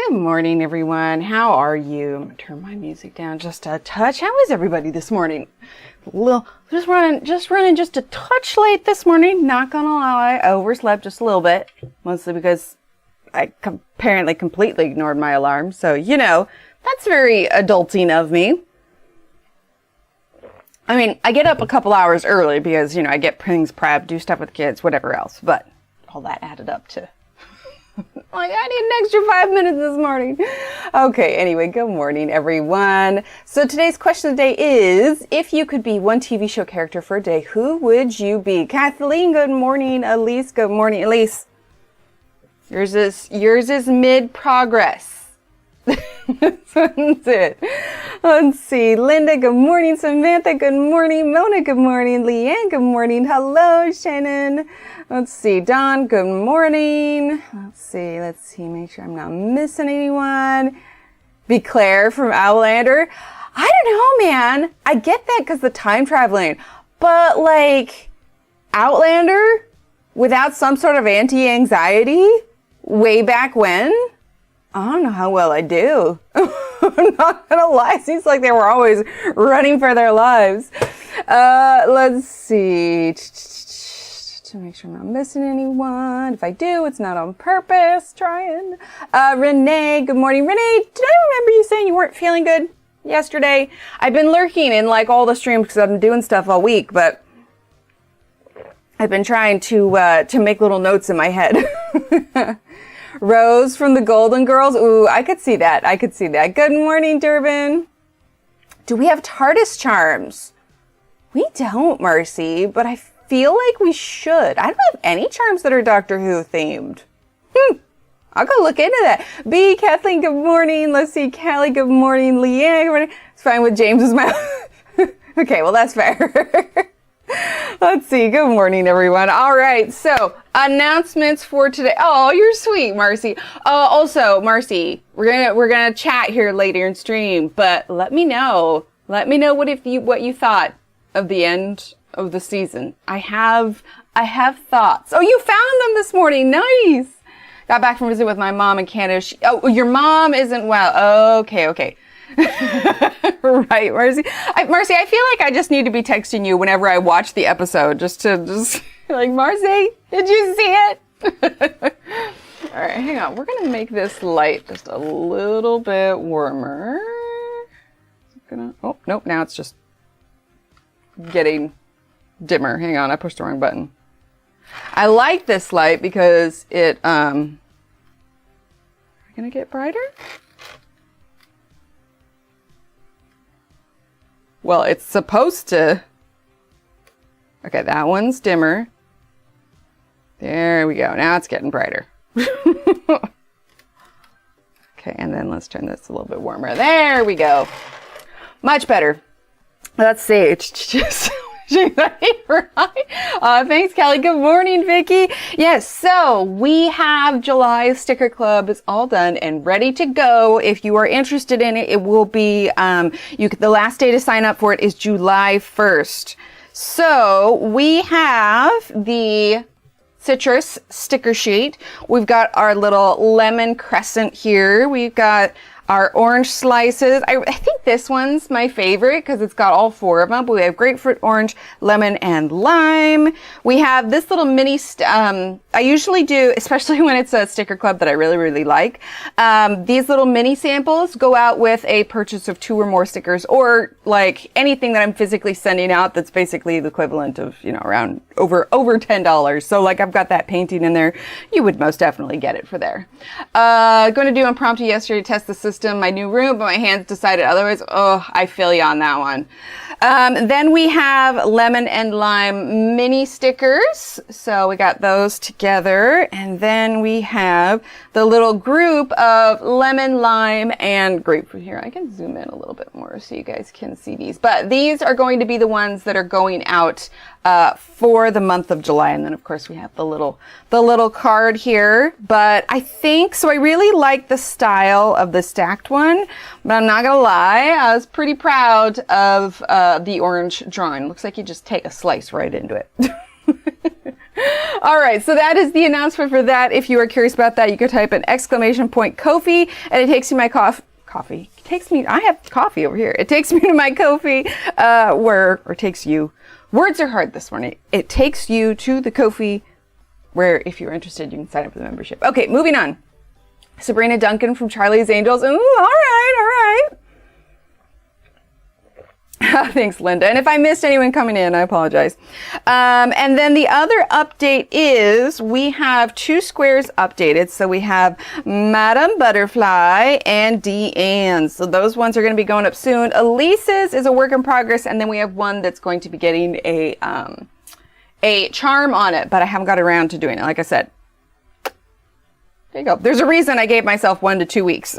Good morning, everyone. How are you? I'm gonna turn my music down just a touch. How is everybody this morning? Just running just a touch late this morning. Not gonna lie, I overslept just a little bit, mostly because I apparently completely ignored my alarm. So, you know, that's very adulting of me. I mean, I get up a couple hours early because, you know, I get things prepped, do stuff with kids, whatever else. But all that added up to, like, I need an extra 5 minutes this morning. Okay, anyway, good morning, everyone. So today's question of the day is, if you could be one TV show character for a day, who would you be? Kathleen, good morning. Elise, good morning. Elise, yours is mid-progress. That's it. Let's see. Linda, good morning. Samantha, good morning. Mona, good morning. Leanne, good morning. Hello, Shannon. Let's see. Dawn, good morning. Let's see. Make sure I'm not missing anyone. Be Claire from Outlander. I don't know, man. I get that because the time traveling. But, like, Outlander without some sort of anti-anxiety way back when? I don't know how well I do. I'm not gonna lie. It seems like they were always running for their lives. Let's see. To make sure I'm not missing anyone. If I do, it's not on purpose. Trying. Renee, good morning. Renee, did I remember you saying you weren't feeling good yesterday? I've been lurking in like all the streams because I've been doing stuff all week, but I've been trying to make little notes in my head. Rose from the Golden Girls. Ooh, I could see that. Good morning, Durbin. Do we have TARDIS charms? We don't, Marcy, but I feel like we should. I don't have any charms that are Doctor Who themed. I'll go look into that. B, Kathleen, good morning. Let's see, Callie, good morning. Leanne, good morning. It's fine with James's mouth. Okay, well, that's fair. Let's see. Good morning, everyone. All right. So announcements for today. Oh, you're sweet, Marcy. Also, Marcy, we're gonna chat here later in stream, but let me know what you thought of the end of the season. I have thoughts. Oh, you found them this morning. Nice. Got back from visit with my mom in Canada. Your mom isn't well. Okay. Right, Marcy. Marcy, I feel like I just need to be texting you whenever I watch the episode, just like, Marcy, did you see it? All right, hang on. We're gonna make this light just a little bit warmer. Oh, nope. Now it's just getting dimmer. Hang on, I pushed the wrong button. I like this light because it gonna get brighter. Well, it's supposed to. Okay, that one's dimmer. There we go. Now it's getting brighter. Okay, and then let's turn this a little bit warmer. There we go. Much better. Let's see. It's just. Thanks, Kelly. Good morning, Vicky. Yes, so we have July sticker club is all done and ready to go. If you are interested in it, it will be, the last day to sign up for it is July 1st. So we have the citrus sticker sheet. We've got our little lemon crescent here. We've got our orange slices. I think this one's my favorite because it's got all four of them. But we have grapefruit, orange, lemon, and lime. We have this little mini, I usually do, especially when it's a sticker club that I really, really like. These little mini samples go out with a purchase of 2 or more stickers, or like anything that I'm physically sending out that's basically the equivalent of, you know, around over $10. So like I've got that painting in there. You would most definitely get it for there. Going to do impromptu yesterday to test the system, my new room, but my hands decided otherwise. Oh, I feel you on that one. Then we have lemon and lime mini stickers. So we got those together. And then we have the little group of lemon, lime, and grapefruit here. I can zoom in a little bit more so you guys can see these. But these are going to be the ones that are going out for the month of July. And then of course we have the little card here. But I think, so I really like the style of the stacked one, but I'm not gonna lie, I was pretty proud of the orange drawing. Looks like you just take a slice right into it. All right, so that is the announcement for that. If you are curious about that, you could type an exclamation point Ko-fi, and it takes you my coffee. It takes me, I have coffee over here. It takes me to my Ko-fi, or takes you. Words are hard this morning. It takes you to the Ko-fi, where if you're interested, you can sign up for the membership. Okay, moving on. Sabrina Duncan from Charlie's Angels. Ooh, all right. Thanks, Linda. And if I missed anyone coming in, I apologize. And then the other update is we have 2 squares updated. So we have Madam Butterfly and Deanne. So those ones are going to be going up soon. Elise's is a work in progress. And then we have one that's going to be getting a charm on it, but I haven't got around to doing it. Like I said, there you go. There's a reason I gave myself 1 to 2 weeks.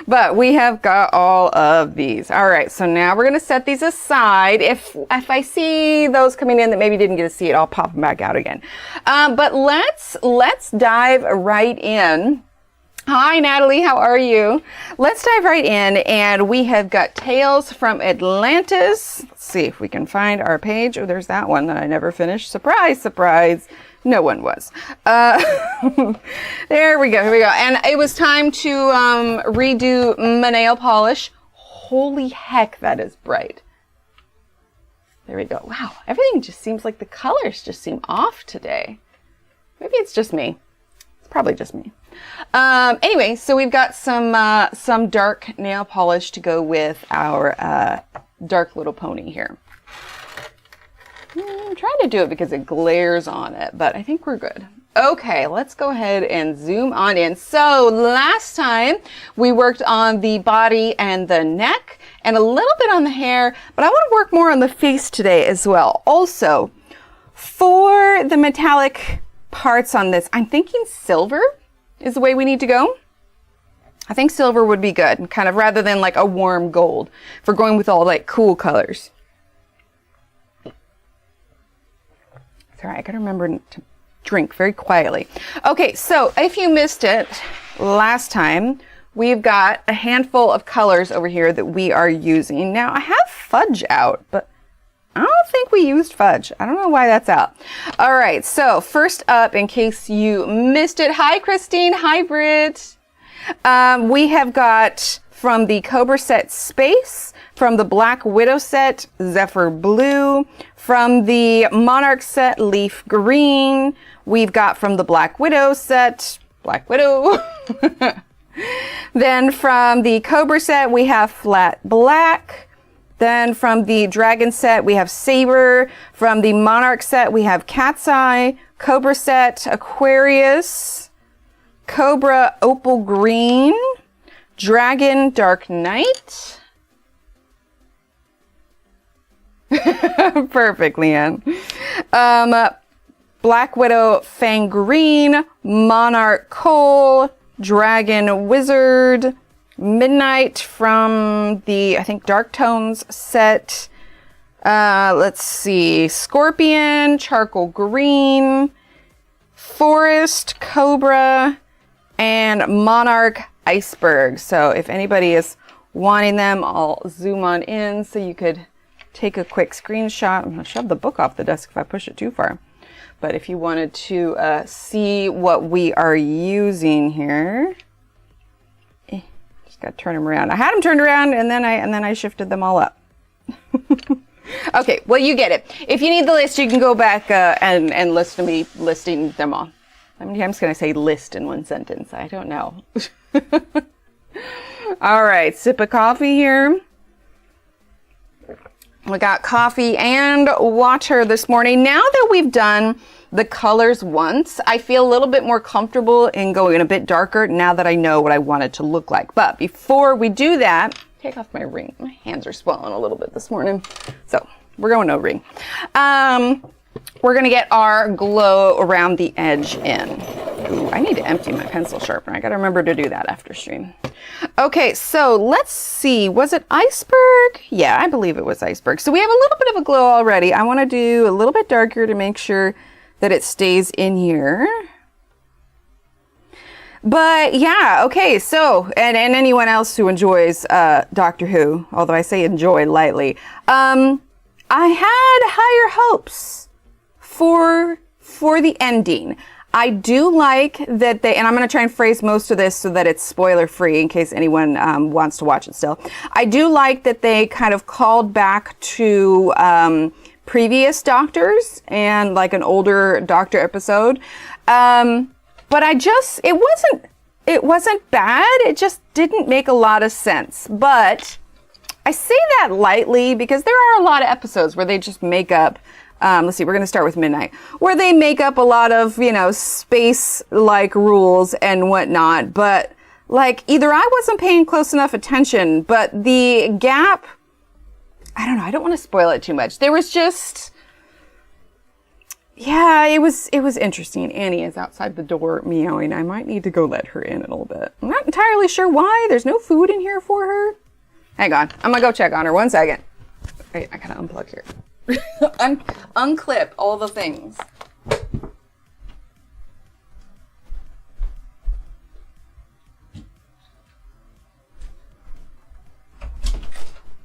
But we have got all of these. All right, so now we're going to set these aside. If I see those coming in that maybe didn't get to see it, I'll pop them back out again. But let's dive right in. Hi, Natalie. How are you? Let's dive right in, and we have got Tales from Atlantis. Let's see if we can find our page. Oh, there's that one that I never finished. Surprise, surprise. No one was. There we go. Here we go. And it was time to redo my nail polish. Holy heck, that is bright. There we go. Wow, everything just seems like the colors just seem off today. Maybe it's just me. It's probably just me. Anyway, so we've got some dark nail polish to go with our dark little pony here. I'm trying to do it because it glares on it, but I think we're good. Okay, let's go ahead and zoom on in. So last time we worked on the body and the neck and a little bit on the hair, but I want to work more on the face today as well. Also, for the metallic parts on this, I'm thinking silver is the way we need to go. I think silver would be good, kind of rather than like a warm gold for going with all like cool colors. All right, I gotta remember to drink very quietly. Okay, so if you missed it last time, we've got a handful of colors over here that we are using. Now, I have fudge out, but I don't think we used fudge. I don't know why that's out. All right, so first up, in case you missed it, hi, Christine. Hi, Britt. We have got from the Cobra set Space, from the Black Widow set, Zephyr Blue. From the Monarch set, Leaf Green. We've got from the Black Widow set, Black Widow. Then from the Cobra set, we have Flat Black. Then from the Dragon set, we have Saber. From the Monarch set, we have Cat's Eye. Cobra set, Aquarius. Cobra Opal Green. Dragon Dark Knight. Perfect, Leanne. Black Widow Fang Green, Monarch Coal, Dragon Wizard, Midnight from the, I think, Dark Tones set. Let's see, Scorpion, Charcoal Green, Forest, Cobra, and Monarch Iceberg. So if anybody is wanting them, I'll zoom on in so you could take a quick screenshot. I'm going to shove the book off the desk if I push it too far. But if you wanted to see what we are using here, just got to turn them around. I had them turned around and then I shifted them all up. Okay, well, you get it. If you need the list, you can go back and listen to me listing them all. How many times can I say list in one sentence? I don't know. All right, sip of coffee here. We got coffee and water this morning. Now that we've done the colors once, I feel a little bit more comfortable in going a bit darker now that I know what I want it to look like. But before we do that, take off my ring. My hands are swelling a little bit this morning. So we're going no ring. We're going to get our glow around the edge in. Ooh, I need to empty my pencil sharpener. I got to remember to do that after stream. Okay, so let's see. Was it iceberg? Yeah, I believe it was iceberg. So we have a little bit of a glow already. I want to do a little bit darker to make sure that it stays in here. But yeah, okay, so, and anyone else who enjoys Doctor Who, although I say enjoy lightly, I had higher hopes for for the ending. I do like that and I'm going to try and phrase most of this so that it's spoiler free in case anyone wants to watch it still. I do like that they kind of called back to previous Doctors and like an older Doctor episode. But it wasn't bad. It just didn't make a lot of sense. But I say that lightly because there are a lot of episodes where they just make up let's see, we're going to start with Midnight, where they make up a lot of, space-like rules and whatnot. But, either I wasn't paying close enough attention, but the gap, I don't know, I don't want to spoil it too much. There was just, yeah, it was interesting. Annie is outside the door meowing. I might need to go let her in a little bit. I'm not entirely sure why. There's no food in here for her. Hang on. I'm going to go check on her. 1 second. Wait, I gotta unplug here. Unclip all the things.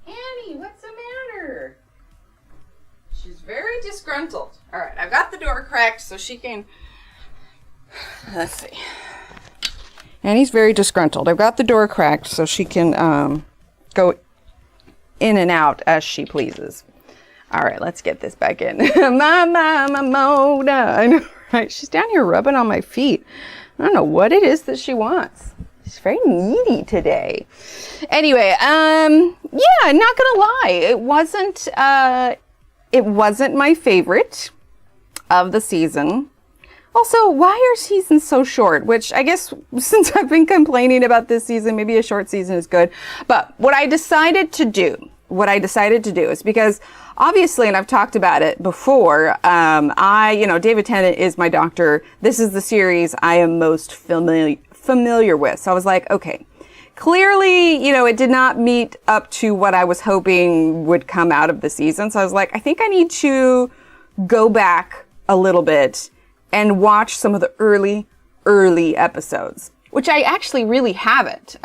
Annie, what's the matter? She's very disgruntled. All right, I've got the door cracked so she can... Let's see. Annie's very disgruntled. I've got the door cracked so she can go in and out as she pleases. All right, let's get this back in. Mona. I know, right? She's down here rubbing on my feet. I don't know what it is that she wants. She's very needy today. Anyway, yeah, not gonna lie. It wasn't my favorite of the season. Also, why are seasons so short? Which I guess since I've been complaining about this season, maybe a short season is good. But what I decided to do is because obviously, and I've talked about it before, David Tennant is my Doctor. This is the series I am most familiar with. So I was like, okay, clearly, it did not meet up to what I was hoping would come out of the season. So I was like, I think I need to go back a little bit and watch some of the early episodes, which I actually really haven't.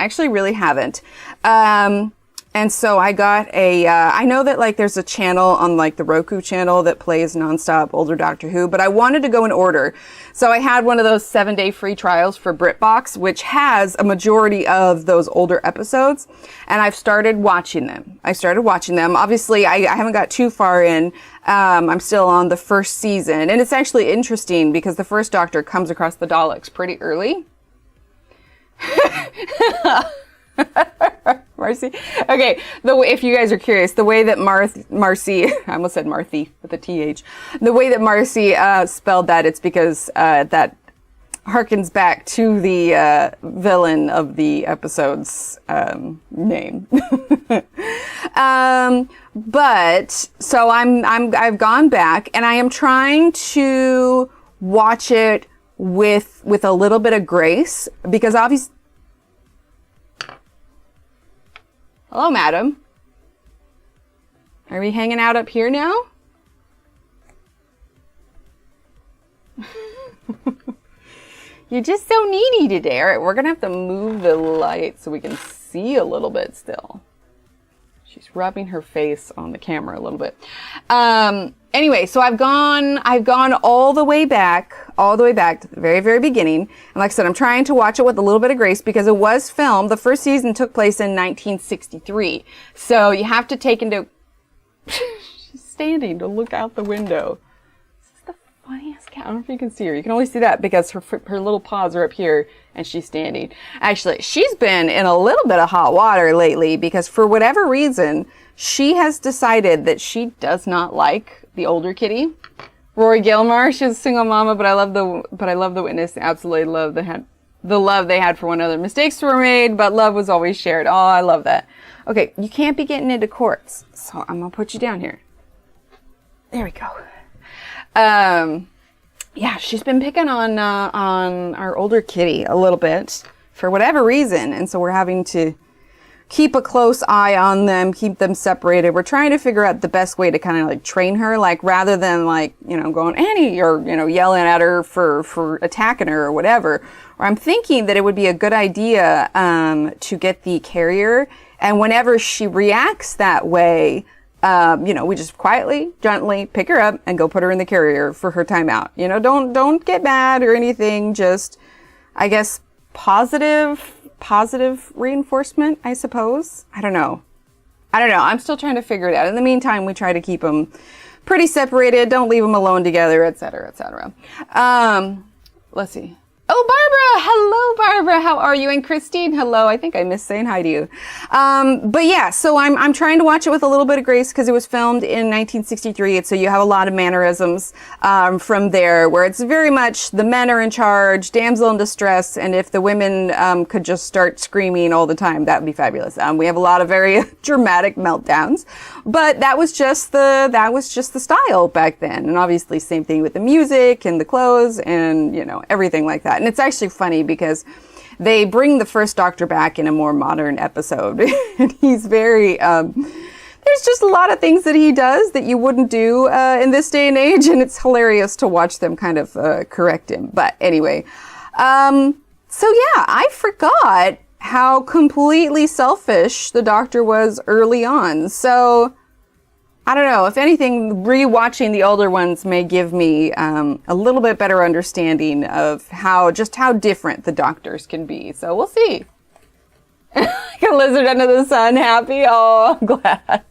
And so I got I know that there's a channel on the Roku channel that plays nonstop older Doctor Who, but I wanted to go in order. So I had one of those 7-day free trials for BritBox, which has a majority of those older episodes. And I've started watching them. Obviously, I haven't got too far in. I'm still on the first season. And it's actually interesting because the first Doctor comes across the Daleks pretty early. Marcy? Okay, if you guys are curious, the way that Marcy, I almost said Marthy with a TH, the way that Marcy spelled that, it's because that harkens back to the villain of the episode's name. But so I've gone back and I am trying to watch it with a little bit of grace because obviously. Hello, madam. Are we hanging out up here now? You're just so needy today. All right, we're going to have to move the light so we can see a little bit still. She's rubbing her face on the camera a little bit. Anyway, so I've gone all the way back to the very, very beginning. And like I said, I'm trying to watch it with a little bit of grace because it was filmed. The first season took place in 1963. So you have to take into... She's standing to look out the window. This is the funniest cat. I don't know if you can see her. You can only see that because her little paws are up here and she's standing. Actually, she's been in a little bit of hot water lately because for whatever reason, she has decided that she does not like the older kitty. Rory Gilmore, she's a single mama, but I love the witness. Absolutely love the love they had for one another. Mistakes were made, but love was always shared. Oh, I love that. Okay, you can't be getting into courts, so I'm gonna put you down here. There we go. Yeah, she's been picking on our older kitty a little bit for whatever reason, and so we're having to keep a close eye on them, keep them separated. We're trying to figure out the best way to kind of train her, rather than going Annie or yelling at her for attacking her or whatever. Or I'm thinking that it would be a good idea to get the carrier, and whenever she reacts that way, you know, we just quietly, gently pick her up and go put her in the carrier for her timeout. You know, don't get mad or anything. Just, I guess, positive reinforcement, I suppose. I don't know. I'm still trying to figure it out. In the meantime, we try to keep them pretty separated. Don't leave them alone together, etc., etc. Let's see. Oh, Barbara! Hello, Barbara. How are you? And Christine, hello. I think I missed saying hi to you. But yeah, so I'm trying to watch it with a little bit of grace because it was filmed in 1963. And so you have a lot of mannerisms from there where it's very much the men are in charge, damsel in distress, and if the women could just start screaming all the time, that would be fabulous. We have a lot of very dramatic meltdowns, but that was just the style back then. And obviously same thing with the music and the clothes and, you know, everything like that. And it's actually funny because they bring the first Doctor back in a more modern episode. And he's very, there's just a lot of things that he does that you wouldn't do in this day and age. And it's hilarious to watch them kind of correct him. But anyway, so yeah, I forgot how completely selfish the Doctor was early on. So I don't know. If anything, rewatching the older ones may give me a little bit better understanding of how different the Doctors can be. So we'll see. Like a lizard under the sun, happy. Oh, I'm glad.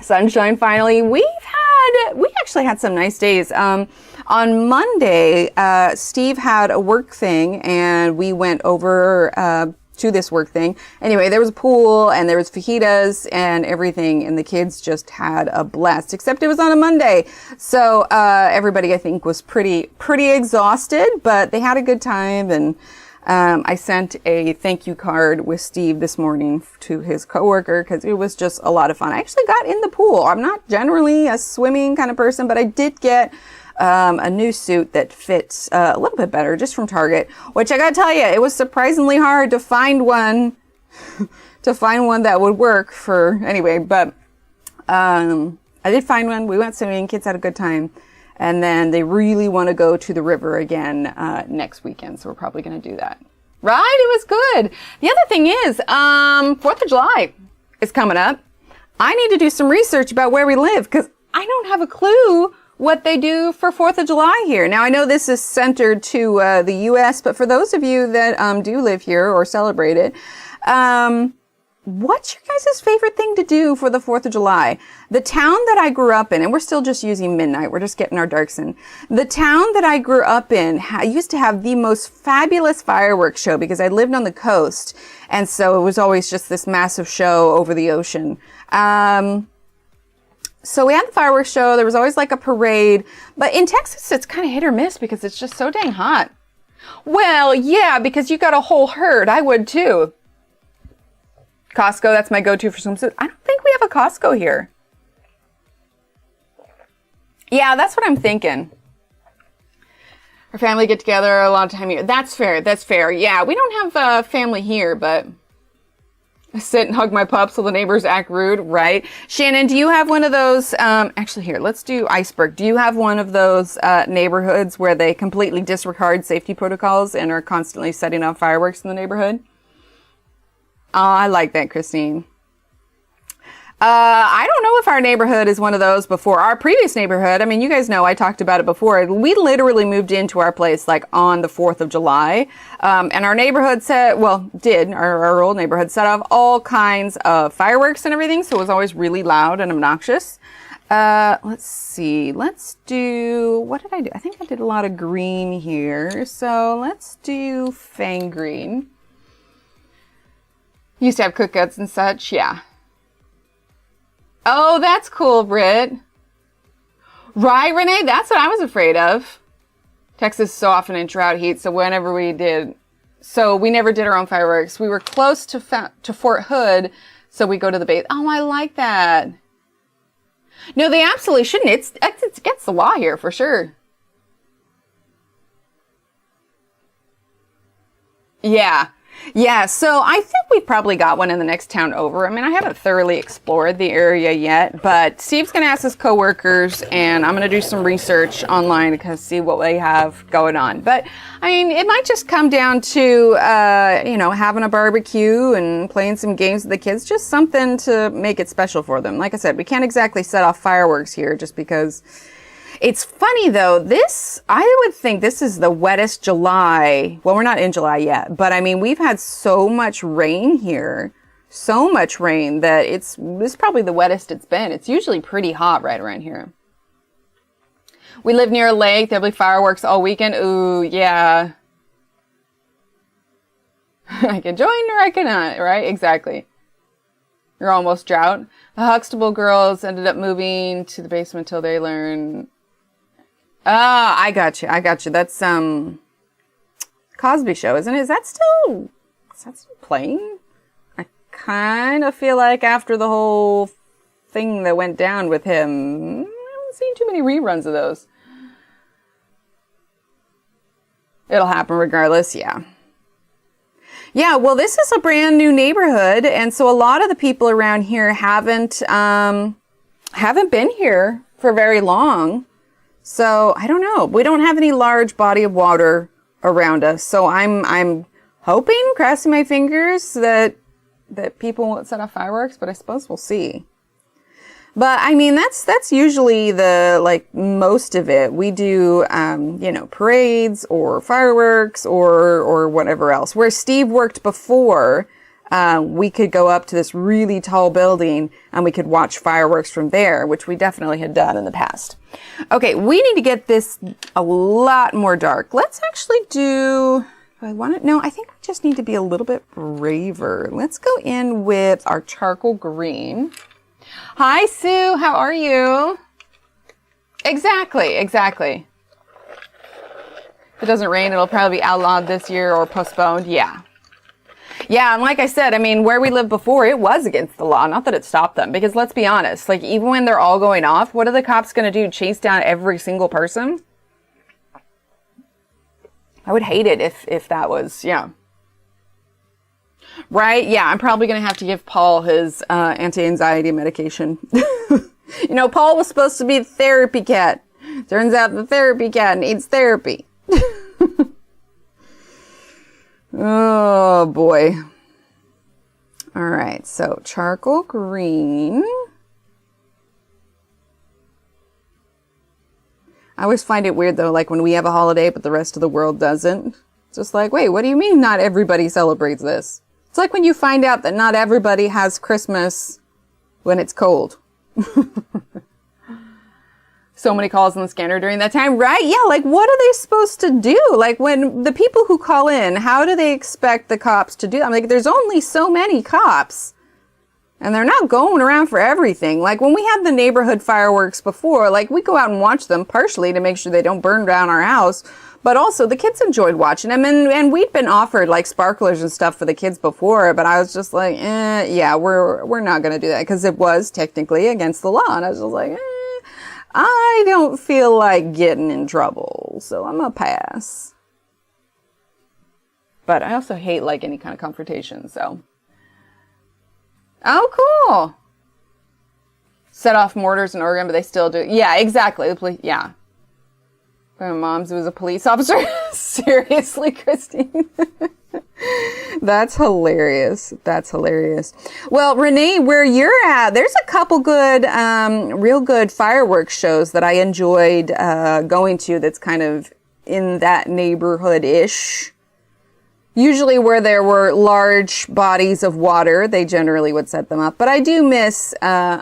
Sunshine finally. We actually had some nice days. On Monday, Steve had a work thing, and we went over to this work thing. Anyway, there was a pool and there was fajitas and everything, and the kids just had a blast, except it was on a Monday. So, everybody I think was pretty exhausted, but they had a good time. And, I sent a thank you card with Steve this morning to his coworker because it was just a lot of fun. I actually got in the pool. I'm not generally a swimming kind of person, but I did get a new suit that fits a little bit better just from Target, which I gotta tell you, it was surprisingly hard to find one that would work for anyway, but I did find one. We went swimming, kids had a good time, and then they really want to go to the river again next weekend, so we're probably going to do that. Right? It was good. The other thing is 4th of July is coming up. I need to do some research about where we live because I don't have a clue what they do for 4th of July here. Now, I know this is centered to the U.S., but for those of you that do live here or celebrate it, what's your guys' favorite thing to do for the 4th of July? The town that I grew up in, and we're still just using midnight, we're just getting our darks in. The town that I grew up in used to have the most fabulous fireworks show because I lived on the coast, and so it was always just this massive show over the ocean. So we had the fireworks show. There was always like a parade. But in Texas, it's kind of hit or miss because it's just so dang hot. Well, yeah, because you got a whole herd. I would too. Costco, that's my go-to for swimsuit. I don't think we have a Costco here. Yeah, that's what I'm thinking. Our family get together a lot of time here. That's fair. Yeah, we don't have family here, but I sit and hug my pups so the neighbors act rude, right? Shannon, do you have one of those, actually here, let's do Iceberg. Do you have one of those neighborhoods where they completely disregard safety protocols and are constantly setting off fireworks in the neighborhood? Oh, I like that, Christine. I don't know if our neighborhood is one of those before. Our previous neighborhood, I mean, you guys know I talked about it before. We literally moved into our place like on the 4th of July. And our neighborhood our old neighborhood set off all kinds of fireworks and everything. So it was always really loud and obnoxious. Let's see. Let's do, what did I do? I think I did a lot of green here. So let's do Fang Green. Used to have cookouts and such. Yeah. Oh, that's cool, Britt. Right, Renee? That's what I was afraid of. Texas is so often in drought heat, so whenever we never did our own fireworks. We were close to Fort Hood, so we go to the base. Oh, I like that. No, they absolutely shouldn't. It's against the law here, for sure. Yeah. Yeah, so I think we probably got one in the next town over. I mean, I haven't thoroughly explored the area yet, but Steve's going to ask his coworkers, and I'm going to do some research online to see what they have going on. But, I mean, it might just come down to, you know, having a barbecue and playing some games with the kids, just something to make it special for them. Like I said, we can't exactly set off fireworks here just because... It's funny though, I would think this is the wettest July. Well, we're not in July yet, but I mean, we've had so much rain here, so much rain that this is probably the wettest it's been. It's usually pretty hot right around here. We live near a lake. There'll be fireworks all weekend. Ooh, yeah. I can join or I cannot, right? Exactly. You're almost drought. The Huxtable girls ended up moving to the basement until they learned... Ah, I got you. That's, Cosby Show, isn't it? Is that still playing? I kind of feel like after the whole thing that went down with him, I haven't seen too many reruns of those. It'll happen regardless, yeah. Yeah, well, this is a brand new neighborhood, and so a lot of the people around here haven't been here for very long. So, I don't know. We don't have any large body of water around us. So I'm hoping, crossing my fingers, that people won't set off fireworks, but I suppose we'll see. But I mean, that's usually most of it. We do, you know, parades or fireworks or whatever else. Where Steve worked before, we could go up to this really tall building and we could watch fireworks from there, which we definitely had done in the past. Okay, we need to get this a lot more dark. Let's actually do, I think I just need to be a little bit braver. Let's go in with our charcoal green. Hi, Sue, how are you? Exactly. If it doesn't rain, it'll probably be outlawed this year or postponed, yeah. Yeah, and like I said, I mean, where we lived before, it was against the law. Not that it stopped them, because let's be honest, like, even when they're all going off, what are the cops going to do? Chase down every single person? I would hate it if that was, yeah. Right? Yeah, I'm probably going to have to give Paul his anti-anxiety medication. You know, Paul was supposed to be the therapy cat. Turns out the therapy cat needs therapy. Oh, boy. All right, so charcoal green. I always find it weird, though, like when we have a holiday, but the rest of the world doesn't. It's just like, wait, what do you mean not everybody celebrates this? It's like when you find out that not everybody has Christmas when it's cold. So many calls on the scanner during that time, right? Yeah, like what are they supposed to do? Like when the people who call in, how do they expect the cops to do that? I'm like, there's only so many cops. And they're not going around for everything. Like when we had the neighborhood fireworks before, like we go out and watch them partially to make sure they don't burn down our house. But also the kids enjoyed watching them. And we'd been offered like sparklers and stuff for the kids before. But I was just like, yeah, we're not going to do that. Because it was technically against the law. And I was just like, I don't feel like getting in trouble. So I'm going to pass. But I also hate like any kind of confrontation. So. Oh, cool. Set off mortars in Oregon, but they still do. Yeah, exactly. The police, yeah. My mom's was a police officer. Seriously, Christine. That's hilarious. That's hilarious. Well, Renee, where you're at, there's a couple good, real good fireworks shows that I enjoyed going to that's kind of in that neighborhood-ish. Usually where there were large bodies of water, they generally would set them up. But I do miss the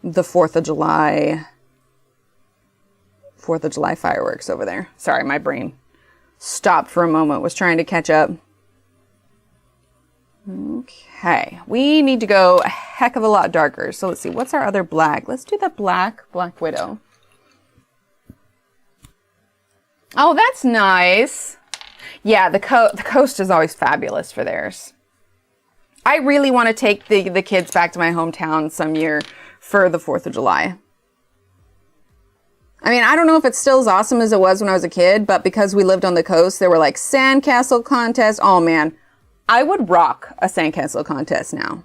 4th of July fireworks over there. Sorry, my brain stopped for a moment, was trying to catch up. Okay, we need to go a heck of a lot darker. So let's see, what's our other black? Let's do the Black Widow. Oh, that's nice. Yeah, the coast is always fabulous for theirs. I really want to take the kids back to my hometown some year for the 4th of July. I mean, I don't know if it's still as awesome as it was when I was a kid, but because we lived on the coast, there were like sandcastle contests. Oh man, I would rock a sandcastle contest now.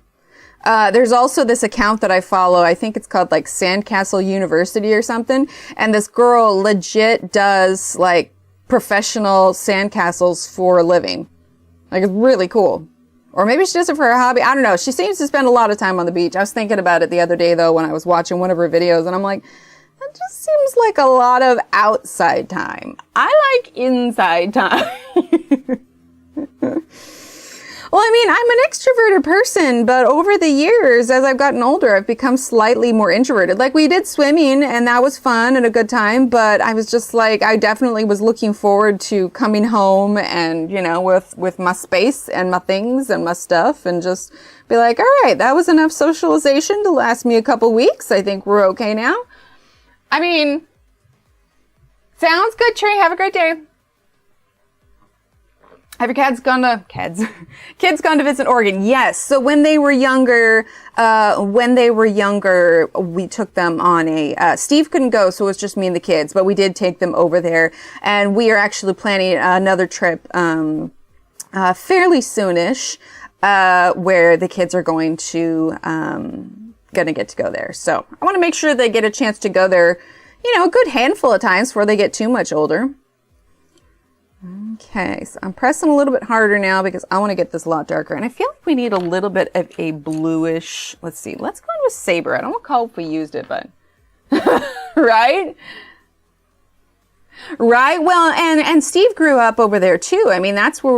There's also this account that I follow. I think it's called like Sandcastle University or something. And this girl legit does like professional sandcastles for a living. Like, it's really cool. Or maybe she does it for her hobby. I don't know. She seems to spend a lot of time on the beach. I was thinking about it the other day though when I was watching one of her videos, and I'm like, that just seems like a lot of outside time. I like inside time. Well, I mean, I'm an extroverted person, but over the years, as I've gotten older, I've become slightly more introverted. Like, we did swimming, and that was fun and a good time, but I was just like, I definitely was looking forward to coming home and, you know, with my space and my things and my stuff, and just be like, all right, that was enough socialization to last me a couple weeks. I think we're okay now. I mean, sounds good, Trey. Have a great day. Have your kids gone to visit Oregon? Yes. So when they were younger, we took them on Steve couldn't go, so it was just me and the kids, but we did take them over there, and we are actually planning another trip, fairly soonish, where the kids are gonna get to go there. So I want to make sure they get a chance to go there, you know, a good handful of times before they get too much older. Okay, so I'm pressing a little bit harder now because I want to get this a lot darker. And I feel like we need a little bit of a bluish, let's see, let's go with saber. I don't recall if we used it, but, right? Right. Well, and Steve grew up over there too. I mean, that's where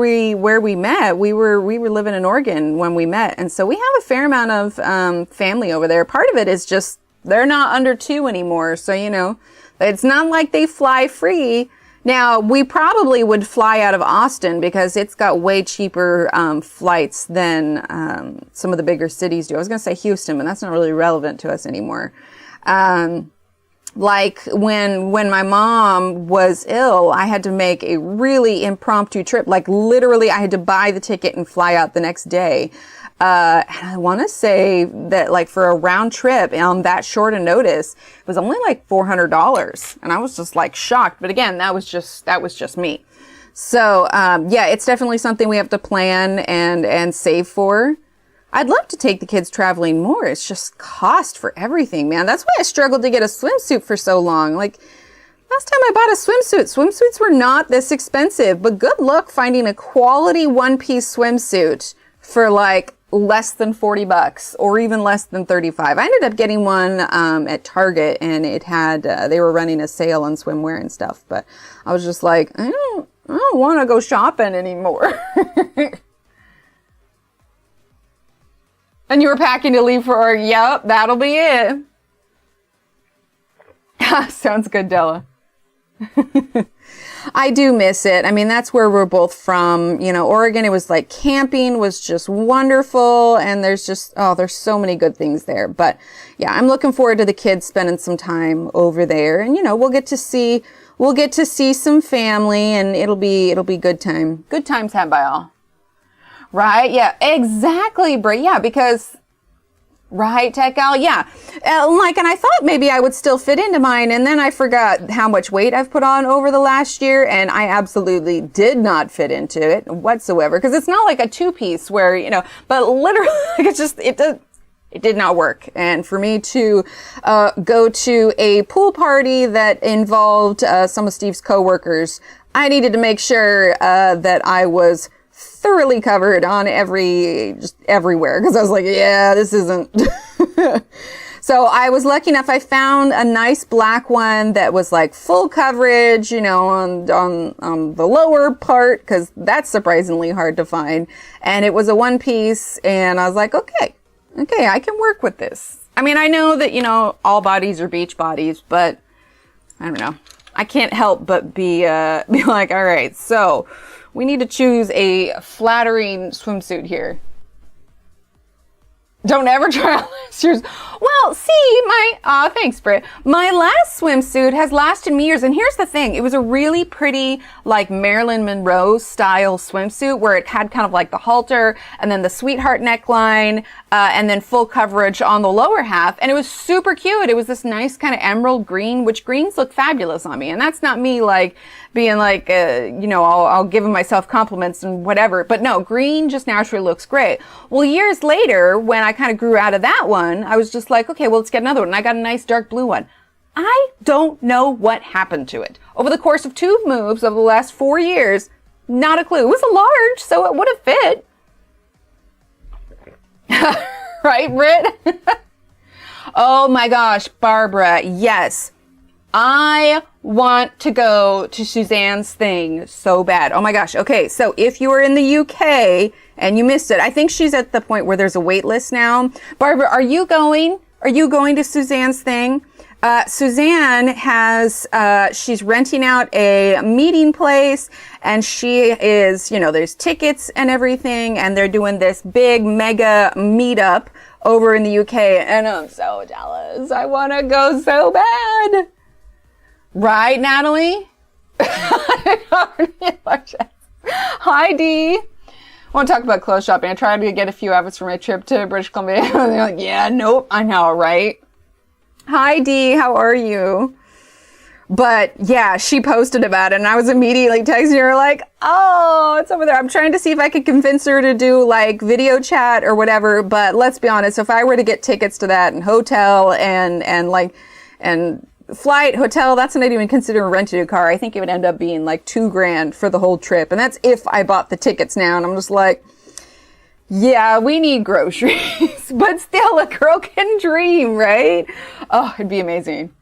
we met. We were living in Oregon when we met. And so we have a fair amount of, family over there. Part of it is just, they're not under 2 anymore. So, you know, it's not like they fly free. Now, we probably would fly out of Austin because it's got way cheaper flights than some of the bigger cities do. I was going to say Houston, but that's not really relevant to us anymore. Like when my mom was ill, I had to make a really impromptu trip. Like literally, I had to buy the ticket and fly out the next day. And I want to say that like for a round trip on that short a notice, it was only like $400. And I was just like shocked. But again, that was just me. So, yeah, it's definitely something we have to plan and save for. I'd love to take the kids traveling more. It's just cost for everything, man. That's why I struggled to get a swimsuit for so long. Like last time I bought a swimsuits were not this expensive, but good luck finding a quality one-piece swimsuit for like less than $40 or even less than $35. I ended up getting one at Target, and it had they were running a sale on swimwear and stuff, but I was just like, I don't want to go shopping anymore. And you were packing to leave for, yep, that'll be it. Sounds good, Della. I do miss it. I mean, that's where we're both from. You know, Oregon, it was like camping was just wonderful. And there's just, there's so many good things there. But yeah, I'm looking forward to the kids spending some time over there. And, you know, we'll get to see some family, and it'll be good time. Good times had by all. Right? Yeah, exactly, Bray. Yeah, because, right, Tech Al? Yeah. And I thought maybe I would still fit into mine, and then I forgot how much weight I've put on over the last year, and I absolutely did not fit into it whatsoever, because it's not like a two-piece where, you know, but literally, it did not work. And for me to go to a pool party that involved some of Steve's coworkers, I needed to make sure that I was thoroughly covered on everywhere, because I was like, yeah, this isn't. So I was lucky enough, I found a nice black one that was like full coverage, you know, on the lower part, because that's surprisingly hard to find. And it was a one piece, and I was like, okay, I can work with this. I mean, I know that, you know, all bodies are beach bodies, but I don't know. I can't help but be like, all right, so we need to choose a flattering swimsuit here. Don't ever try on last year's. Well, see, thanks, Britt. My last swimsuit has lasted me years. And here's the thing. It was a really pretty, like, Marilyn Monroe style swimsuit where it had kind of like the halter and then the sweetheart neckline, and then full coverage on the lower half. And it was super cute. It was this nice kind of emerald green, which greens look fabulous on me. And that's not me, like, being like, I'll give myself compliments and whatever. But no, green just naturally looks great. Well, years later, when I kind of grew out of that one, I was just like, okay, well, let's get another one. And I got a nice dark blue one. I don't know what happened to it. Over the course of 2 moves over the last 4 years, not a clue. It was a large, so it would have fit. Right, Britt? Oh my gosh, Barbara, yes. I want to go to Suzanne's thing so bad. Oh my gosh. Okay. So if you are in the UK and you missed it, I think she's at the point where there's a wait list now. Barbara, are you going? Are you going to Suzanne's thing? Suzanne has, she's renting out a meeting place and she is, there's tickets and everything and they're doing this big mega meetup over in the UK and I'm so jealous. I want to go so bad. Right, Natalie? Hi, Dee. I want to talk about clothes shopping. I tried to get a few outfits for my trip to British Columbia. And they're like, yeah, nope, I know, right? Hi, Dee. How are you? But yeah, she posted about it and I was immediately texting her like, oh, it's over there. I'm trying to see if I could convince her to do like video chat or whatever. But let's be honest, if I were to get tickets to that and hotel and flight, hotel, that's not even considering renting a car. I think it would end up being like $2,000 for the whole trip. And that's if I bought the tickets now. And I'm just like, yeah, we need groceries, but still a girl can dream, right? Oh, it'd be amazing.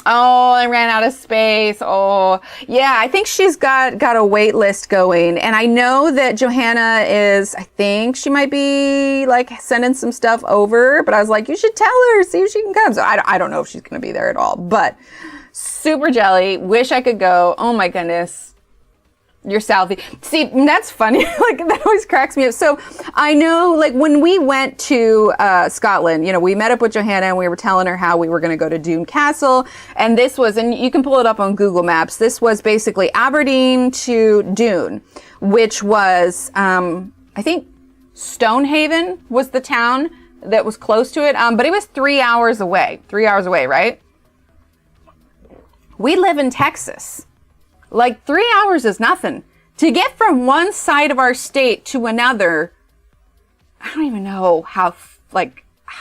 Oh, I ran out of space. Oh, yeah, I think she's got a wait list going. And I know that Johanna is, I think she might be like sending some stuff over, but I was like, you should tell her, see if she can come. So I don't know if she's going to be there at all, but super jelly. Wish I could go. Oh my goodness. You're Salvi. See, that's funny. Like, that always cracks me up. So I know, like, when we went to Scotland, we met up with Johanna and we were telling her how we were going to go to Doune Castle. And this was, and you can pull it up on Google Maps, this was basically Aberdeen to Doune, which was, I think Stonehaven was the town that was close to it. But it was 3 hours away. 3 hours away, right? We live in Texas. Like 3 hours is nothing. To get from one side of our state to another, I don't even know how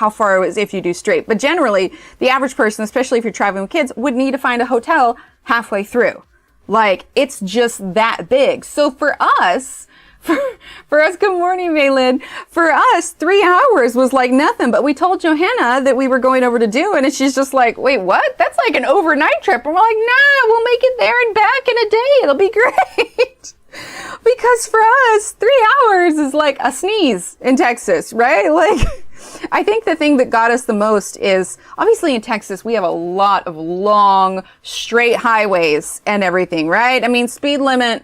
far it was if you do straight. But generally, the average person, especially if you're traveling with kids, would need to find a hotel halfway through. Like, it's just that big. So for us, good morning, Maylin. For us, 3 hours was like nothing. But we told Johanna that we were going over to Doune, and she's just like, wait, what? That's like an overnight trip. And we're like, nah, we'll make it there and back in a day. It'll be great. Because for us, 3 hours is like a sneeze in Texas, right? Like, I think the thing that got us the most is, obviously in Texas, we have a lot of long, straight highways and everything, right? I mean, speed limit,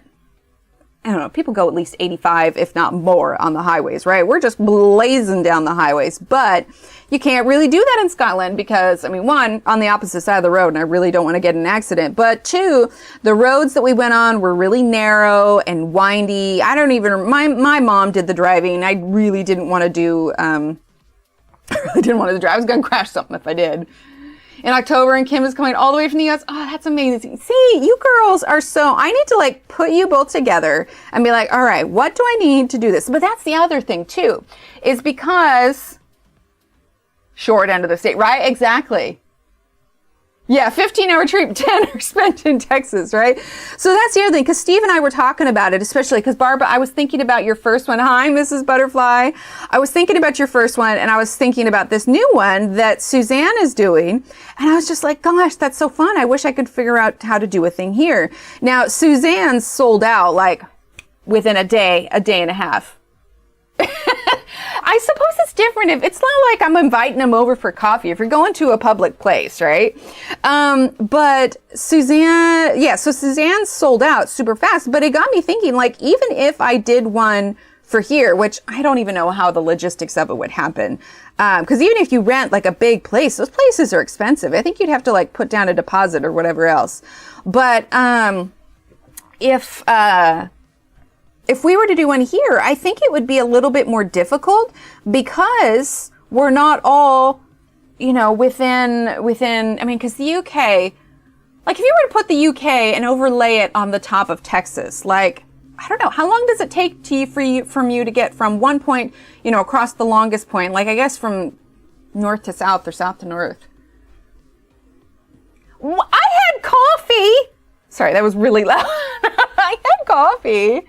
I don't know, people go at least 85, if not more, on the highways, right? We're just blazing down the highways, but you can't really do that in Scotland because, I mean, one, on the opposite side of the road, and I really don't want to get in an accident, but two, the roads that we went on were really narrow and windy. My mom did the driving. I really didn't want to do, I was going to crash something if I did. In October, and Kim is coming all the way from the U.S. Oh, that's amazing. See, you girls are I need to like put you both together and be like, all right, what do I need to do this? But that's the other thing too, is because short end of the state, right? Exactly. Yeah, 15-hour trip, 10 are spent in Texas, right? So that's the other thing, because Steve and I were talking about it, especially because, Barbara, I was thinking about your first one. Hi, Mrs. Butterfly. I was thinking about your first one, and I was thinking about this new one that Suzanne is doing, and I was just like, gosh, that's so fun. I wish I could figure out how to do a thing here. Now, Suzanne's sold out, like, within a day and a half. I suppose it's different if it's not like I'm inviting them over for coffee if you're going to a public place, right? But Suzanne, so Suzanne sold out super fast, but it got me thinking, like, even if I did one for here, which I don't even know how the logistics of it would happen. Because even if you rent like a big place, those places are expensive. I think you'd have to like put down a deposit or whatever else. But if we were to do one here, I think it would be a little bit more difficult because we're not all, you know, within, I mean, because the UK, like if you were to put the UK and overlay it on the top of Texas, like, I don't know, how long does it take from you to get from one point, you know, across the longest point, like I guess from north to south or south to north? I had coffee. Sorry, that was really loud. I had coffee.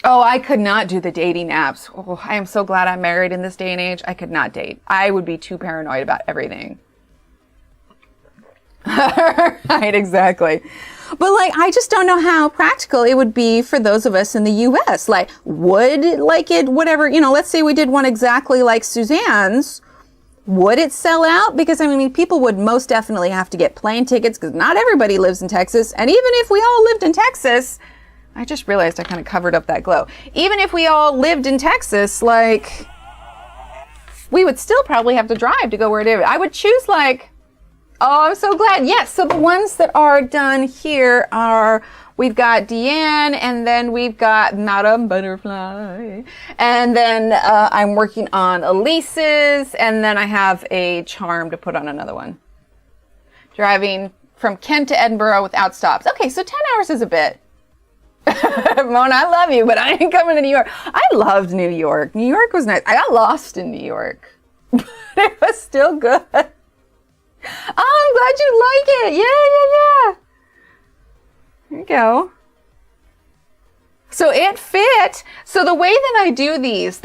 Oh, I could not do the dating apps. Oh, I am so glad I'm married in this day and age. I could not date. I would be too paranoid about everything. Right, exactly. But like, I just don't know how practical it would be for those of us in the US. Like, would like it, whatever, you know, let's say we did one exactly like Suzanne's. Would it sell out? Because I mean, people would most definitely have to get plane tickets because not everybody lives in Texas. And even if we all lived in Texas, I just realized I kind of covered up that glow. Even if we all lived in Texas, like, we would still probably have to drive to go where it is. I would choose like, oh, I'm so glad. Yes. So the ones that are done here are, we've got Deanne, and then we've got Madame Butterfly. And then I'm working on Elise's, and then I have a charm to put on another one. Driving from Kent to Edinburgh without stops. Okay, so 10 hours is a bit. Mona, I love you, but I ain't coming to New York. I loved New York. New York was nice. I got lost in New York, but it was still good. Oh, I'm glad you like it. Yeah. There you go. So it fit. So the way that I do these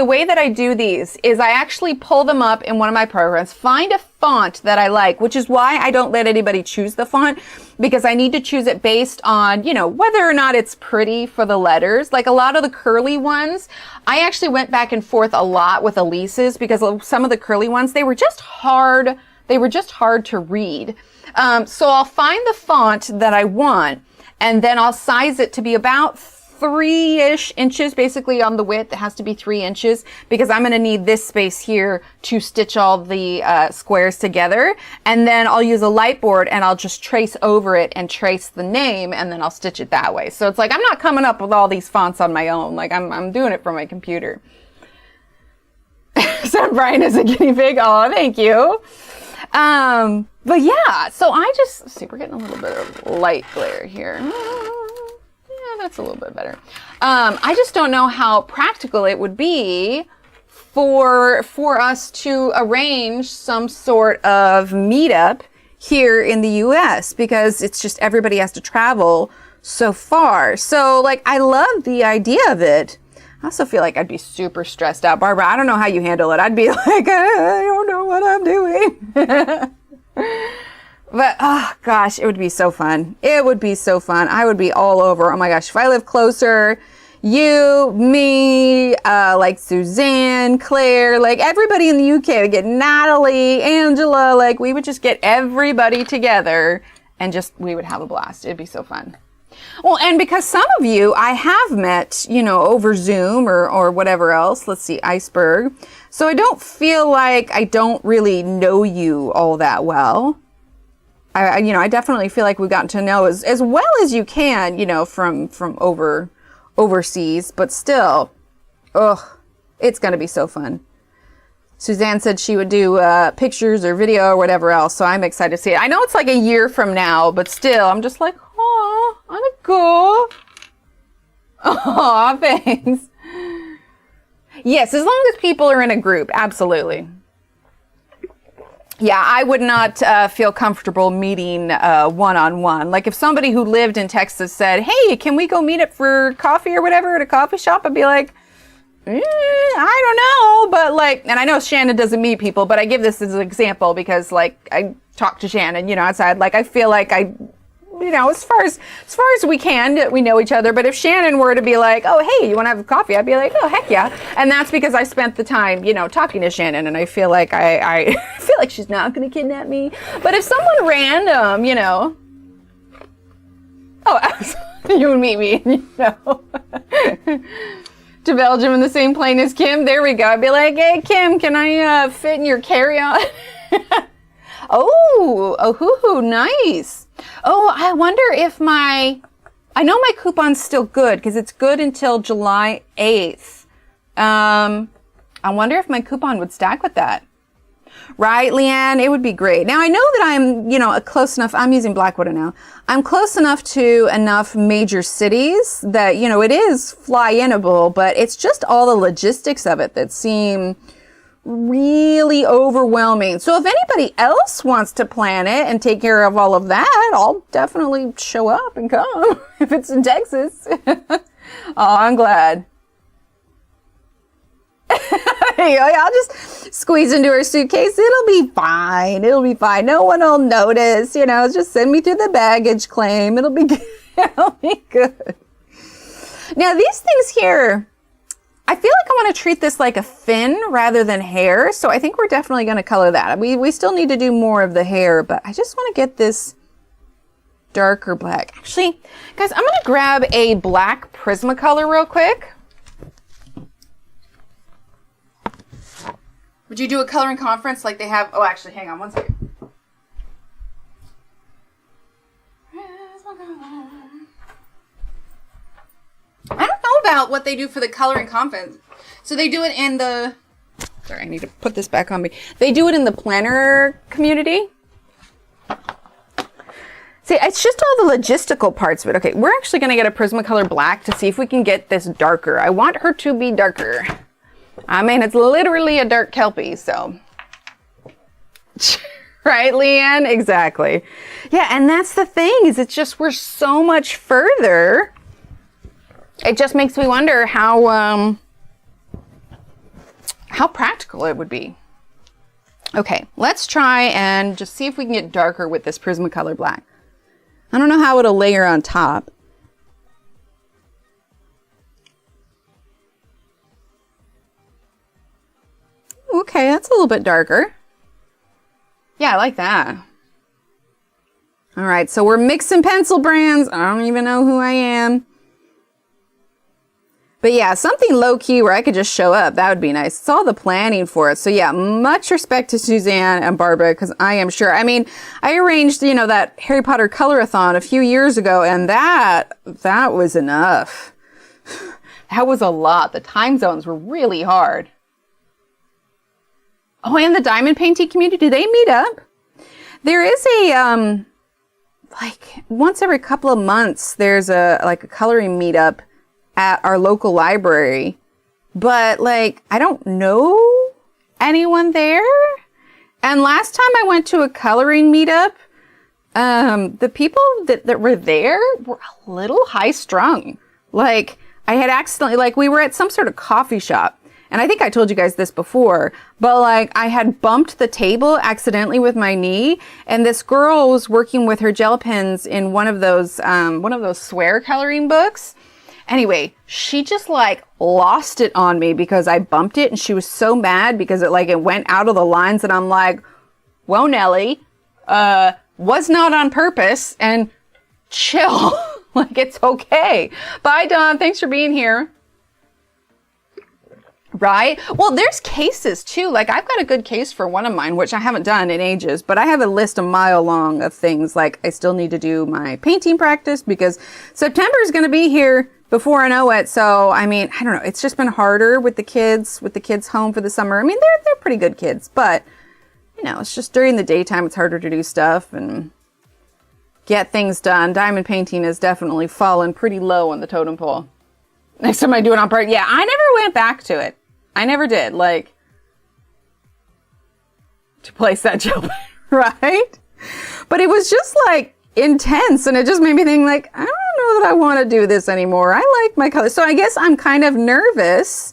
is I actually pull them up in one of my programs, find a font that I like, which is why I don't let anybody choose the font, because I need to choose it based on, you know, whether or not it's pretty for the letters. Like a lot of the curly ones, I actually went back and forth a lot with Elise's because some of the curly ones, they were just hard to read. So I'll find the font that I want, and then I'll size it to be about 3-ish inches, basically on the width. It has to be 3 inches because I'm going to need this space here to stitch all the squares together. And then I'll use a light board and I'll just trace over it and trace the name, and then I'll stitch it that way. So it's like I'm not coming up with all these fonts on my own. Like I'm doing it from my computer. So Brian is a guinea pig. Oh, thank you. But yeah, so I just see we're getting a little bit of light glare here. Yeah, that's a little bit better. I just don't know how practical it would be for us to arrange some sort of meetup here in the US, because it's just everybody has to travel so far. So like, I love the idea of it. I also feel like I'd be super stressed out. Barbara, I don't know how you handle it. I'd be like, I don't know what I'm doing. But, oh gosh, it would be so fun. It would be so fun. I would be all over. Oh my gosh, if I live closer, you, me, like Suzanne, Claire, like everybody in the UK would get Natalie, Angela, like we would just get everybody together and we would have a blast. It'd be so fun. Well, and because some of you I have met, you know, over Zoom or whatever else. Let's see, Iceberg. So I don't feel like I don't really know you all that well. I definitely feel like we've gotten to know as well as you can, you know, from overseas, but still, it's going to be so fun. Suzanne said she would do pictures or video or whatever else, so I'm excited to see it. I know it's like a year from now, but still, I'm just like, oh, I'm gonna go. Oh, thanks. Yes, as long as people are in a group, absolutely. Yeah, I would not feel comfortable meeting one-on-one. Like if somebody who lived in Texas said, hey, can we go meet up for coffee or whatever at a coffee shop? I'd be like, I don't know. But like, and I know Shannon doesn't meet people, but I give this as an example because like I talk to Shannon, you know, outside. Like I feel like you know, as far as we can, we know each other. But if Shannon were to be like, oh, hey, you want to have a coffee? I'd be like, oh, heck yeah. And that's because I spent the time, you know, talking to Shannon, and I feel like I feel like she's not going to kidnap me. But if someone random, you know, oh, you would meet me, you know. To Belgium in the same plane as Kim. There we go. I'd be like, hey, Kim, can I fit in your carry-on? Oh, hoo-hoo, nice. Oh, I wonder if I know my coupon's still good because it's good until July 8th. I wonder if my coupon would stack with that. Right, Leanne? It would be great. Now, I know that I'm, close enough. I'm using Blackwater now. I'm close enough to enough major cities that, it is fly-inable, but it's just all the logistics of it that seem really overwhelming. So if anybody else wants to plan it and take care of all of that, I'll definitely show up and come if it's in Texas. Oh, I'm glad. I'll just squeeze into her suitcase. It'll be fine. It'll be fine. No one will notice. Just send me through the baggage claim. It'll be good. It'll be good. Now, these things here, I feel like I want to treat this like a fin rather than hair. So I think we're definitely going to color that. We still need to do more of the hair, but I just want to get this darker black. Actually, guys, I'm going to grab a black Prismacolor real quick. Would you do a coloring conference like they have? Oh, actually, hang on one second. I don't know about what they do for the coloring conference. So they do it in the... Sorry, I need to put this back on me. They do it in the planner community. See, it's just all the logistical parts of it. Okay, we're actually going to get a Prismacolor black to see if we can get this darker. I want her to be darker. I mean, it's literally a dark Kelpie, so. Right, Leanne? Exactly. Yeah, and that's the thing, is it's just, we're so much further. It just makes me wonder how practical it would be. Okay, let's try and just see if we can get darker with this Prismacolor black. I don't know how it'll layer on top. Okay, that's a little bit darker. Yeah, I like that. All right, so we're mixing pencil brands. I don't even know who I am. But yeah, something low-key where I could just show up. That would be nice. It's all the planning for it. So yeah, much respect to Suzanne and Barbara, because I am sure. I mean, I arranged, that Harry Potter colorathon a few years ago, and that was enough. That was a lot. The time zones were really hard. Oh, and the diamond painting community, do they meet up? There is a, like once every couple of months, there's a coloring meetup at our local library, but I don't know anyone there. And last time I went to a coloring meetup, the people that were there were a little high strung. I had accidentally, we were at some sort of coffee shop. And I think I told you guys this before, but I had bumped the table accidentally with my knee, and this girl was working with her gel pens in one of those swear coloring books. Anyway, she just lost it on me because I bumped it, and she was so mad because it went out of the lines, and I'm like, well, Nelly, was not on purpose, and chill. It's okay. Bye, Dawn. Thanks for being here. Right? Well, there's cases too. I've got a good case for one of mine, which I haven't done in ages, but I have a list a mile long of things. I still need to do my painting practice because September is going to be here before I know it. So, I mean, I don't know. It's just been harder with the kids home for the summer. I mean, they're pretty good kids, but it's just during the daytime, it's harder to do stuff and get things done. Diamond painting has definitely fallen pretty low on the totem pole. Next time I do it on part, yeah, I never went back to it. I never did, to place that gel pen, right? But it was just intense, and it just made me think I don't know that I want to do this anymore. I like my colors. So I guess I'm kind of nervous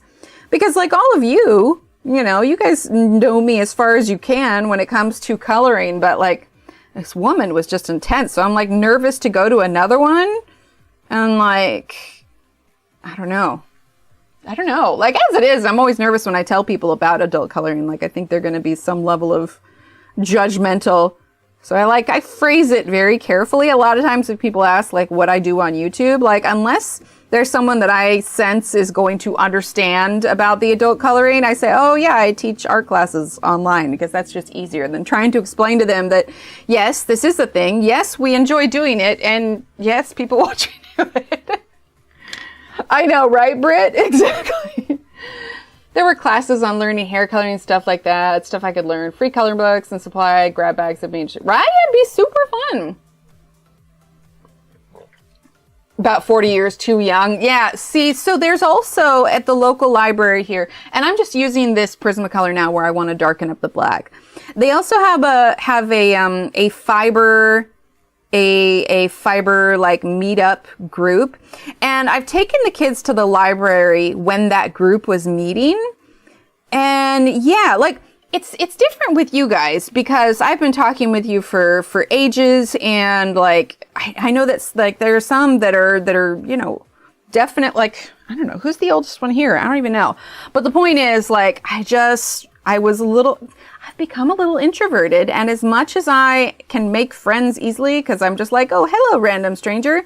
because all of you, you guys know me as far as you can when it comes to coloring, but this woman was just intense. So I'm nervous to go to another one and I don't know. As it is, I'm always nervous when I tell people about adult coloring. I think they're going to be some level of judgmental. So I phrase it very carefully. A lot of times if people ask like what I do on YouTube, like unless there's someone that I sense is going to understand about the adult coloring, I say, oh yeah, I teach art classes online, because that's just easier than trying to explain to them that, yes, this is a thing. Yes, we enjoy doing it. And yes, people watch me do it. I know, right, Britt? Exactly. There were classes on learning hair coloring and stuff like that. Stuff I could learn. Free coloring books and supply grab bags of being right? It'd be super fun. About 40 years too young. Yeah, see, so there's also at the local library here, and I'm just using this Prismacolor now where I want to darken up the black. They also have a fiber like meetup group, and I've taken the kids to the library when that group was meeting. And yeah, like it's different with you guys, because I've been talking with you for ages, and like I know that's like there are some that are you know, definite, like I don't know who's the oldest one here, I don't even know, but the point is like I've become a little introverted, and as much as I can make friends easily because I'm just like, oh hello random stranger,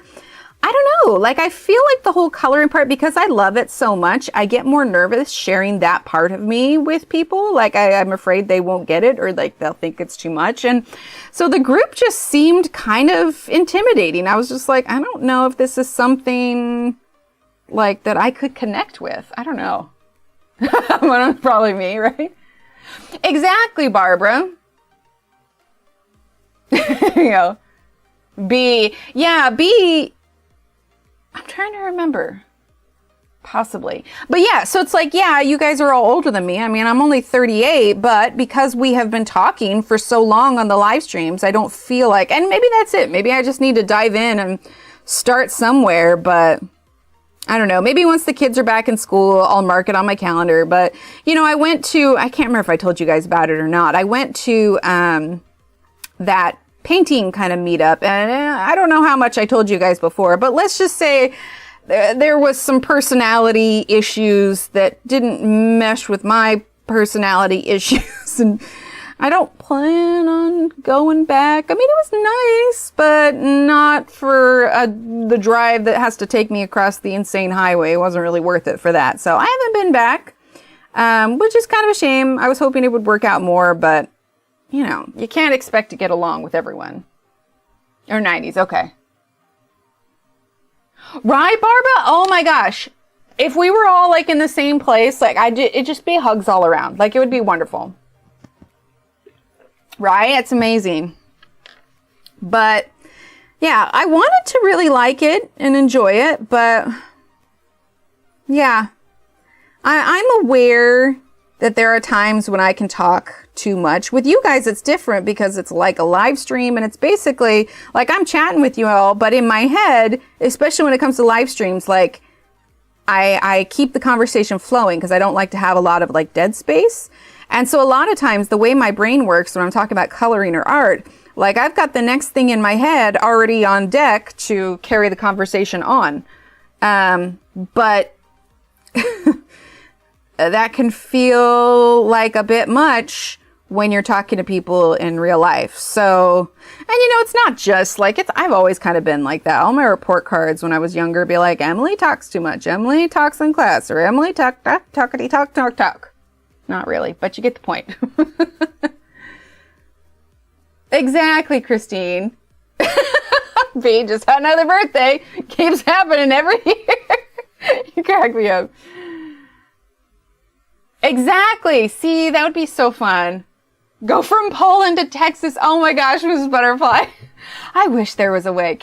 I don't know, like I feel like the whole coloring part, because I love it so much, I get more nervous sharing that part of me with people. Like I'm afraid they won't get it, or like they'll think it's too much. And so the group just seemed kind of intimidating. I was just like, I don't know if this is something like that I could connect with. I don't know. Well, probably me, right? Exactly, Barbara. You know, B. I'm trying to remember. Possibly. But yeah, so it's like, yeah, you guys are all older than me. I mean, I'm only 38, but because we have been talking for so long on the live streams, I don't feel like, and maybe that's it. Maybe I just need to dive in and start somewhere, but I don't know. Maybe once the kids are back in school, I'll mark it on my calendar. But, you know, I can't remember if I told you guys about it or not. I went to that painting kind of meetup, and I don't know how much I told you guys before, but let's just say there was some personality issues that didn't mesh with my personality issues, and I don't plan on going back. I mean, it was nice, but not for the drive that has to take me across the insane highway. It wasn't really worth it for that. So I haven't been back, which is kind of a shame. I was hoping it would work out more, but you know, you can't expect to get along with everyone. Or 90s, okay. Right, Barbara? Oh my gosh. If we were all like in the same place, like it'd just be hugs all around. Like it would be wonderful. Right? It's amazing. But yeah, I wanted to really like it and enjoy it, but yeah, I'm aware that there are times when I can talk too much. With you guys, it's different because it's like a live stream, and it's basically like I'm chatting with you all, but in my head, especially when it comes to live streams, like I keep the conversation flowing because I don't like to have a lot of like dead space. And so a lot of times the way my brain works when I'm talking about coloring or art, like I've got the next thing in my head already on deck to carry the conversation on. But that can feel like a bit much when you're talking to people in real life. So, and you know, it's not just like I've always kind of been like that. All my report cards when I was younger be like, Emily talks too much. Emily talks in class, or Emily talk. Not really, but you get the point. Exactly, Christine. B just had another birthday. Keeps happening every year. You crack me up. Exactly. See, that would be so fun. Go from Poland to Texas. Oh my gosh, Mrs. Butterfly. I wish there was a way.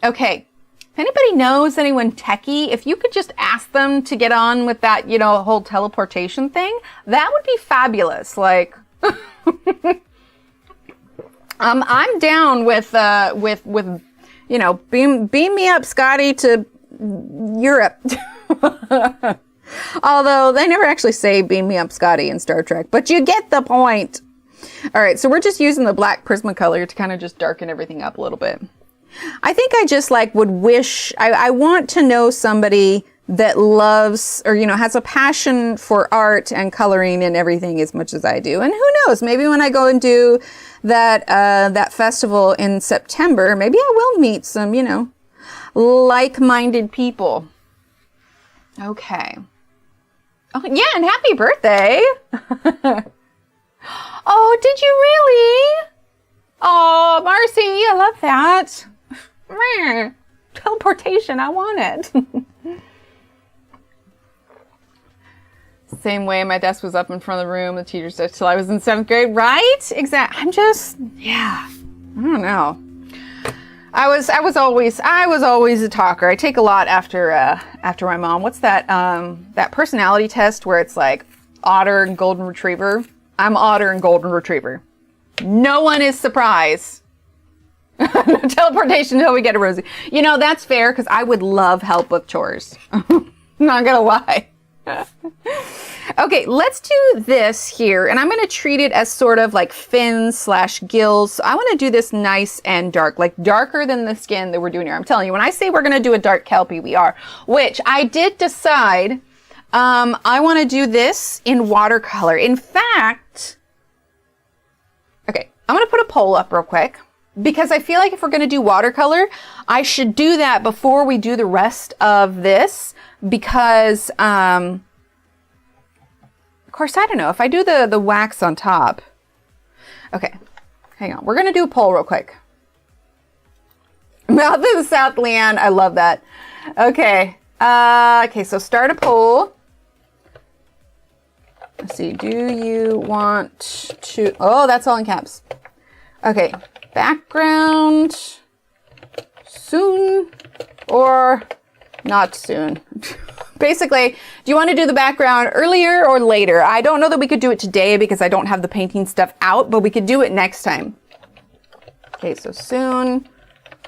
Okay. If anybody knows anyone techie, if you could just ask them to get on with that, you know, whole teleportation thing, that would be fabulous. Like, I'm down with, you know, beam me up, Scotty, to Europe. Although they never actually say beam me up, Scotty, in Star Trek, but you get the point. All right, so we're just using the black Prismacolor to kind of just darken everything up a little bit. I think I just like would wish, I want to know somebody that loves, or, you know, has a passion for art and coloring and everything as much as I do. And who knows, maybe when I go and do that, that festival in September, maybe I will meet some, you know, like-minded people. Okay. Oh, yeah, and happy birthday. Oh, did you really? Oh, Marcy, I love that. Teleportation, I want it. Same way my desk was up in front of the room, the teacher's desk, till I was in 7th grade, right? Exactly. I'm just, yeah, I don't know. I was always a talker. I take a lot after my mom. What's that, that personality test where it's like otter and golden retriever? I'm otter and golden retriever. No one is surprised. No teleportation until we get a Rosie. You know, that's fair, because I would love help with chores. Not gonna lie. Okay, let's do this here, and I'm going to treat it as sort of like fins / gills. So I want to do this nice and dark, like darker than the skin that we're doing here. I'm telling you, when I say we're going to do a dark Kelpie, we are. Which I did decide I want to do this in watercolor. In fact, okay, I'm going to put a poll up real quick, because I feel like if we're going to do watercolor, I should do that before we do the rest of this, because of course, I don't know if I do the wax on top. Okay, hang on. We're going to do a poll real quick. Mouth of the South, Leanne. I love that. Okay. Okay, so start a poll. Let's see. Do you want to... Oh, that's all in caps. Okay. Background soon or not soon? Basically, do you want to do the background earlier or later? I don't know that we could do it today because I don't have the painting stuff out, but we could do it next time. Okay, so soon.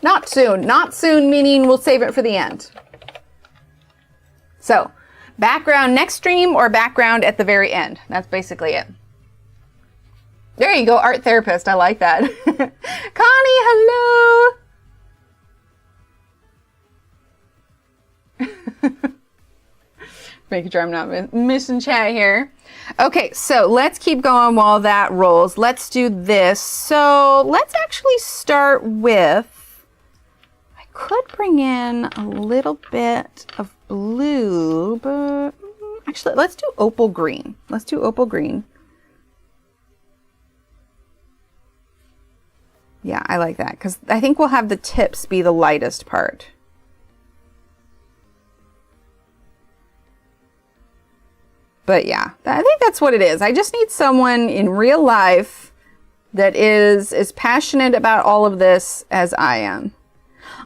Not soon. Not soon, meaning we'll save it for the end. So, background next stream or background at the very end. That's basically it. There you go, art therapist. I like that. Connie, hello. Making sure I'm not missing chat here. Okay, so let's keep going while that rolls. Let's do this. So let's actually start with, I could bring in a little bit of blue, but actually let's do opal green. Let's do opal green. Yeah, I like that, because I think we'll have the tips be the lightest part. But yeah, I think that's what it is. I just need someone in real life that is as passionate about all of this as I am.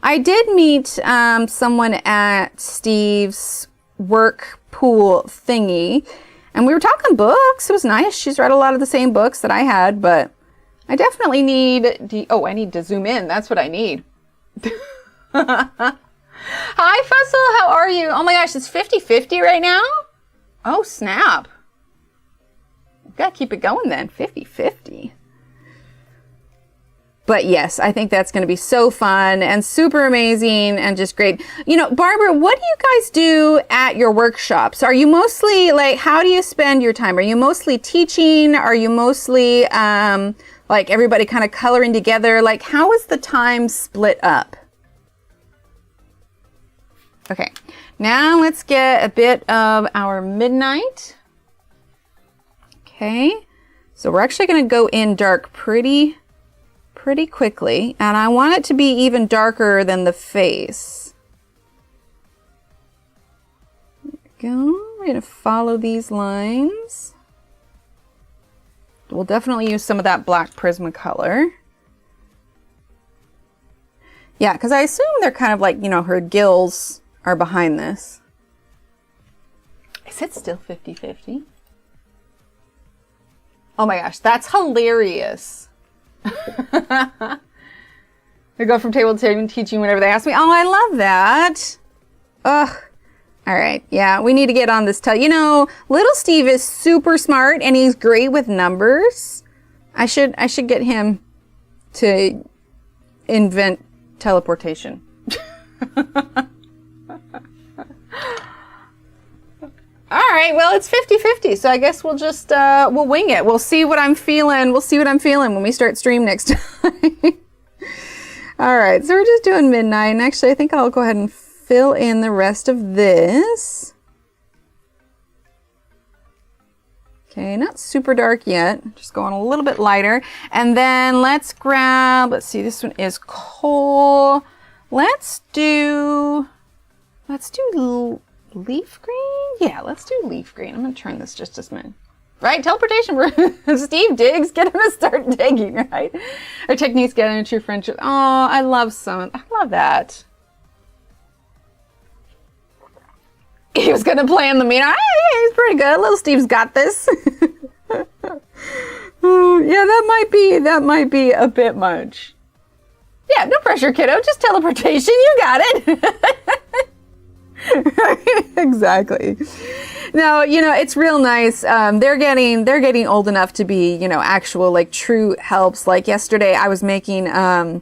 I did meet someone at Steve's work pool thingy, and we were talking books. It was nice. She's read a lot of the same books that I had, but I definitely need I need to zoom in. That's what I need. Hi, Fussel. How are you? Oh my gosh, it's 50-50 right now? Oh, snap. Gotta keep it going then. 50-50. But yes, I think that's going to be so fun and super amazing and just great. You know, Barbara, what do you guys do at your workshops? Are you mostly, like, how do you spend your time? Are you mostly teaching? Are you mostly, like, everybody kind of coloring together? Like, how is the time split up? Okay. Now let's get a bit of our midnight. Okay, so we're actually going to go in dark pretty quickly, and I want it to be even darker than the face. There we go. We're going to follow these lines. We'll definitely use some of that black Prismacolor. Yeah, because I assume they're kind of like, you know, her gills are behind this. Is it still 50-50? Oh my gosh, that's hilarious. I go from table to table teaching whenever they ask me. Oh, I love that. Ugh. All right. Yeah, we need to get on this. You know, little Steve is super smart and he's great with numbers. I should get him to invent teleportation. right, well, it's 50-50, so I guess we'll just, we'll wing it. We'll see what I'm feeling. We'll see what I'm feeling when we start stream next time. All right, so we're just doing midnight, and actually I think I'll go ahead and fill in the rest of this. Okay, not super dark yet, just going a little bit lighter. And then let's grab, let's see, this one is coal. Let's do leaf green? Yeah, let's do leaf green. I'm gonna turn this just a minute. Right, teleportation. Steve digs, get him to start digging, right? Our techniques get into true friendship. Oh, I love that. He was gonna play in the meet. Hey, he's pretty good. Little Steve's got this. Yeah, that might be a bit much. Yeah, no pressure, kiddo. Just teleportation. You got it. Exactly. No, you know, it's real nice. They're getting old enough to be, you know, actual like true helps. Like yesterday, I was making a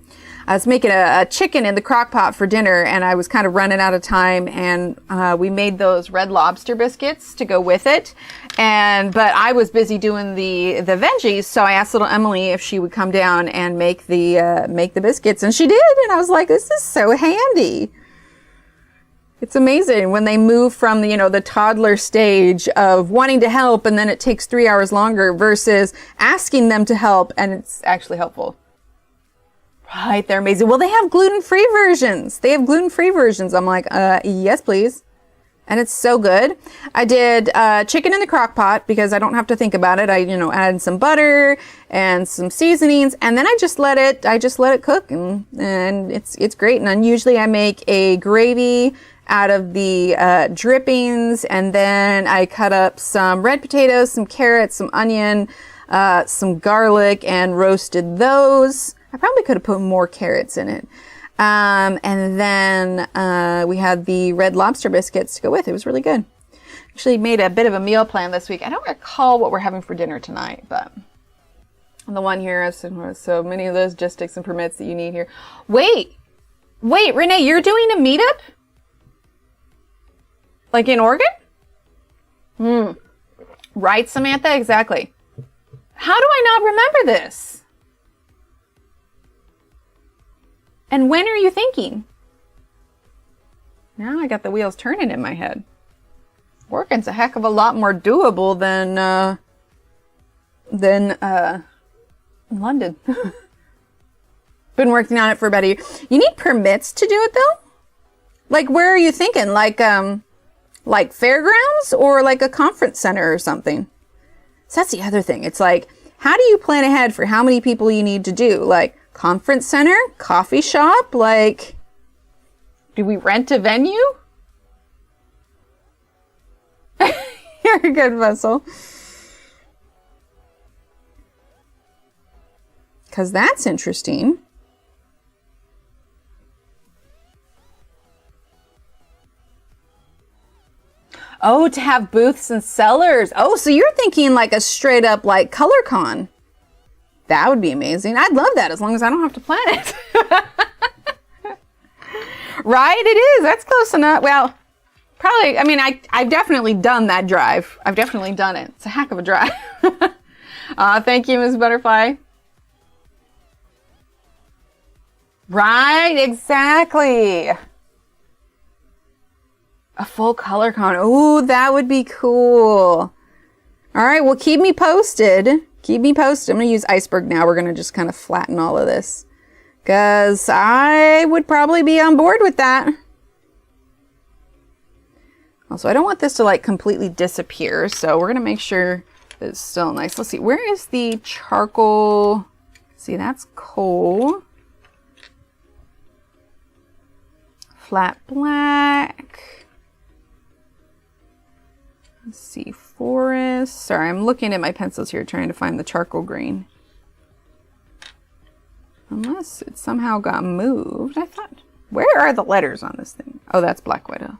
chicken in the crock pot for dinner, and I was kind of running out of time, and we made those Red Lobster biscuits to go with it. But I was busy doing the veggies, so I asked little Emily if she would come down and make the biscuits, and she did. And I was like, this is so handy. It's amazing when they move from the, you know, the toddler stage of wanting to help, and then it takes 3 hours longer versus asking them to help, and it's actually helpful. Right, they're amazing. Well, they have gluten-free versions. I'm like, yes, please. And it's so good. I did chicken in the crock pot because I don't have to think about it. I, you know, added some butter and some seasonings, and then I just let it cook, and it's great. And then usually I make a gravy out of the drippings, and then I cut up some red potatoes, some carrots, some onion, some garlic, and roasted those. I probably could have put more carrots in it. And then we had the Red Lobster biscuits to go with. It was really good. Actually made a bit of a meal plan this week. I don't recall what we're having for dinner tonight, but the one here has so many of those logistics and permits that you need here. Wait, Renee, you're doing a meetup? Like in Oregon? Right, Samantha? Exactly. How do I not remember this? And when are you thinking? Now I got the wheels turning in my head. Oregon's a heck of a lot more doable than London. Been working on it for about a year. You need permits to do it though? Like, where are you thinking? Like fairgrounds or like a conference center or something? So that's the other thing. It's like, how do you plan ahead for how many people you need to do? Like, conference center, coffee shop, like, do we rent a venue? You're a good vessel. Because that's interesting. Oh, to have booths and sellers. Oh, so you're thinking like a straight up like ColorCon. That would be amazing. I'd love that as long as I don't have to plan it. Right? It is. That's close enough. Well, probably, I mean, I've definitely done that drive. I've definitely done it. It's a heck of a drive. Thank you, Ms. Butterfly. Right, exactly. A full ColorCon. Ooh, that would be cool. All right, well, keep me posted. Keep me posted. I'm going to use iceberg now. We're going to just kind of flatten all of this, because I would probably be on board with that. Also, I don't want this to like completely disappear, so we're going to make sure that it's still nice. Let's see. Where is the charcoal? See, that's coal. Flat black. Let's see, forest. Sorry, I'm looking at my pencils here trying to find the charcoal green. Unless it somehow got moved. I thought, where are the letters on this thing? Oh, that's Black Widow.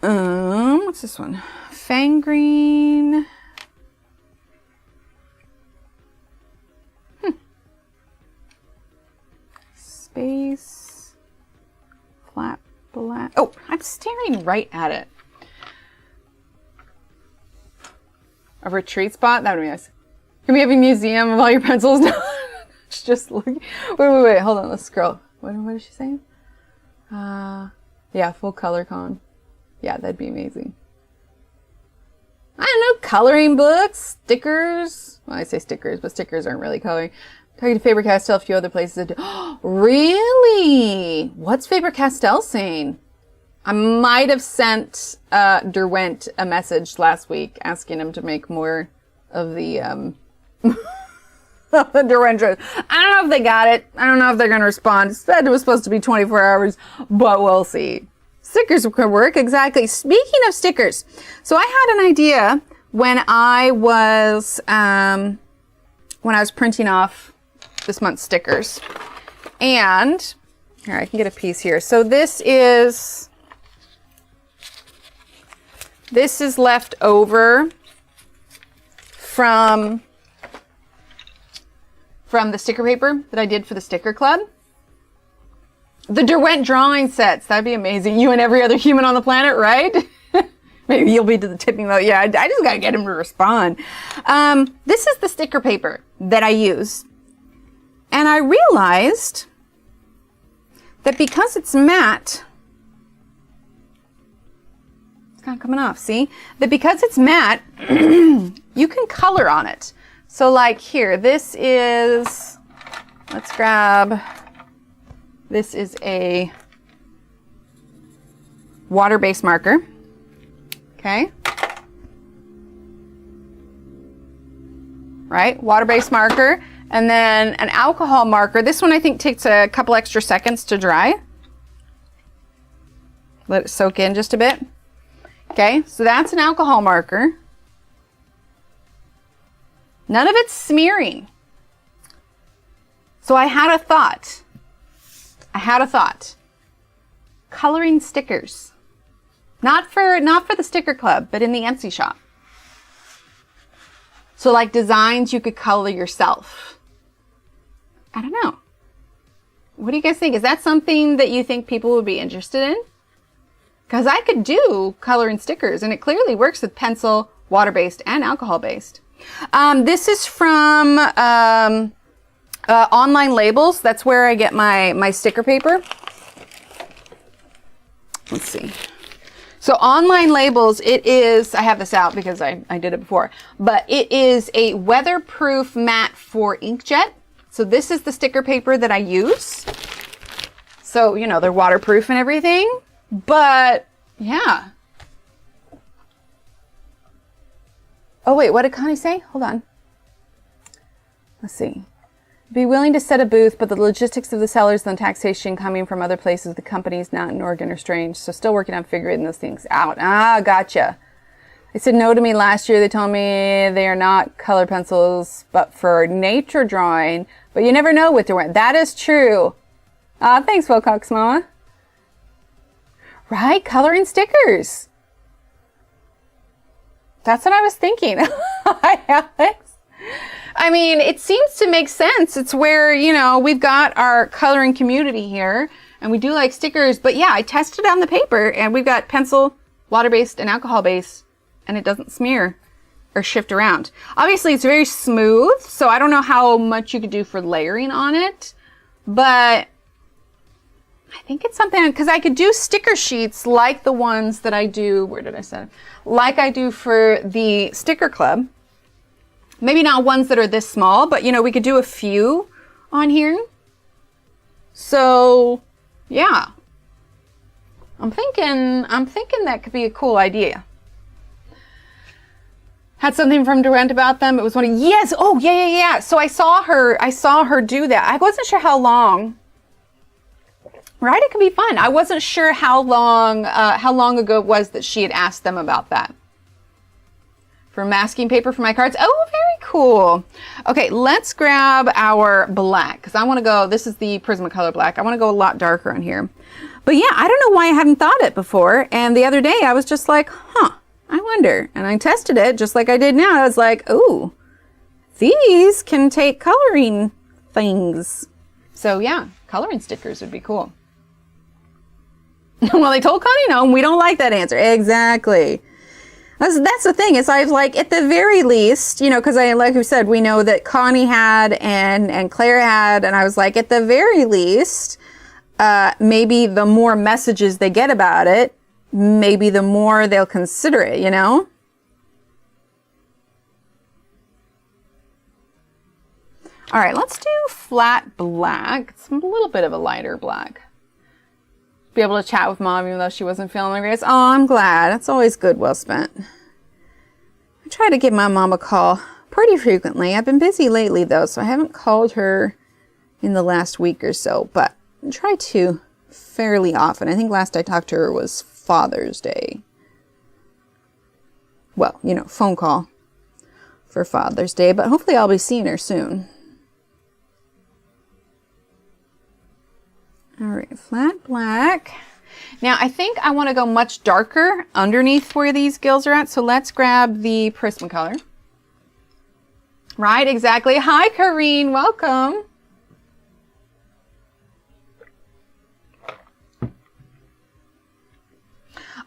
What's this one? Fang green. Space. Flat black. Oh, I'm staring right at it. A retreat spot? That would be nice. Can we have a museum of all your pencils? Just look. Wait. Hold on. Let's scroll. What is she saying? Yeah, full color con. Yeah, that'd be amazing. I don't know. Coloring books, stickers. Well, I say stickers, but stickers aren't really coloring. Talking to Faber-Castell, a few other places that do. Really? What's Faber-Castell saying? I might have sent Derwent a message last week asking him to make more of the the Derwent dress. I don't know if they got it. I don't know if they're going to respond. It said it was supposed to be 24 hours, but we'll see. Stickers could work, exactly. Speaking of stickers, so I had an idea when I was printing off this month's stickers. And here, I can get a piece here. So this is left over from the sticker paper that I did for the sticker club. The Derwent drawing sets. That'd be amazing. You and every other human on the planet, right? Maybe you'll be to the tipping though. Yeah, I just gotta get him to respond. This is the sticker paper that I use. And I realized that because it's matte, it's kind of coming off, see? That because it's matte, you can color on it. So like here, this is, let's grab, this is a water-based marker. Okay. Right, water-based marker. And then an alcohol marker. This one I think takes a couple extra seconds to dry. Let it soak in just a bit. Okay, so that's an alcohol marker. None of it's smearing. So I had a thought. Coloring stickers. Not for the sticker club, but in the Etsy shop. So like designs you could color yourself. I don't know. What do you guys think? Is that something that you think people would be interested in? Because I could do coloring stickers, and it clearly works with pencil, water-based, and alcohol-based. This is from Online Labels. That's where I get my sticker paper. Let's see. So Online Labels, it is, I have this out because I did it before, but it is a weatherproof mat for inkjet. So this is the sticker paper that I use. So, you know, they're waterproof and everything, but yeah. Oh wait, what did Connie say? Hold on. Let's see. Be willing to set a booth, but the logistics of the sellers and the taxation coming from other places, the company's not in Oregon are strange. So still working on figuring those things out. Ah, gotcha. They said no to me last year. They told me they are not color pencils, but for nature drawing. But you never know with Derwent. That is true. Thanks, Wilcox Mama. Right, coloring stickers. That's what I was thinking. Hi, Alex. I mean, it seems to make sense. It's where, you know, we've got our coloring community here, and we do like stickers. But yeah, I tested on the paper, and we've got pencil, water-based, and alcohol-based, and it doesn't smear or shift around. Obviously, it's very smooth, so I don't know how much you could do for layering on it, but I think it's something, because I could do sticker sheets like the ones that I do, where did I set it? Like I do for the sticker club. Maybe not ones that are this small, but you know, we could do a few on here. So, yeah. I'm thinking that could be a cool idea. Had something from Derwent about them. It was one of, yes, oh yeah. So I saw her do that. I wasn't sure how long. Right, it could be fun. I wasn't sure how long ago it was that she had asked them about that. For masking paper for my cards. Oh, very cool. Okay, let's grab our black, because I want to go, this is the Prismacolor black. I want to go a lot darker on here. But yeah, I don't know why I hadn't thought it before. And the other day I was just like, I wonder. And I tested it just like I did now. I was like, ooh, these can take coloring things. So yeah, coloring stickers would be cool. Well, they told Connie no, and we don't like that answer. Exactly. That's the thing. Is I was like, at the very least, you know, because like we said, we know that Connie had and Claire had, and I was like, at the very least, maybe the more messages they get about it, maybe the more they'll consider it, you know? All right, let's do flat black. It's a little bit of a lighter black. Be able to chat with Mom even though she wasn't feeling the greatest. Oh, I'm glad. That's always good, well spent. I try to give my mom a call pretty frequently. I've been busy lately though, so I haven't called her in the last week or so, but I try to fairly often. I think last I talked to her was Father's Day. Well, you know, phone call for Father's Day, but hopefully I'll be seeing her soon. All right, flat black. Now, I think I want to go much darker underneath where these gills are at, so let's grab the Prismacolor. Right, exactly. Hi, Kareen. Welcome.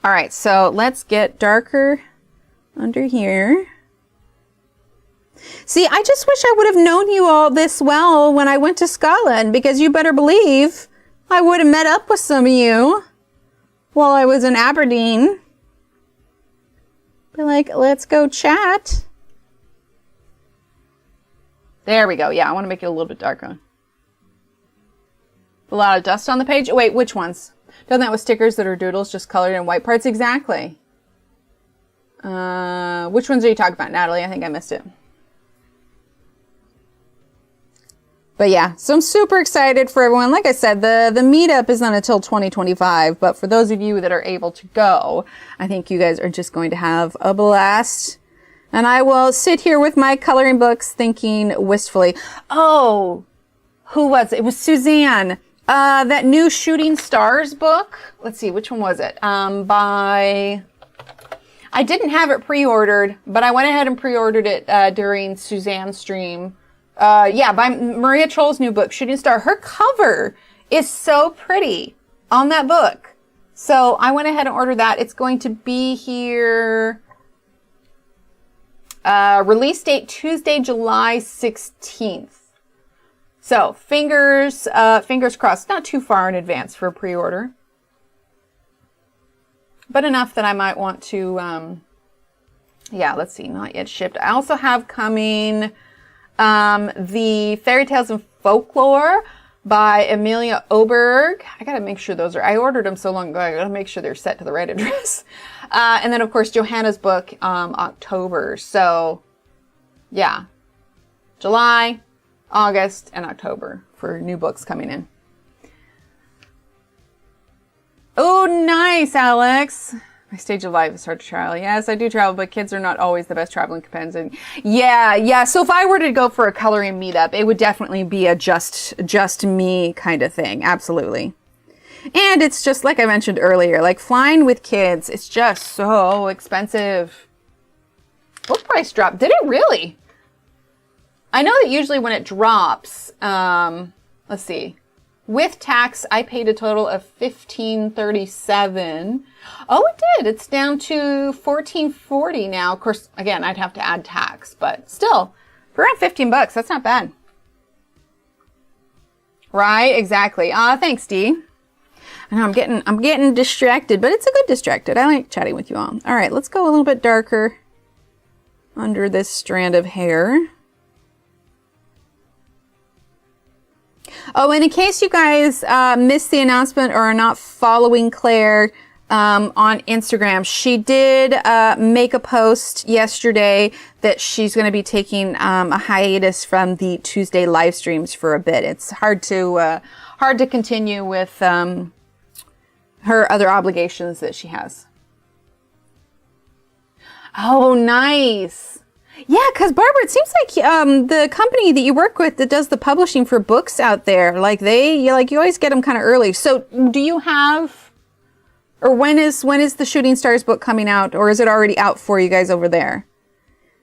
All right, so let's get darker under here. See, I just wish I would have known you all this well when I went to Scotland, because you better believe I would have met up with some of you while I was in Aberdeen. Be like, let's go chat. There we go. Yeah, I want to make it a little bit darker. A lot of dust on the page. Wait, which ones? Done that with stickers that are doodles, just colored in white parts. Exactly. Which ones are you talking about, Natalie? I think I missed it. But yeah, so I'm super excited for everyone. Like I said, the meetup isn't until 2025, but for those of you that are able to go, I think you guys are just going to have a blast. And I will sit here with my coloring books thinking wistfully, oh, who was it? It was Suzanne. That new Shooting Stars book. Let's see, which one was it? I didn't have it pre-ordered, but I went ahead and pre-ordered it during Suzanne's stream. Yeah, by Maria Troll's new book, Shooting Star. Her cover is so pretty on that book. So I went ahead and ordered that. It's going to be here. Release date Tuesday, July 16th. So fingers crossed. Not too far in advance for a pre-order, but enough that I might want to, yeah, let's see, not yet shipped. I also have coming the Fairy Tales and Folklore by Amelia Oberg. I gotta make sure those are, I ordered them so long ago, I gotta make sure they're set to the right address. And then of course Johanna's book, October. So yeah, July, August, and October for new books coming in. Oh, nice, Alex. My stage of life is hard to travel. Yes, I do travel, but kids are not always the best traveling companions. And yeah. So if I were to go for a coloring meetup, it would definitely be a just me kind of thing. Absolutely. And it's just like I mentioned earlier, like flying with kids, it's just so expensive. What price drop? Did it really? I know that usually when it drops, let's see. With tax, I paid a total of $15.37. Oh, it did. It's down to $14.40 now. Of course, again, I'd have to add tax, but still, for around $15, that's not bad. Right? Exactly. Thanks, Dee. I know I'm getting distracted, but it's a good distracted. I like chatting with you all. All right, let's go a little bit darker under this strand of hair. Oh, and in case you guys missed the announcement or are not following Claire on Instagram, she did make a post yesterday that she's going to be taking a hiatus from the Tuesday live streams for a bit. It's hard to continue with her other obligations that she has. Oh, nice. Yeah, because Barbara, it seems like the company that you work with that does the publishing for books out there, like you always get them kind of early. So do you have, or when is the Shooting Stars book coming out, or is it already out for you guys over there?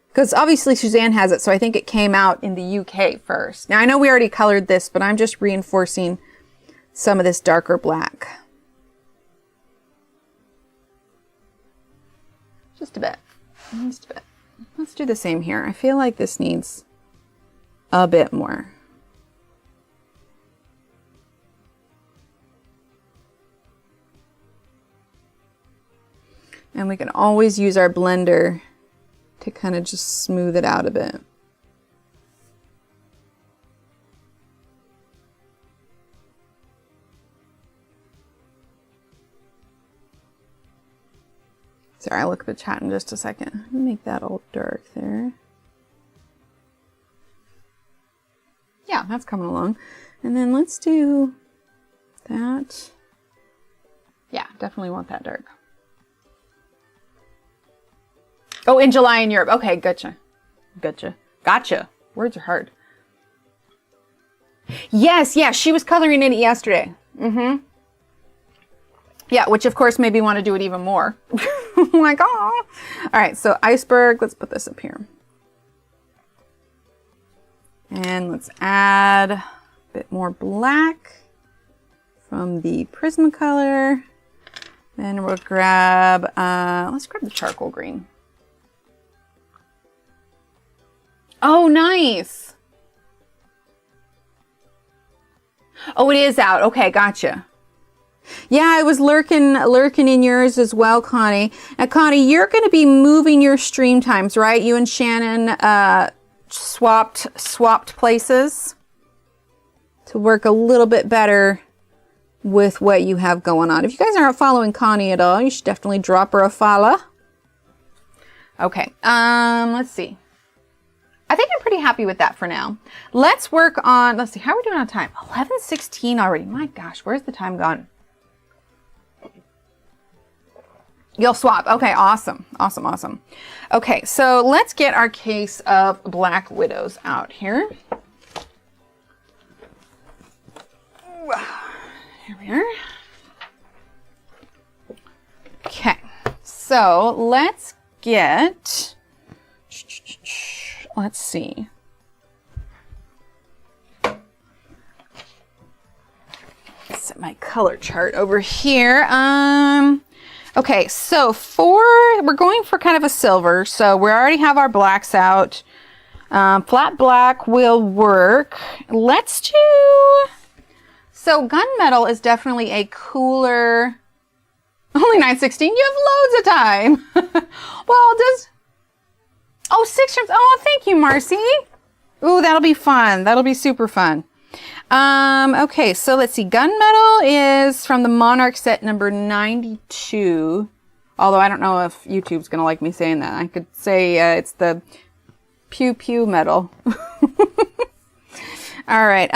Because obviously Suzanne has it, so I think it came out in the UK first. Now I know we already colored this, but I'm just reinforcing some of this darker black. Just a bit. Just a bit. Let's do the same here. I feel like this needs a bit more. And we can always use our blender to kind of just smooth it out a bit. Sorry, I'll look at the chat in just a second. Make that all dark there. Yeah, that's coming along. And then let's do that. Yeah, definitely want that dark. Oh, in July in Europe. Okay, gotcha. Gotcha. Gotcha. Words are hard. Yes, yeah, she was coloring in it yesterday. Mm-hmm. Yeah, which of course made me want to do it even more. Like, oh. All right, so iceberg, let's put this up here. And let's add a bit more black from the Prismacolor. Then we'll grab, let's grab the charcoal green. Oh, nice. Oh, it is out. Okay, gotcha. Yeah, I was lurking in yours as well, Connie. Now, Connie, you're going to be moving your stream times, right? You and Shannon swapped places to work a little bit better with what you have going on. If you guys aren't following Connie at all, you should definitely drop her a follow. Okay, let's see. I think I'm pretty happy with that for now. Let's work on, let's see, how are we doing on time? 11:16 already. My gosh, where's the time gone? You'll swap. Okay, awesome. Awesome, awesome. Okay, so let's get our case of Black Widows out here. Here we are. Okay, so let's get, let's see. Set my color chart over here. Okay, so we're going for kind of a silver. So we already have our blacks out. Flat black will work. Let's do, so gunmetal is definitely a cooler, only 9:16. You have loads of time. Well, oh, 6 trims. Oh, thank you, Marcy. Ooh, that'll be fun. That'll be super fun. Okay, so let's see. Gunmetal is from the Monarch set number 92. Although I don't know if YouTube's going to like me saying that. I could say it's the Pew Pew metal. All right.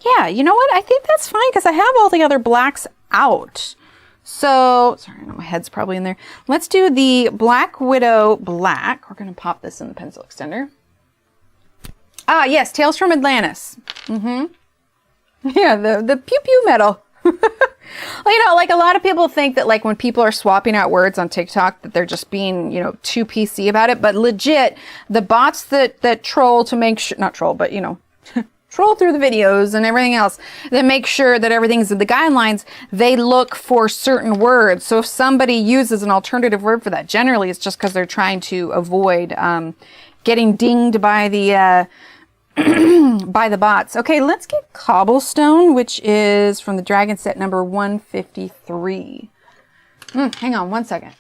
Yeah, you know what? I think that's fine because I have all the other blacks out. So, sorry, I know my head's probably in there. Let's do the Black Widow black. We're going to pop this in the pencil extender. Ah, yes, Tales from Atlantis. Mm-hmm. Yeah, the Pew Pew metal. Well, you know, like a lot of people think that like when people are swapping out words on TikTok that they're just being, you know, too PC about it. But legit, the bots that troll to make sure, not troll, but, you know, troll through the videos and everything else that make sure that everything's in the guidelines, they look for certain words. So if somebody uses an alternative word for that, generally it's just because they're trying to avoid getting dinged by the by the bots. Okay, let's get Cobblestone, which is from the Dragon set number 153. Hang on one second.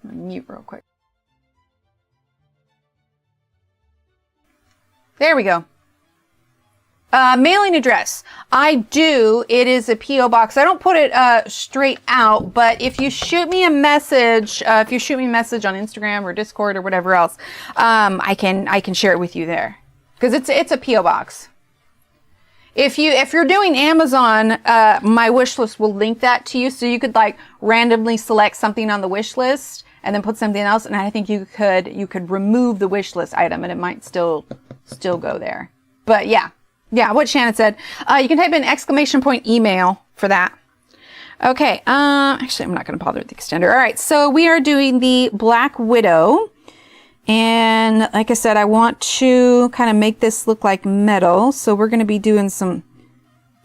I'm gonna mute real quick. There we go. Mailing address. I do. It is a P.O. box. I don't put it straight out, but if you shoot me a message, on Instagram or Discord or whatever else, I can share it with you there. Because it's a P.O. box. If you're doing Amazon, my wish list will link that to you, so you could like randomly select something on the wish list and then put something else, and I think you could remove the wish list item and it might still go there. But yeah, what Shannon said. You can type in ! email for that. Okay. Actually, I'm not going to bother with the extender. All right. So we are doing the Black Widow. And like I said, I want to kind of make this look like metal. So we're going to be doing some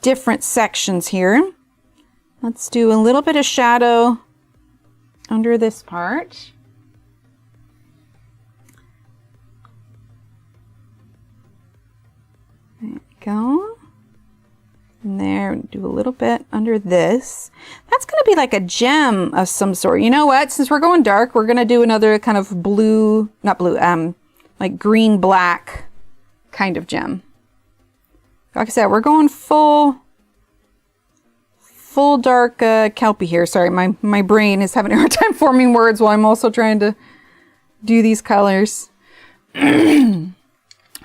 different sections here. Let's do a little bit of shadow under this part. There you go. And there, do a little bit under this. That's going to be like a gem of some sort. You know what? Since we're going dark, we're going to do another kind of blue, not blue, like green black kind of gem. Like I said, we're going full dark Kelpie here. Sorry, my brain is having a hard time forming words while I'm also trying to do these colors. All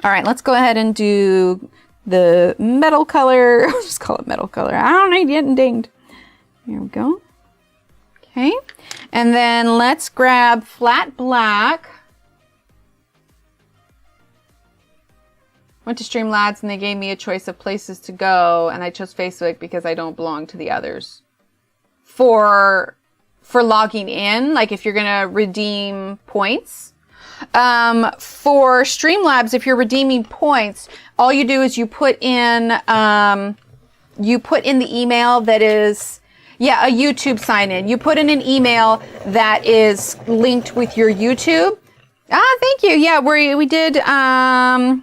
right, let's go ahead and do the metal color. I'll just call it metal color. I don't need getting dinged. Here we go. Okay. And then let's grab flat black. Went to Streamlabs and they gave me a choice of places to go, and I chose Facebook because I don't belong to the others. For logging in, like if you're gonna redeem points. For Streamlabs, if you're redeeming points, all you do is you put in the email that is, yeah, a YouTube sign in. You put in an email that is linked with your YouTube. Ah, thank you. Yeah, we did, I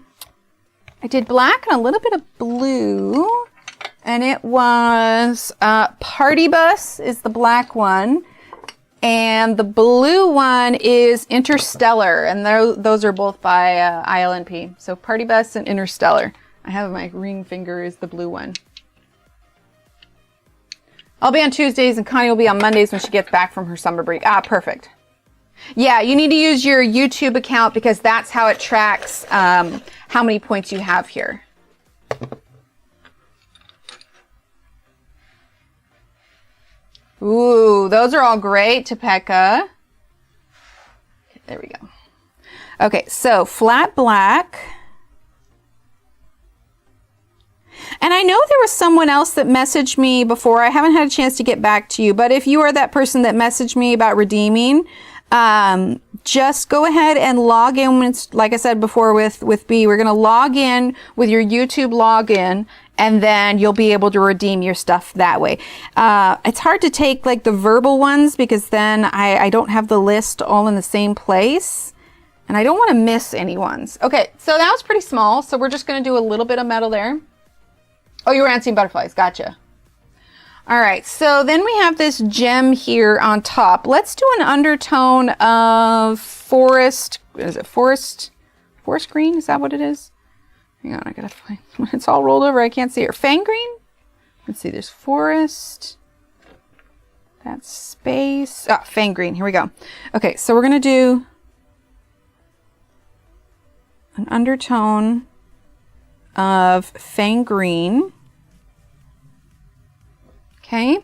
did black and a little bit of blue, and it was, Party Bus is the black one. And the blue one is Interstellar, and those are both by ILNP. So Party Bus and Interstellar. I have my ring finger is the blue one. I'll be on Tuesdays, and Connie will be on Mondays when she gets back from her summer break. Ah, perfect. Yeah, you need to use your YouTube account because that's how it tracks how many points you have here. Ooh, those are all great, Topeka. Okay, there we go. Okay, so flat black. And I know there was someone else that messaged me before. I haven't had a chance to get back to you, but if you are that person that messaged me about redeeming, just go ahead and log in. When it's, like I said before with B, we're going to log in with your YouTube login, and then you'll be able to redeem your stuff that way. It's hard to take like the verbal ones because then I don't have the list all in the same place, and I don't want to miss any ones. Okay, so that was pretty small, so we're just going to do a little bit of metal there. Oh, you were answering butterflies. Gotcha. All right, so then we have this gem here on top. Let's do an undertone of forest. Is it forest green? Is that what it is? Hang on, I gotta find. It's all rolled over. I can't see it. Fang green? Let's see. There's forest. That's space. Ah, fang green. Here we go. Okay, so we're gonna do an undertone of fang green. Okay,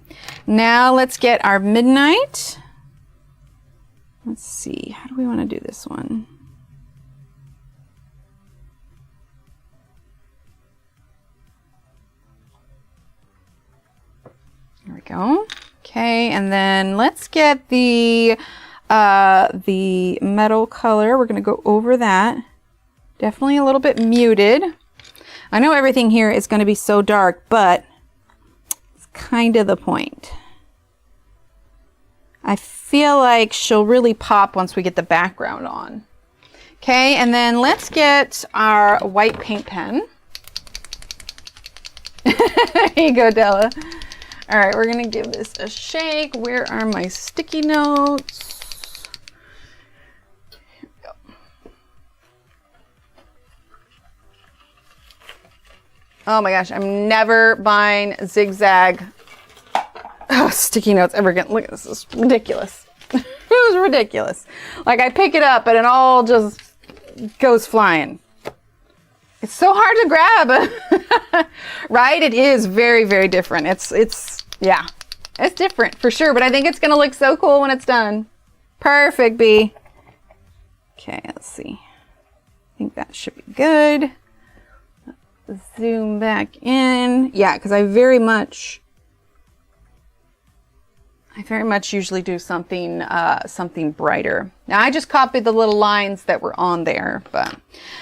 now let's get our midnight. Let's see, how do we want to do this one? There we go. Okay, and then let's get the metal color. We're going to go over that. Definitely a little bit muted. I know everything here is going to be so dark, but it's kind of the point. I feel like she'll really pop once we get the background on. Okay, and then let's get our white paint pen. There you go, Della. All right, we're going to give this a shake. Where are my sticky notes? Here we go. Oh my gosh, I'm never buying zigzag sticky notes ever again. Look at this. This is ridiculous. It was ridiculous. Like I pick it up and it all just goes flying. It's so hard to grab. Right? It is very, very different. Yeah, it's different for sure, but I think it's going to look so cool when it's done. Perfect, B. Okay, let's see. I think that should be good. Let's zoom back in. Yeah, because I very much usually do something something brighter. Now I just copied the little lines that were on there, but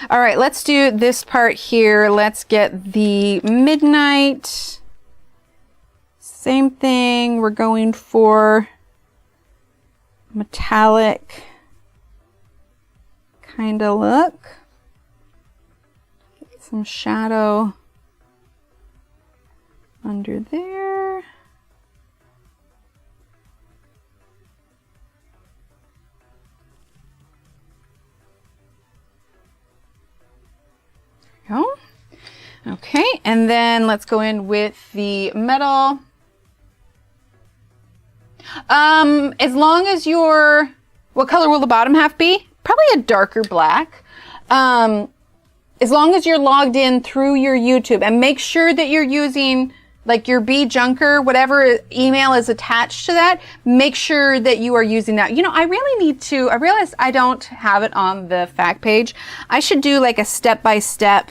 all right, let's do this part here. Let's get the midnight. Same thing. We're going for metallic kind of look. Get some shadow under there. There we go. Okay, and then let's go in with the metal. As long as your, what color will the bottom half be? Probably a darker black. As long as you're logged in through your YouTube, and make sure that you're using like your BJunker, whatever email is attached to that, make sure that you are using that. You know, I really need to, I realize I don't have it on the fact page. I should do like a step-by-step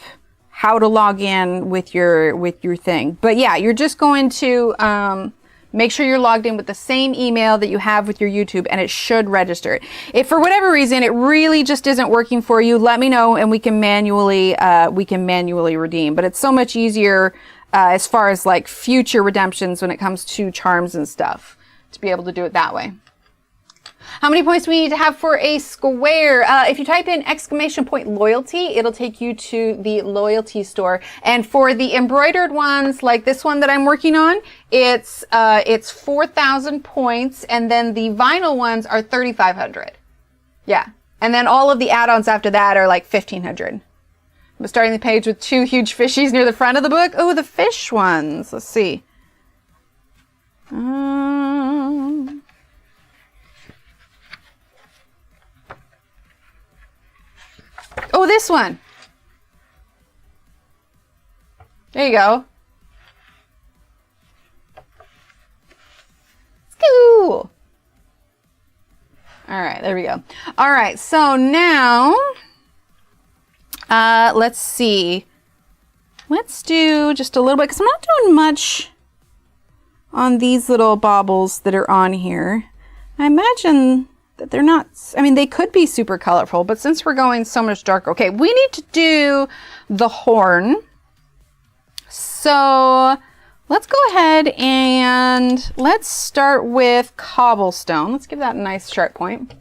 how to log in with your thing. But yeah, you're just going to make sure you're logged in with the same email that you have with your YouTube, and it should register. If for whatever reason it really just isn't working for you, let me know and we can manually redeem. But it's so much easier as far as like future redemptions when it comes to charms and stuff to be able to do it that way. How many points do we need to have for a square? If you type in !loyalty, it'll take you to the loyalty store. And for the embroidered ones, like this one that I'm working on, it's 4,000 points, and then the vinyl ones are 3,500. Yeah. And then all of the add-ons after that are like 1,500. I'm starting the page with 2 huge fishies near the front of the book. Oh, the fish ones. Let's see. Oh, this one. There you go. Cool. All right, there we go. All right, so now, let's see. Let's do just a little bit, because I'm not doing much on these little baubles that are on here. I imagine that they're not, I mean, they could be super colorful, but since we're going so much darker, okay, we need to do the horn. So let's go ahead and let's start with cobblestone. Let's give that a nice sharp point.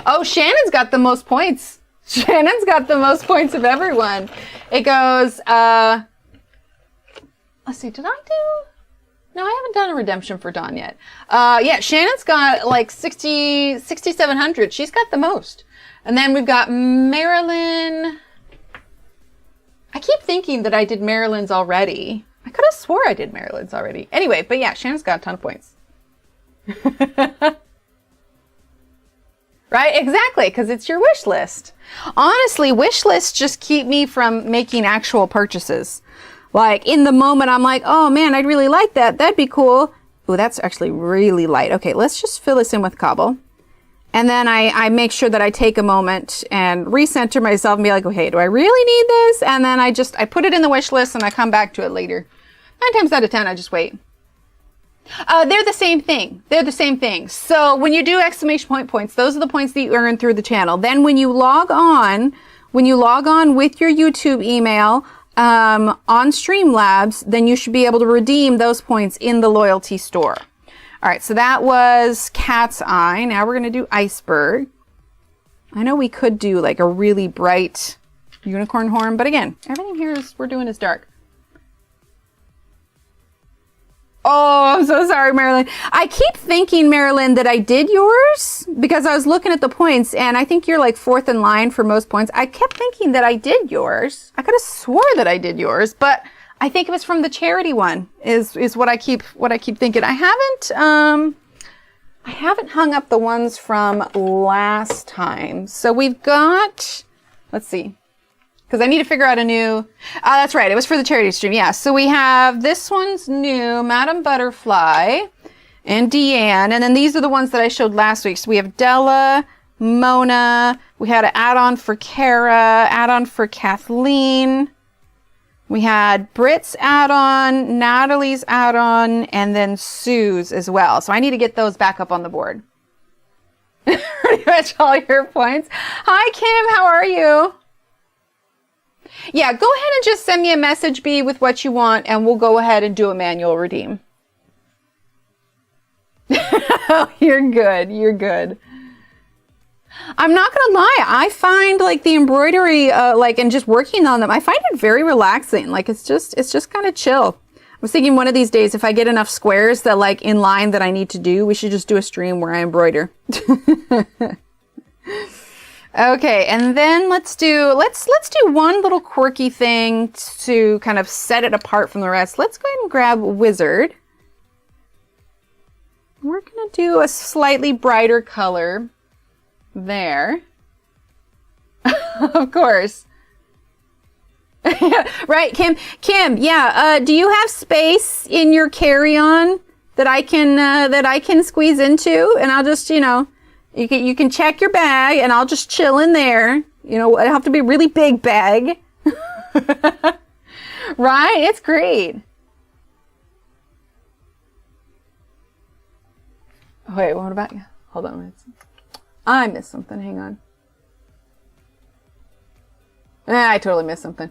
Oh, Shannon's got the most points. Shannon's got the most points of everyone. It goes, let's see, did I do? No, I haven't done a redemption for Dawn yet. Yeah, Shannon's got like 6,700. She's got the most. And then we've got Marilyn. I keep thinking that I did Marilyn's already. I could have swore I did Marilyn's already. Anyway, but yeah, Shannon's got a ton of points. Right? Exactly, because it's your wish list. Honestly, wish lists just keep me from making actual purchases. Like, in the moment, I'm like, oh man, I'd really like that. That'd be cool. Oh, that's actually really light. Okay, let's just fill this in with cobble. And then I make sure that I take a moment and recenter myself and be like, okay, do I really need this? And then I put it in the wish list and I come back to it later. 9 times out of 10, I just wait. They're the same thing. They're the same thing. So when you do exclamation point points, those are the points that you earn through the channel. Then when you log on with your YouTube email, on Streamlabs, then you should be able to redeem those points in the loyalty store. All right, so that was Cat's Eye. Now we're going to do Iceberg. I know we could do like a really bright unicorn horn, but again, everything here we're doing is dark. Oh, I'm so sorry, Marilyn. I keep thinking, Marilyn, that I did yours because I was looking at the points and I think you're like 4th in line for most points. I kept thinking that I did yours. I could have swore that I did yours, but I think it was from the charity one is what I keep thinking. I haven't hung up the ones from last time. So we've got, let's see. Because I need to figure out a new, that's right, it was for the charity stream, yeah. So we have, this one's new, Madam Butterfly, and Deanne, and then these are the ones that I showed last week. So we have Della, Mona, we had an add-on for Kara, add-on for Kathleen, we had Britt's add-on, Natalie's add-on, and then Sue's as well. So I need to get those back up on the board. Pretty much all your points. Hi, Kim, how are you? Yeah, go ahead and just send me a message, B, with what you want, and we'll go ahead and do a manual redeem. You're good. You're good. I'm not gonna lie. I find like the embroidery, like, and just working on them, I find it very relaxing. Like it's just kind of chill. I was thinking one of these days, if I get enough squares that like in line that I need to do, we should just do a stream where I embroider. Okay, and then let's do one little quirky thing to kind of set it apart from the rest. Let's go ahead and grab Wizard. We're gonna do a slightly brighter color there. Of course. Yeah, right, Kim, yeah, do you have space in your carry-on that I can squeeze into? And I'll just, you know, you can check your bag and I'll just chill in there. You know, it'll have to be a really big bag. Right? It's great. Wait, what about you? Hold on. I missed something. Hang on. I totally missed something.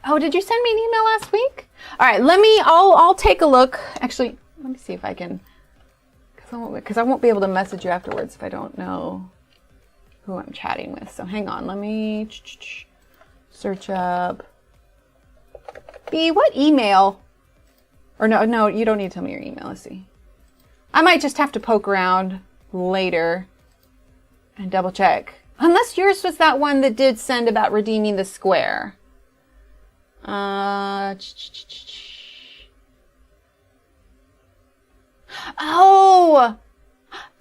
Oh, did you send me an email last week? All right, I'll take a look. Actually, let me see if I can, because I won't be able to message you afterwards if I don't know who I'm chatting with. So hang on, let me search up. B, what email? Or no, you don't need to tell me your email. Let's see. I might just have to poke around later and double check. Unless yours was that one that did send about redeeming the square. Oh,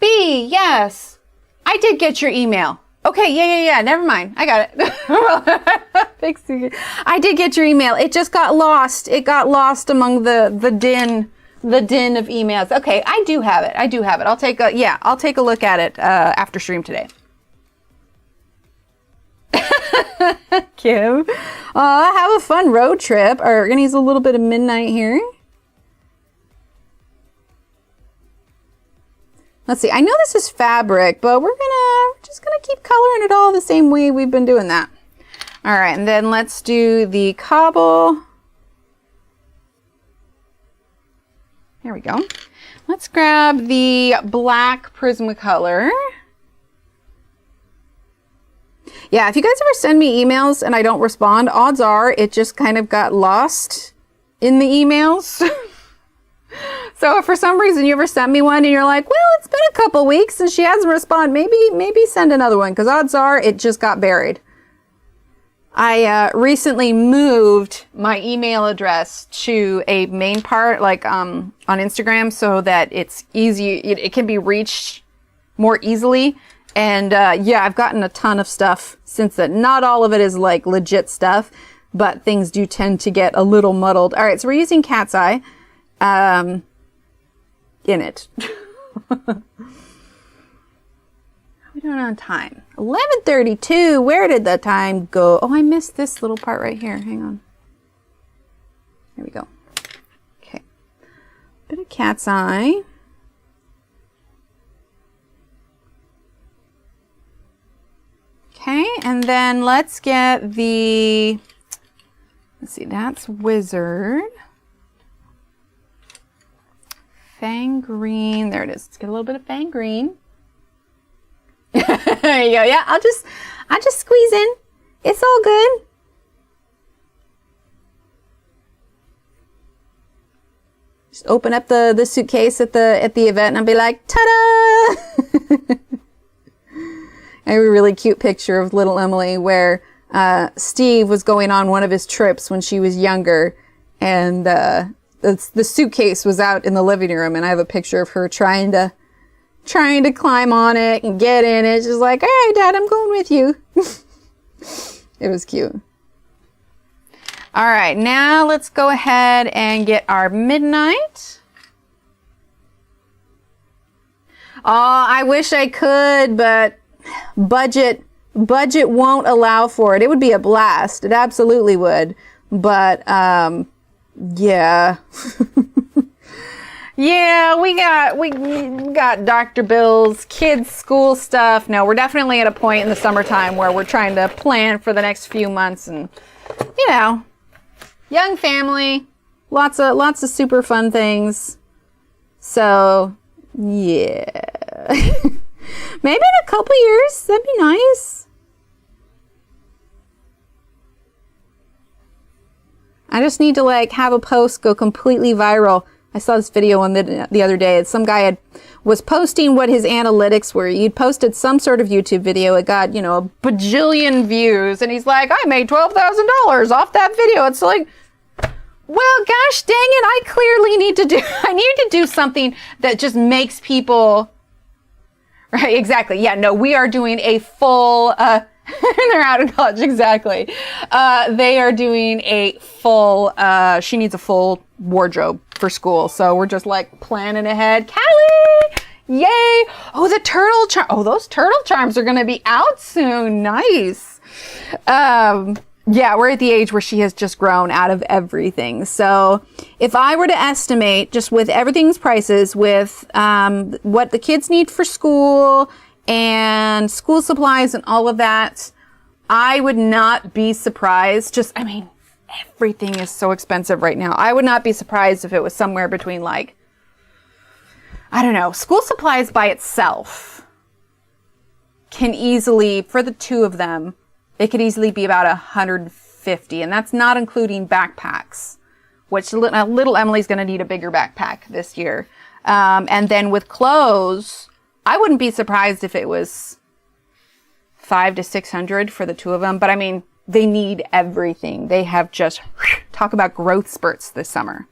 B, yes. I did get your email. Okay, yeah. Never mind. I got it. I did get your email. It just got lost. It got lost among the din of emails. Okay, I do have it. I'll take a look at it after stream today. Kim, have a fun road trip. We're gonna use a little bit of midnight here. Let's see. I know this is fabric, but we're just gonna keep coloring it all the same way we've been doing that. All right, and then let's do the cobble. There we go. Let's grab the black Prismacolor. Yeah, if you guys ever send me emails and I don't respond, odds are it just kind of got lost in the emails. So if for some reason you ever sent me one and you're like, well, it's been a couple weeks and she hasn't responded, maybe send another one, because odds are it just got buried. I recently moved my email address to a main part, like on Instagram, so that it's easy, it can be reached more easily. And yeah, I've gotten a ton of stuff since then. Not all of it is like legit stuff, but things do tend to get a little muddled. All right, so we're using Cat's Eye in it. How are we doing on time? 11:32. Where did the time go? Oh, I missed this little part right here. Hang on. Here we go. Okay. Bit of Cat's Eye. Okay, and then let's get the, let's see, that's Wizard. Fang Green, there it is. Let's get a little bit of Fang Green. There you go, yeah, I'll just squeeze in. It's all good. Just open up the suitcase at the event and I'll be like, ta-da! I have a really cute picture of little Emily where Steve was going on one of his trips when she was younger, and the suitcase was out in the living room, and I have a picture of her trying to climb on it and get in it. She's like, all right, Dad, I'm going with you. It was cute. All right, now let's go ahead and get our midnight. Oh, I wish I could, but budget won't allow for it. It would be a blast. It absolutely would. But yeah. Yeah, we got Dr. Bill's kids' school stuff. No, we're definitely at a point in the summertime where we're trying to plan for the next few months, and you know, young family, lots of super fun things. So yeah, maybe in a couple years that'd be nice. I just need to like have a post go completely viral. I saw this video on the other day. Some guy was posting what his analytics were. He'd posted some sort of YouTube video. It got, you know, a bajillion views. And he's like, I made $12,000 off that video. It's like, well, gosh dang it. I need to do something that just makes people, right? Exactly. Yeah, no, we are doing a full, they're out of college. Exactly. They are doing a full, she needs a full wardrobe for school. So we're just like planning ahead. Callie! Yay! Oh, the turtle charm. Oh, those turtle charms are going to be out soon. Nice. Yeah, we're at the age where she has just grown out of everything. So if I were to estimate just with everything's prices, with what the kids need for school and school supplies and all of that, I would not be surprised. Everything is so expensive right now. I would not be surprised if it was somewhere between like, I don't know, school supplies by itself can easily, for the two of them, it could easily be about $150. And that's not including backpacks, which little Emily's going to need a bigger backpack this year. And then with clothes, I wouldn't be surprised if it was $500 to $600 for the two of them. But I mean, they need everything. They have just talk about growth spurts this summer,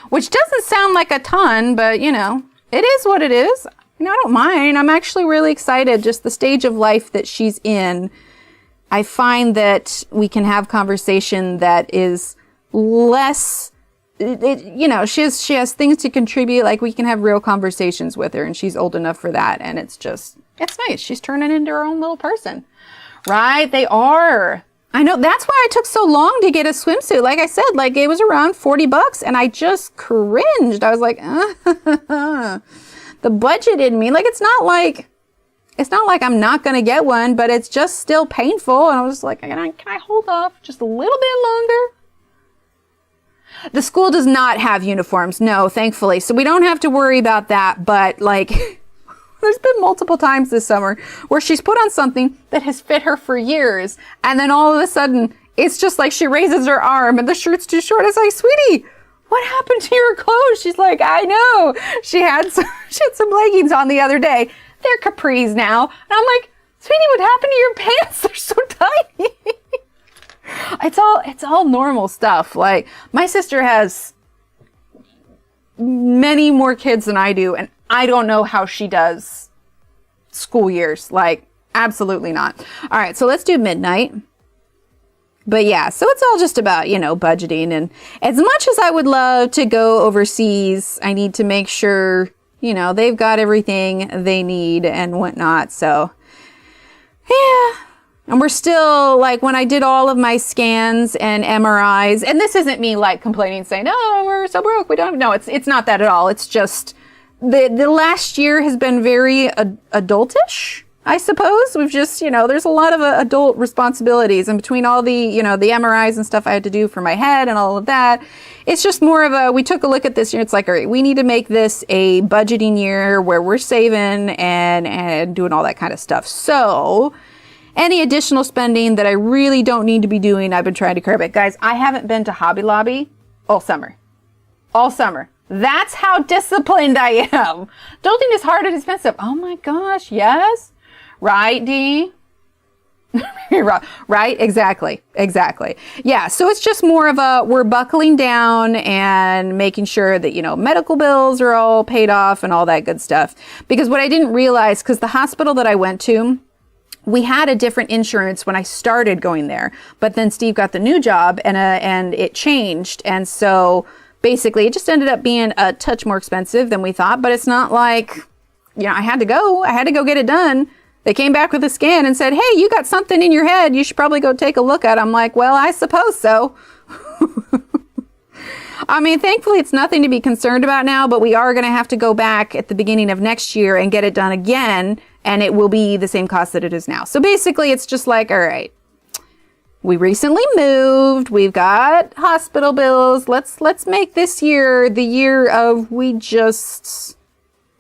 which doesn't sound like a ton, but you know, it is what it is. And I don't mind. I'm actually really excited. Just the stage of life that she's in. I find that we can have conversation that is less, you know, she has things to contribute. Like we can have real conversations with her, and she's old enough for that. And it's nice. She's turning into her own little person. Right? They are. I know. That's why I took so long to get a swimsuit. Like I said, like it was around $40 and I just cringed. I was like, the budget in me. Like, it's not like I'm not going to get one, but it's just still painful. And I was like, can I hold off just a little bit longer? The school does not have uniforms. No, thankfully. So we don't have to worry about that. But like, there's been multiple times this summer where she's put on something that has fit her for years. And then all of a sudden, it's just like she raises her arm and the shirt's too short. It's like, sweetie, what happened to your clothes? She's like, I know. She had some leggings on the other day. They're capris now. And I'm like, sweetie, what happened to your pants? They're so tiny. It's all normal stuff. Like, my sister has many more kids than I do, and I don't know how she does school years. Like, absolutely not. All right, so let's do midnight. But yeah, so it's all just about, you know, budgeting. And as much as I would love to go overseas, I need to make sure, you know, they've got everything they need and whatnot. So, yeah. And we're still, like, when I did all of my scans and MRIs, and this isn't me, like, complaining, saying, oh, we're so broke, we don't, no, it's not that at all. It's just, the last year has been very adultish, I suppose. We've just, you know, there's a lot of adult responsibilities, and between all the, you know, the MRIs and stuff I had to do for my head and all of that, it's just more of we took a look at this year. It's like, all right, we need to make this a budgeting year where we're saving and doing all that kind of stuff. So any additional spending that I really don't need to be doing, I've been trying to curb it. Guys, I haven't been to Hobby Lobby all summer. All summer. That's how disciplined I am. Don't think it's hard and expensive. Oh my gosh, yes. Right, Dee? Right? Exactly. Yeah, so it's just more of we're buckling down and making sure that, you know, medical bills are all paid off and all that good stuff. Because what I didn't realize, because the hospital that I went to, we had a different insurance when I started going there, but then Steve got the new job and it changed. And so basically it just ended up being a touch more expensive than we thought, but it's not like, you know, I had to go get it done. They came back with a scan and said, hey, you got something in your head. You should probably go take a look at it. I'm like, well, I suppose so. I mean, thankfully, it's nothing to be concerned about now, but we are going to have to go back at the beginning of next year and get it done again, and it will be the same cost that it is now. So basically, it's just like, all right, we recently moved, we've got hospital bills, let's make this year the year of we just,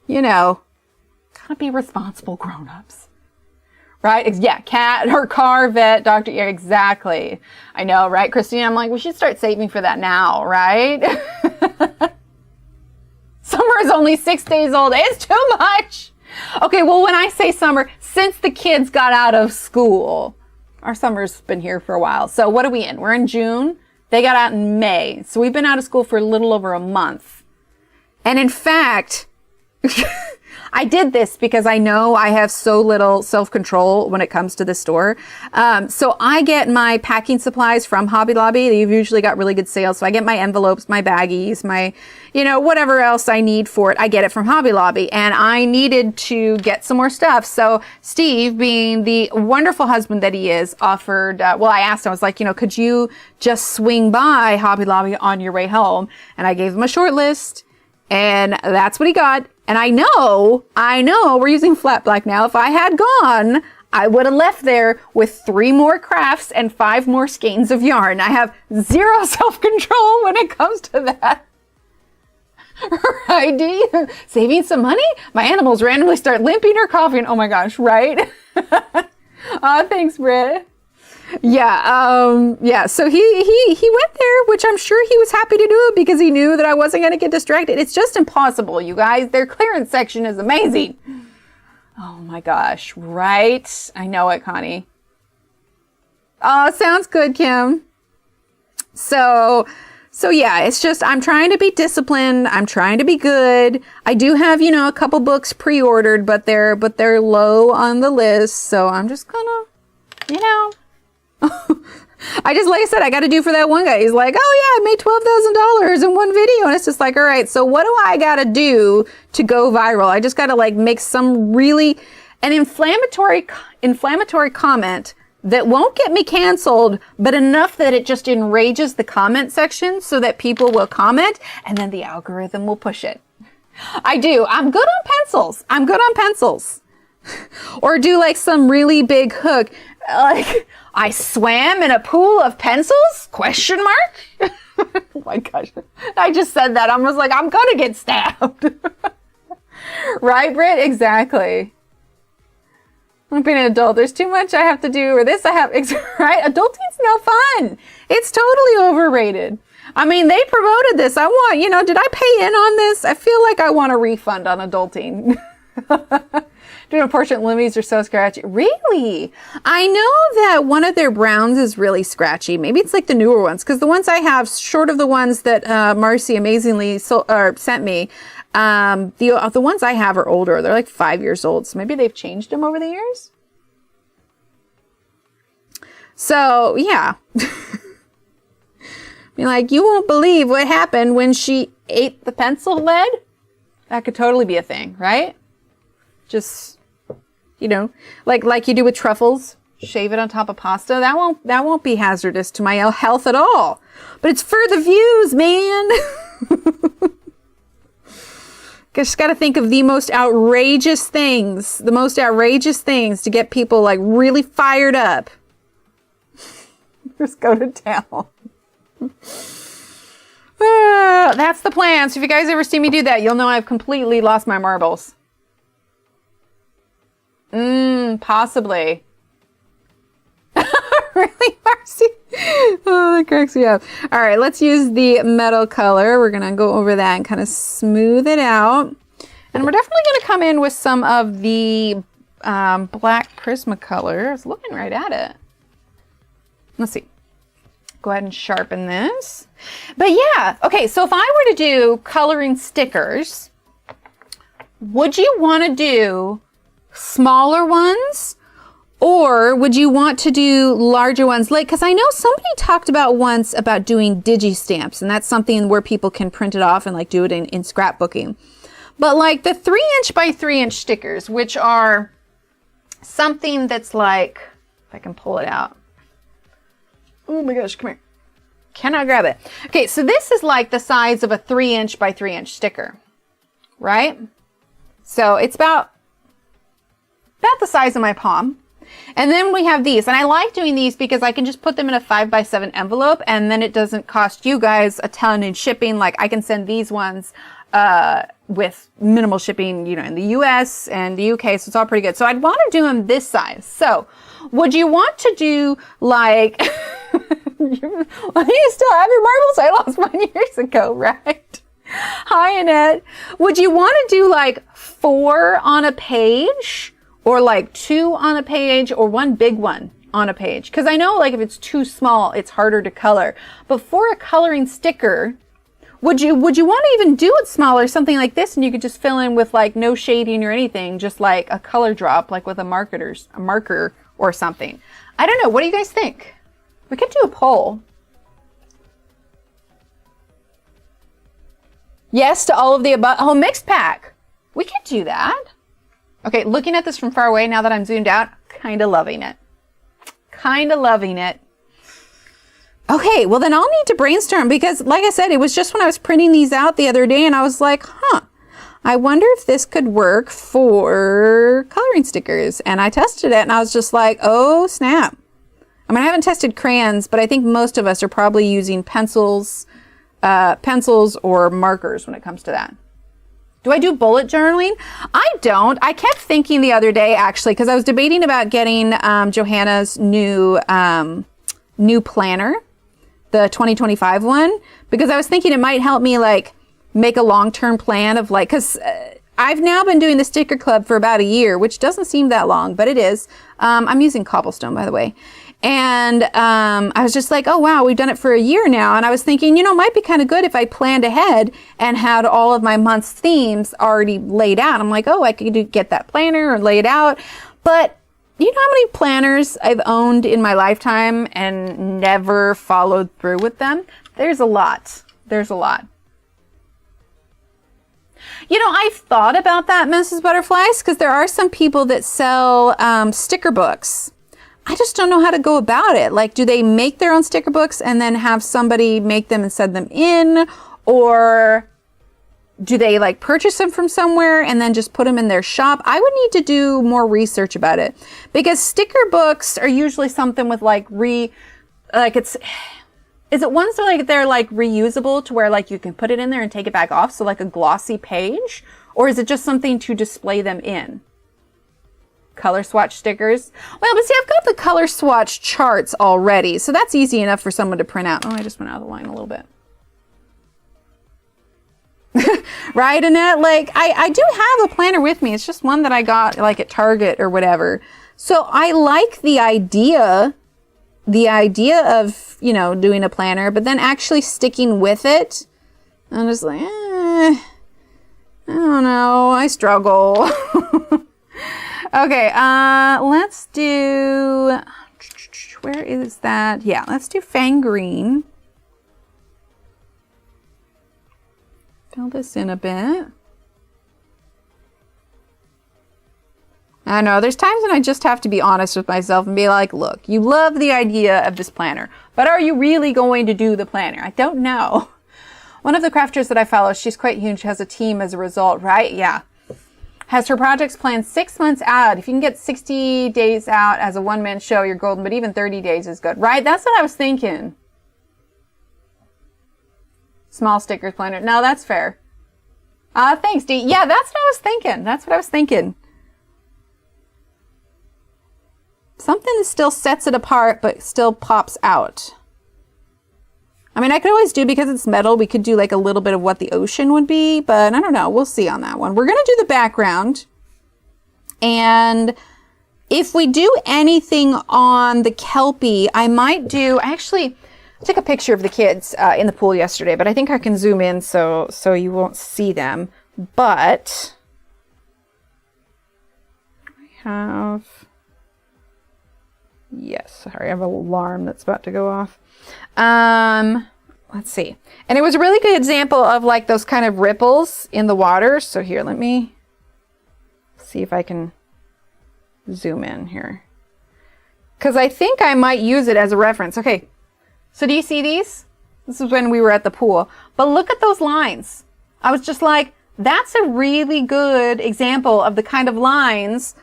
you know, gotta be responsible grown-ups. Right? Yeah, cat or car, vet, doctor. Yeah, exactly. I know, right, Christine? I'm like, we should start saving for that now, right? Summer is only 6 days old. It's too much. Okay, well, when I say summer, since the kids got out of school, our summer's been here for a while. So what are we in? We're in June. They got out in May. So we've been out of school for a little over a month. And in fact, I did this because I know I have so little self-control when it comes to the store. So I get my packing supplies from Hobby Lobby. They've usually got really good sales. So I get my envelopes, my baggies, my, you know, whatever else I need for it. I get it from Hobby Lobby, and I needed to get some more stuff. So Steve, being the wonderful husband that he is, offered, well, I asked him, I was like, you know, could you just swing by Hobby Lobby on your way home? And I gave him a short list, and that's what he got. And I know, we're using flat black now. If I had gone, I would have left there with 3 more crafts and 5 more skeins of yarn. I have zero self-control when it comes to that. Right, Dee? Saving some money? My animals randomly start limping or coughing. Oh my gosh, right? Thanks, Britt. Yeah, so he went there, which I'm sure he was happy to do it because he knew that I wasn't going to get distracted. It's just impossible, you guys. Their clearance section is amazing. Oh my gosh, right? I know it, Connie. Oh, sounds good, Kim. So yeah, it's just, I'm trying to be disciplined. I'm trying to be good. I do have, you know, a couple books pre-ordered, but they're low on the list. So I'm just gonna, you know, I just, like I said, I got to do for that one guy. He's like, oh yeah, I made $12,000 in one video. And it's just like, all right, so what do I got to do to go viral? I just got to like make some really, an inflammatory comment that won't get me canceled, but enough that it just enrages the comment section so that people will comment and then the algorithm will push it. I do. I'm good on pencils. Or do like some really big hook. Like, I swam in a pool of pencils? Question mark? Oh my gosh. I just said that. I was like, I'm gonna get stabbed. Right, Britt? Exactly. I'm being an adult. There's too much I have to do, or this I have, right? Adulting's no fun. It's totally overrated. I mean, they promoted this. I want, you know, did I pay in on this? I feel like I want a refund on adulting. Doing unfortunate limmies are so scratchy. Really? I know that one of their browns is really scratchy. Maybe it's like the newer ones, because the ones I have, short of the ones that Marcy amazingly sent me, the ones I have are older. They're like 5 years old, so maybe they've changed them over the years. So yeah. I mean, like, you won't believe what happened when she ate the pencil lead. That could totally be a thing, right? Just, you know, like you do with truffles, shave it on top of pasta. That won't be hazardous to my health at all. But it's for the views, man. Just got to think of the most outrageous things to get people like really fired up. Just go to town. That's the plan. So if you guys ever see me do that, you'll know I've completely lost my marbles. Possibly. Really, Marcy? Oh, that cracks me up. All right, let's use the metal color. We're going to go over that and kind of smooth it out. And we're definitely going to come in with some of the black Prismacolor. I was looking right at it. Let's see. Go ahead and sharpen this. But yeah, okay, so if I were to do coloring stickers, would you want to do smaller ones, or would you want to do larger ones? Like, because I know somebody talked about once about doing digi stamps, and that's something where people can print it off and like do it in scrapbooking. But like the 3" by 3" stickers, which are something that's like, if I can pull it out. Oh my gosh, come here. Cannot grab it. Okay, so this is like the size of a 3" by 3" sticker, right? So it's about the size of my palm. And then we have these, and I like doing these because I can just put them in a 5x7 envelope, and then it doesn't cost you guys a ton in shipping. Like I can send these ones with minimal shipping, you know, in the US and the UK, so it's all pretty good. So I'd want to do them this size. So would you want to do like, you still have your marbles? I lost mine years ago, right? Hi, Annette. Would you want to do like 4 on a page, or like 2 on a page, or 1 big one on a page? Because I know like if it's too small, it's harder to color. But for a coloring sticker, would you want to even do it smaller, something like this, and you could just fill in with like no shading or anything, just like a color drop, like with a marker or something. I don't know. What do you guys think? We could do a poll. Yes to all of the above. Oh, mixed pack. We could do that. Okay, looking at this from far away, now that I'm zoomed out, kind of loving it. Kind of loving it. Okay, well then I'll need to brainstorm, because like I said, it was just when I was printing these out the other day and I was like, I wonder if this could work for coloring stickers. And I tested it and I was just like, oh snap. I mean, I haven't tested crayons, but I think most of us are probably using pencils or markers when it comes to that. Do I do bullet journaling? I don't. I kept thinking the other day, actually, because I was debating about getting Johanna's new planner, the 2025 one, because I was thinking it might help me like make a long-term plan of like, because I've now been doing the sticker club for about a year, which doesn't seem that long, but it is. I'm using cobblestone, by the way. And I was just like, oh, wow, we've done it for a year now. And I was thinking, you know, it might be kind of good if I planned ahead and had all of my month's themes already laid out. I'm like, oh, I could get that planner or lay it out. But you know how many planners I've owned in my lifetime and never followed through with them? There's a lot. There's a lot. You know, I've thought about that, Mrs. Butterflies, because there are some people that sell sticker books. I just don't know how to go about it. Like, do they make their own sticker books and then have somebody make them and send them in? Or do they like purchase them from somewhere and then just put them in their shop? I would need to do more research about it, because sticker books are usually something with like is it ones that like they're like reusable to where like you can put it in there and take it back off? So like a glossy page, or is it just something to display them in? Color swatch stickers. Well, but see, I've got the color swatch charts already, so that's easy enough for someone to print out. Oh, I just went out of the line a little bit. Right, Annette? Like, I do have a planner with me. It's just one that I got like at Target or whatever. So I like the idea of, you know, doing a planner, but then actually sticking with it, I'm just like, I don't know. I struggle. Okay, let's do, where is that? Yeah, let's do Fang Green. Fill this in a bit. I know, there's times when I just have to be honest with myself and be like, look, you love the idea of this planner, but are you really going to do the planner? I don't know. One of the crafters that I follow, she's quite huge, has a team as a result, right? Yeah. Has her projects planned 6 months out. If you can get 60 days out as a one-man show, you're golden, but even 30 days is good, right? That's what I was thinking. Small stickers planner. No, that's fair. Thanks, Dee. Yeah, that's what I was thinking. That's what I was thinking. Something that still sets it apart, but still pops out. I mean, I could always do, because it's metal, we could do like a little bit of what the ocean would be, but I don't know. We'll see on that one. We're going to do the background. And if we do anything on the Kelpie, I might do, I took a picture of the kids in the pool yesterday, but I think I can zoom in so you won't see them. But I have, yes, sorry, I have an alarm that's about to go off. Let's see. And it was a really good example of like those kind of ripples in the water. So here, let me see if I can zoom in here, because I think I might use it as a reference. Okay. So do you see these? This is when we were at the pool. But look at those lines. I was just like, that's a really good example of the kind of lines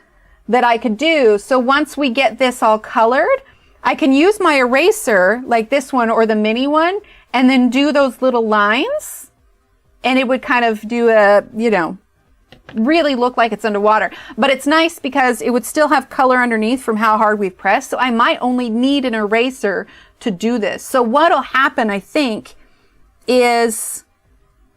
that I could do. So once we get this all colored, I can use my eraser, like this one or the mini one, and then do those little lines. And it would kind of do a, you know, really look like it's underwater. But it's nice because it would still have color underneath from how hard we've pressed. So I might only need an eraser to do this. So what'll happen, I think, is,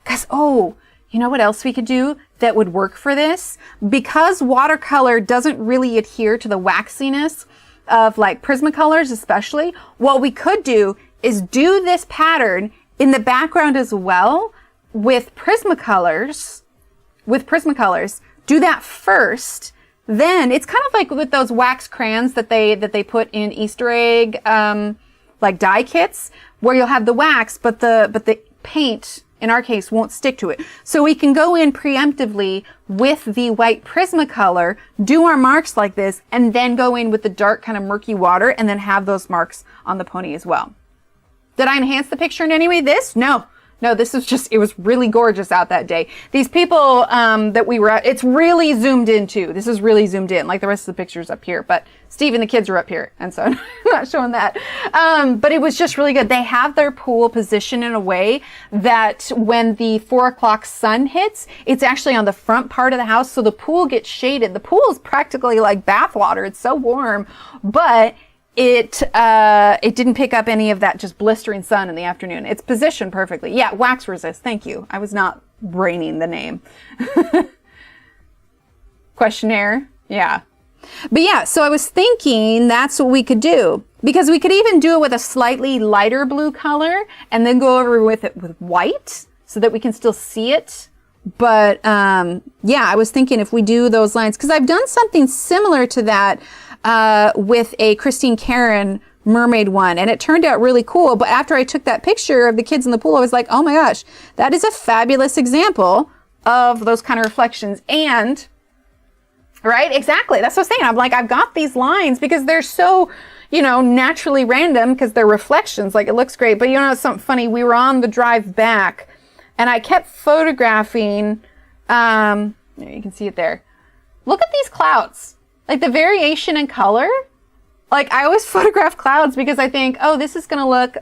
because, oh, you know what else we could do that would work for this? Because watercolor doesn't really adhere to the waxiness of like Prismacolors especially, what we could do is do this pattern in the background as well with Prismacolors. Do that first. Then it's kind of like with those wax crayons that they put in Easter egg like die kits, where you'll have the wax, but the paint in our case won't stick to it. So we can go in preemptively with the white Prismacolor, do our marks like this, and then go in with the dark kind of murky water and then have those marks on the pony as well. Did I enhance the picture in any way? No, this is just, it was really gorgeous out that day. These people that we were at, it's really zoomed in too. This is really zoomed in, like the rest of the pictures up here. But Steve and the kids are up here, and so I'm not showing that. But it was just really good. They have their pool positioned in a way that when the 4 o'clock sun hits, it's actually on the front part of the house, so the pool gets shaded. The pool is practically like bath water. It's so warm, but it didn't pick up any of that just blistering sun in the afternoon. It's positioned perfectly. Yeah, wax resist. Thank you. I was not braining the name. Questionnaire. Yeah. But yeah, so I was thinking that's what we could do, because we could even do it with a slightly lighter blue color and then go over with it with white so that we can still see it. But yeah, I was thinking if we do those lines, because I've done something similar to that with a Christine Karen mermaid one, and it turned out really cool. But after I took that picture of the kids in the pool, I was like, oh my gosh, that is a fabulous example of those kind of reflections. And right, exactly, that's what I was saying. I'm like, I've got these lines because they're so, you know, naturally random because they're reflections. Like, it looks great. But you know, it's something funny. We were on the drive back and I kept photographing, there, you can see it there. Look at these clouds. Like the variation in color, like I always photograph clouds because I think, oh, this is going to look,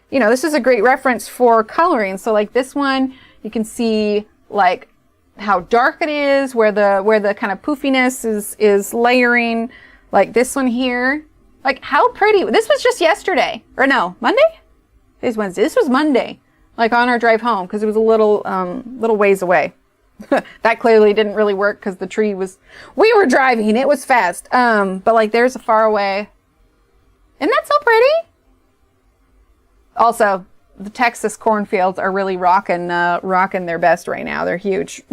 you know, this is a great reference for coloring. So like this one, you can see like how dark it is, where the kind of poofiness is layering. Like this one here, like how pretty. This was just yesterday, or no, Monday? Today's Wednesday. This was Monday, like on our drive home, because it was a little ways away. That clearly didn't really work because the tree was, we were driving, it was fast. But like there's a far away. Isn't that so pretty? Also, the Texas cornfields are really rocking their best right now. They're huge.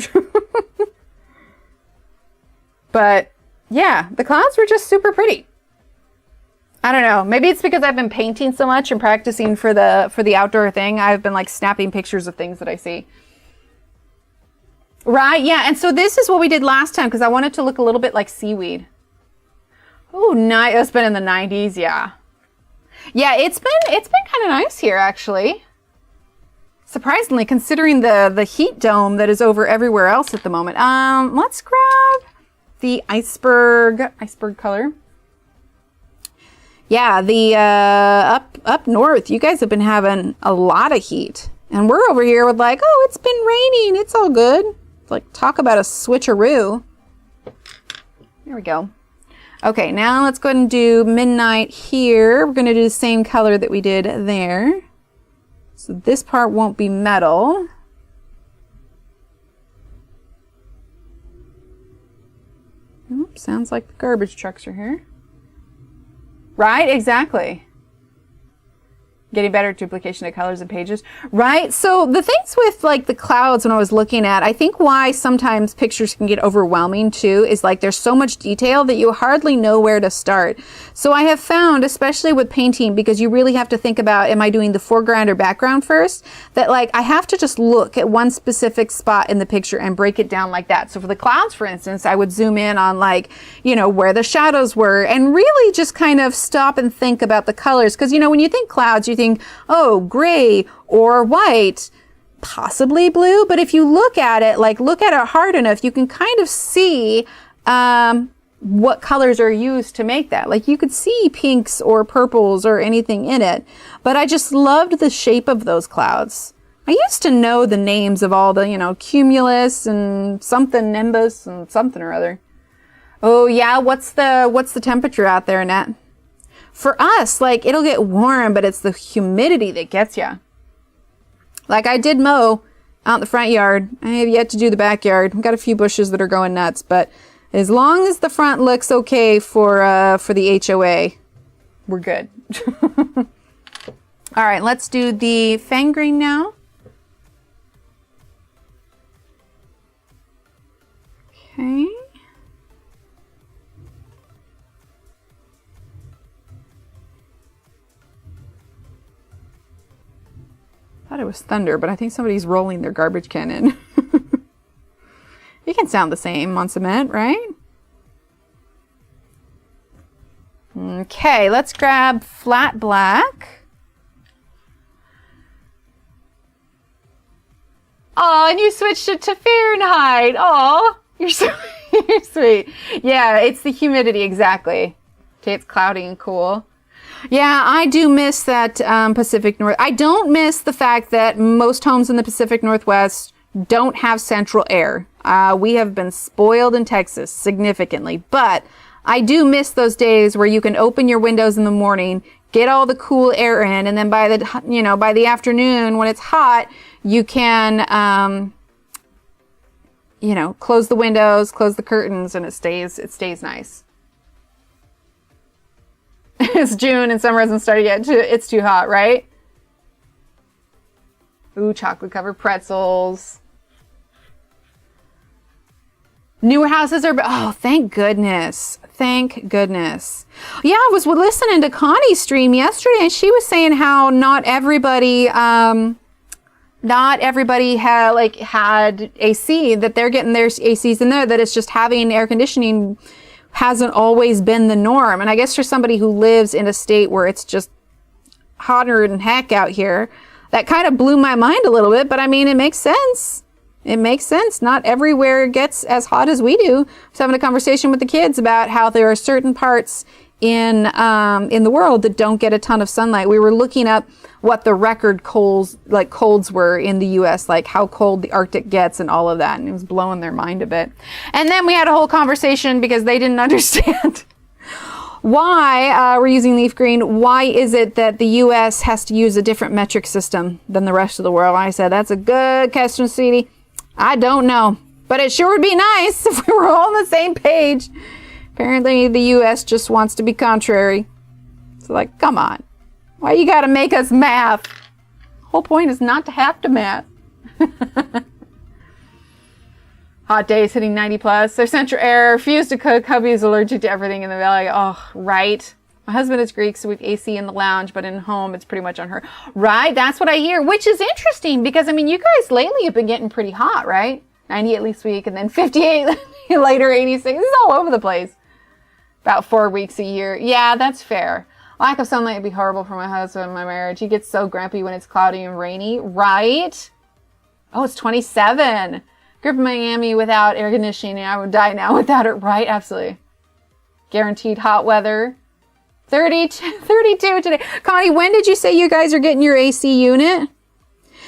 But yeah, the clouds were just super pretty. I don't know. Maybe it's because I've been painting so much and practicing for the outdoor thing. I've been like snapping pictures of things that I see. Right, yeah, and so this is what we did last time because I wanted to look a little bit like seaweed. Oh, nice. It's been in the 90s, yeah. Yeah, it's been kind of nice here, actually. Surprisingly, considering the heat dome that is over everywhere else at the moment. Let's grab the iceberg color. Yeah, the up north, you guys have been having a lot of heat. And we're over here with like, oh, it's been raining. It's all good. Like, talk about a switcheroo. There we go. Okay, now let's go ahead and do midnight here. We're going to do the same color that we did there. So this part won't be metal. Oops, sounds like the garbage trucks are here. Right, exactly. Getting better duplication of colors and pages. Right? So the things with like the clouds when I was looking at, I think why sometimes pictures can get overwhelming too is like there's so much detail that you hardly know where to start. So I have found, especially with painting, because you really have to think about, am I doing the foreground or background first? That like I have to just look at one specific spot in the picture and break it down like that. So for the clouds, for instance, I would zoom in on like, you know, where the shadows were and really just kind of stop and think about the colors. Because, you know, when you think clouds, you think think, oh, gray or white, possibly blue. But if you look at it, like look at it hard enough, you can kind of see what colors are used to make that. Like you could see pinks or purples or anything in it. But I just loved the shape of those clouds. I used to know the names of all the, you know, cumulus and something nimbus and something or other. Oh yeah, what's the temperature out there, Annette? For us, like it'll get warm, but it's the humidity that gets you. Like I did mow out in the front yard. I have yet to do the backyard. We've got a few bushes that are going nuts, but as long as the front looks okay for the HOA, we're good. All right, let's do the fang green now. Okay. Thought it was thunder, but I think somebody's rolling their garbage can in. You can sound the same on cement, right? Okay, let's grab flat black. Oh, and you switched it to Fahrenheit. Oh, you're so you're sweet. Yeah, it's the humidity, exactly. Okay, it's cloudy and cool. Yeah, I do miss that Pacific North. I don't miss the fact that most homes in the Pacific Northwest don't have central air. We have been spoiled in Texas significantly, but I do miss those days where you can open your windows in the morning, get all the cool air in, and then by the afternoon when it's hot, you can, close the windows, close the curtains, and it stays nice. It's June and summer hasn't started yet. It's too hot, right? Ooh, chocolate covered pretzels. Newer houses are, oh, thank goodness. Thank goodness. Yeah, I was listening to Connie's stream yesterday and she was saying how not everybody had AC, that they're getting their ACs in there, that it's just having air conditioning hasn't always been the norm. And I guess for somebody who lives in a state where it's just hotter than heck out here, that kind of blew my mind a little bit, but I mean, it makes sense. It makes sense. Not everywhere gets as hot as we do. I was having a conversation with the kids about how there are certain parts in the world that don't get a ton of sunlight. We were looking up what the record colds were in the US, like how cold the Arctic gets and all of that. And it was blowing their mind a bit. And then we had a whole conversation because they didn't understand why we're using leaf green. Why is it that the US has to use a different metric system than the rest of the world? I said, that's a good question, sweetie. I don't know, but it sure would be nice if we were all on the same page. Apparently the US just wants to be contrary. It's like, come on. Why you gotta make us math? The whole point is not to have to math. Hot days hitting 90 plus. Their central air, refuse to cook. Hubby is allergic to everything in the valley. Oh, right. My husband is Greek, so we've AC in the lounge, but in home, it's pretty much on her. Right, that's what I hear, which is interesting because, I mean, you guys lately have been getting pretty hot, right? 98 least week, and then 58 later, 86. It's all over the place. About 4 weeks a year. Yeah, that's fair. Lack of sunlight would be horrible for my husband and my marriage. He gets so grumpy when it's cloudy and rainy. Right? Oh, it's 27. Grew up in Miami without air conditioning. I would die now without it. Right? Absolutely. Guaranteed hot weather. 32 today. Connie, when did you say you guys are getting your AC unit?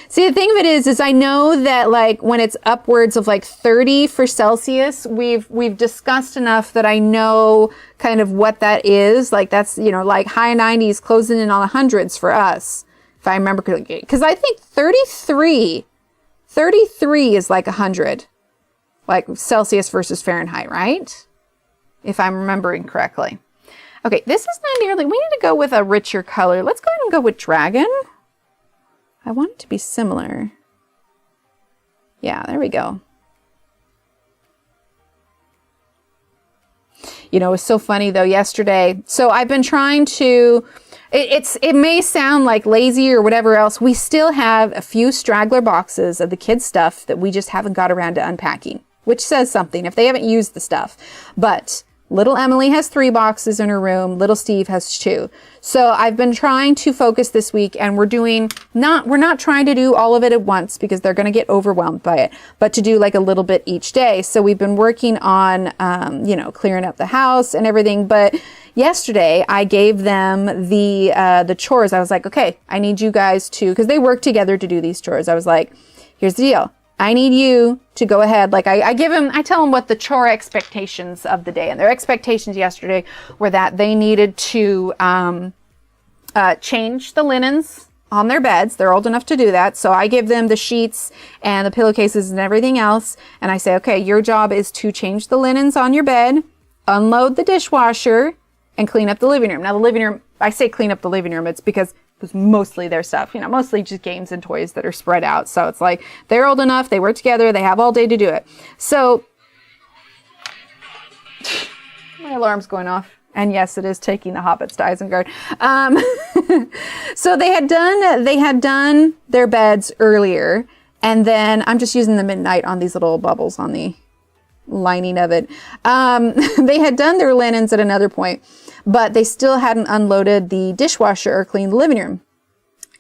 See, the thing of it is I know that like when it's upwards of like 30 for Celsius, we've discussed enough that I know kind of what that is. Like that's, like high 90s closing in on the hundreds for us, if I remember correctly. Because I think 33 is like 100, like Celsius versus Fahrenheit, right? If I'm remembering correctly. Okay, this is not nearly, we need to go with a richer color. Let's go ahead and go with dragon. I want it to be similar. Yeah, there we go. It was so funny though yesterday. So I've been trying to, it may sound like lazy or whatever else. We still have a few straggler boxes of the kids' stuff that we just haven't got around to unpacking, which says something if they haven't used the stuff. But Little Emily has 3 boxes in her room. Little Steve has 2. So I've been trying to focus this week, and we're not trying to do all of it at once because they're going to get overwhelmed by it, but to do like a little bit each day. So we've been working on, clearing up the house and everything. But yesterday I gave them the chores. I was like, okay, I need you guys to, because they work together to do these chores. I was like, here's the deal. I need you to go ahead. Like I tell them what the chore expectations of the day, and their expectations yesterday were that they needed to change the linens on their beds. They're old enough to do that. So I give them the sheets and the pillowcases and everything else. And I say, okay, your job is to change the linens on your bed, unload the dishwasher, and clean up the living room. Now the living room, I say clean up the living room, it's because it was mostly their stuff, mostly just games and toys that are spread out. So it's like, they're old enough, they work together, they have all day to do it. So, my alarm's going off. And yes, it is taking the hobbits to Isengard. So they had done their beds earlier. And then I'm just using the midnight on these little bubbles on the lining of it. They had done their linens at another point, but they still hadn't unloaded the dishwasher or cleaned the living room.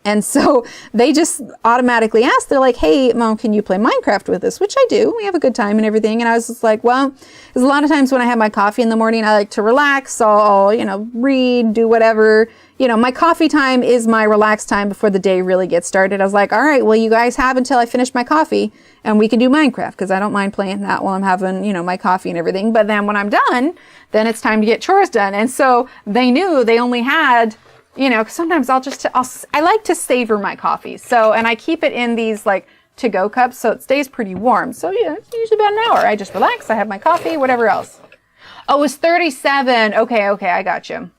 And so they just automatically asked, they're like, hey, Mom, can you play Minecraft with us? Which I do. We have a good time and everything. And I was just like, well, because a lot of times when I have my coffee in the morning, I like to relax. So I'll, read, do whatever. My coffee time is my relaxed time before the day really gets started. I was like, all right, well, you guys have until I finish my coffee and we can do Minecraft, because I don't mind playing that while I'm having, my coffee and everything. But then when I'm done, then it's time to get chores done. And so they knew they only had, because sometimes I like to savor my coffee. So, and I keep it in these like to-go cups, so it stays pretty warm. So yeah, it's usually about an hour. I just relax, I have my coffee, whatever else. Oh, it's 37. Okay, I got you.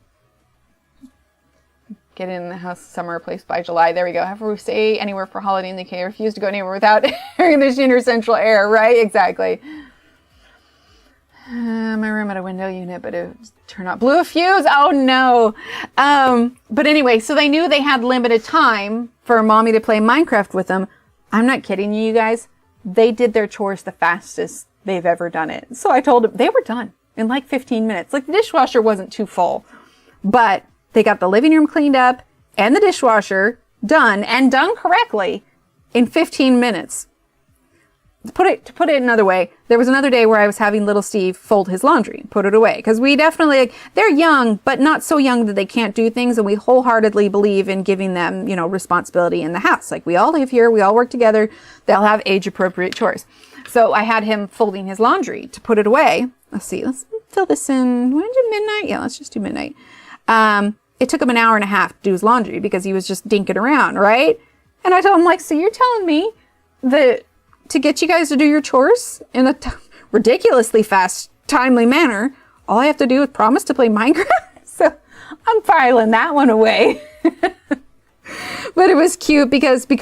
Get in the house, summer place by July. There we go. Have we stay anywhere for holiday in the UK. Refuse to go anywhere without air conditioning or central air, right? Exactly. My room had a window unit, but it turned out blew a fuse. Oh no. But anyway, so they knew they had limited time for Mommy to play Minecraft with them. I'm not kidding you guys. They did their chores the fastest they've ever done it. So I told them they were done in like 15 minutes. Like the dishwasher wasn't too full, but they got the living room cleaned up and the dishwasher done correctly in 15 minutes. To put it another way, there was another day where I was having little Steve fold his laundry, put it away. Because we definitely, they're young, but not so young that they can't do things. And we wholeheartedly believe in giving them, responsibility in the house. Like we all live here, we all work together. They'll have age appropriate chores. So I had him folding his laundry to put it away. Let's fill this in. Want to do midnight? Yeah, let's just do midnight. It took him an hour and a half to do his laundry because he was just dinking around, right? And I told him, like, so you're telling me that to get you guys to do your chores in a ridiculously fast, timely manner, all I have to do is promise to play Minecraft? So I'm filing that one away. But it was cute because they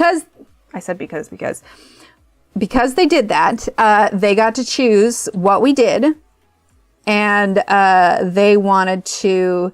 did that, they got to choose what we did. And they wanted to...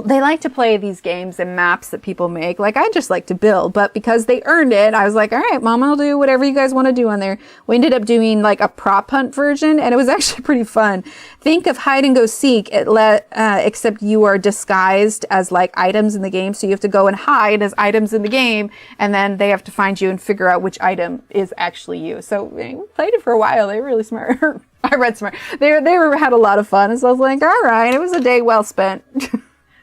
They like to play these games and maps that people make. Like, I just like to build, but because they earned it, I was like, all right, Mom, I'll do whatever you guys want to do on there. We ended up doing like a prop hunt version, and it was actually pretty fun. Think of hide and go seek, except you are disguised as like items in the game. So you have to go and hide as items in the game, and then they have to find you and figure out which item is actually you. So we played it for a while. They were really smart. I read smart. They had a lot of fun. And so I was like, all right, it was a day well spent.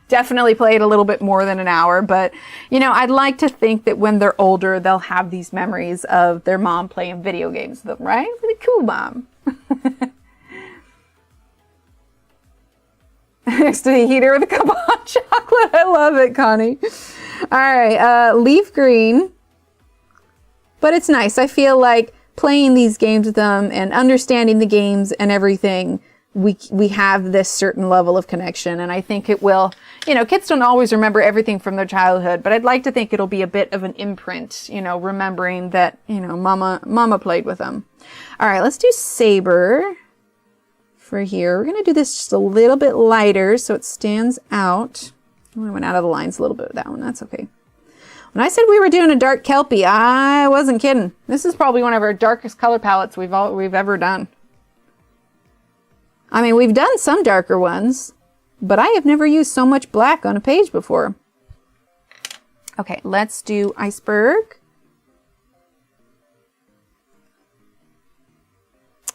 Definitely played a little bit more than an hour, but I'd like to think that when they're older, they'll have these memories of their mom playing video games with them, right? Really cool, Mom. Next to the heater with a cup of hot chocolate. I love it, Connie. All right, leaf green. But it's nice. I feel like playing these games with them and understanding the games and everything, we have this certain level of connection, and I think it will, kids don't always remember everything from their childhood, but I'd like to think it'll be a bit of an imprint, remembering that, mama played with them. All right, let's do saber for here. We're going to do this just a little bit lighter so it stands out. Oh, I went out of the lines a little bit with that one. That's okay. When I said we were doing a dark Kelpie, I wasn't kidding. This is probably one of our darkest color palettes we've ever done. I mean, we've done some darker ones, but I have never used so much black on a page before. Okay, let's do iceberg.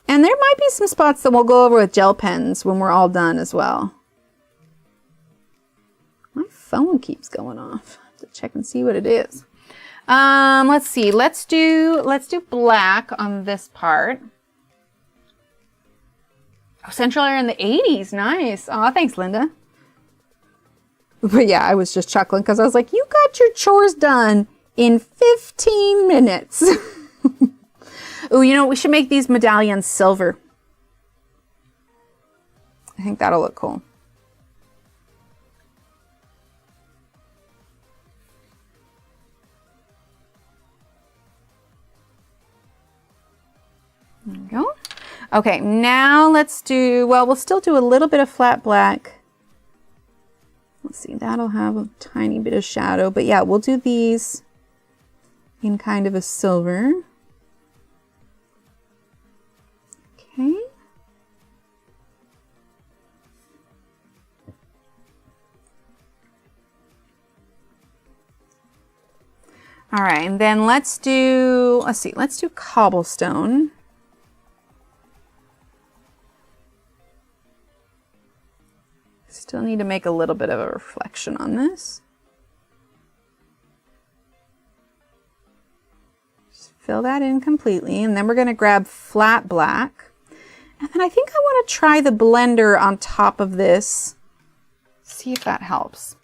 And there might be some spots that we'll go over with gel pens when we're all done as well. My phone keeps going off. I have to check and see what it is. Let's see. Let's do black on this part. Oh, Central Air in the 80s. Nice. Oh, thanks, Linda. But yeah, I was just chuckling because I was like, you got your chores done in 15 minutes. Oh, you know, we should make these medallions silver. I think that'll look cool. There we go. Okay, now let's do, well, we'll still do a little bit of flat black. Let's see, that'll have a tiny bit of shadow, but yeah, we'll do these in kind of a silver. Okay. All right, and then let's do cobblestone. Still need to make a little bit of a reflection on this. Just fill that in completely, and then we're going to grab flat black. And then I think I want to try the blender on top of this. See if that helps.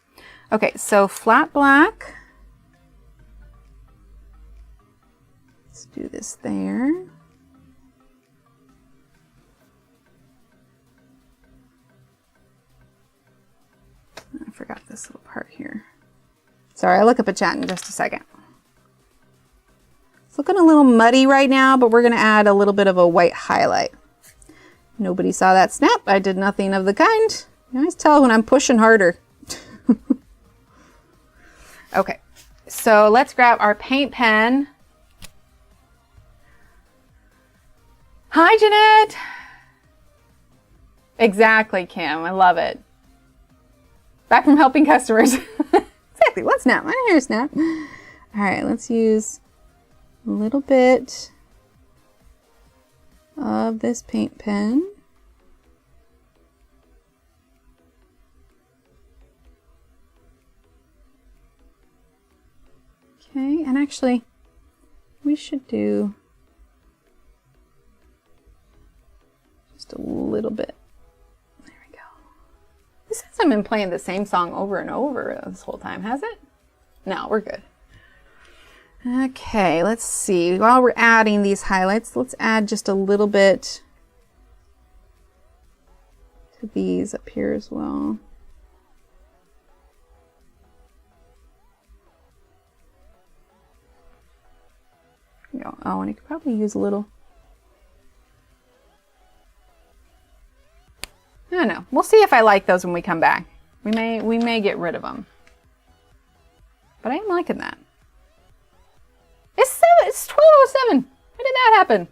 Okay, so flat black. Let's do this there. I forgot this little part here. Sorry, I'll look up a chat in just a second. It's looking a little muddy right now, but we're going to add a little bit of a white highlight. Nobody saw that snap. I did nothing of the kind. You guys tell when I'm pushing harder. Okay, so let's grab our paint pen. Hi, Jeanette. Exactly, Kim. I love it. Back from helping customers. Exactly. What snap? I didn't hear a snap. All right, let's use a little bit of this paint pen. Okay, and actually, we should do just a little bit. There we go. This hasn't been playing the same song over and over this whole time, has it? No, we're good. Okay, let's see. While we're adding these highlights, let's add just a little bit to these up here as well. Oh, and I could probably use a little. I don't know. We'll see if I like those when we come back. We may get rid of them. But I am liking that. It's 12:07. How did that happen?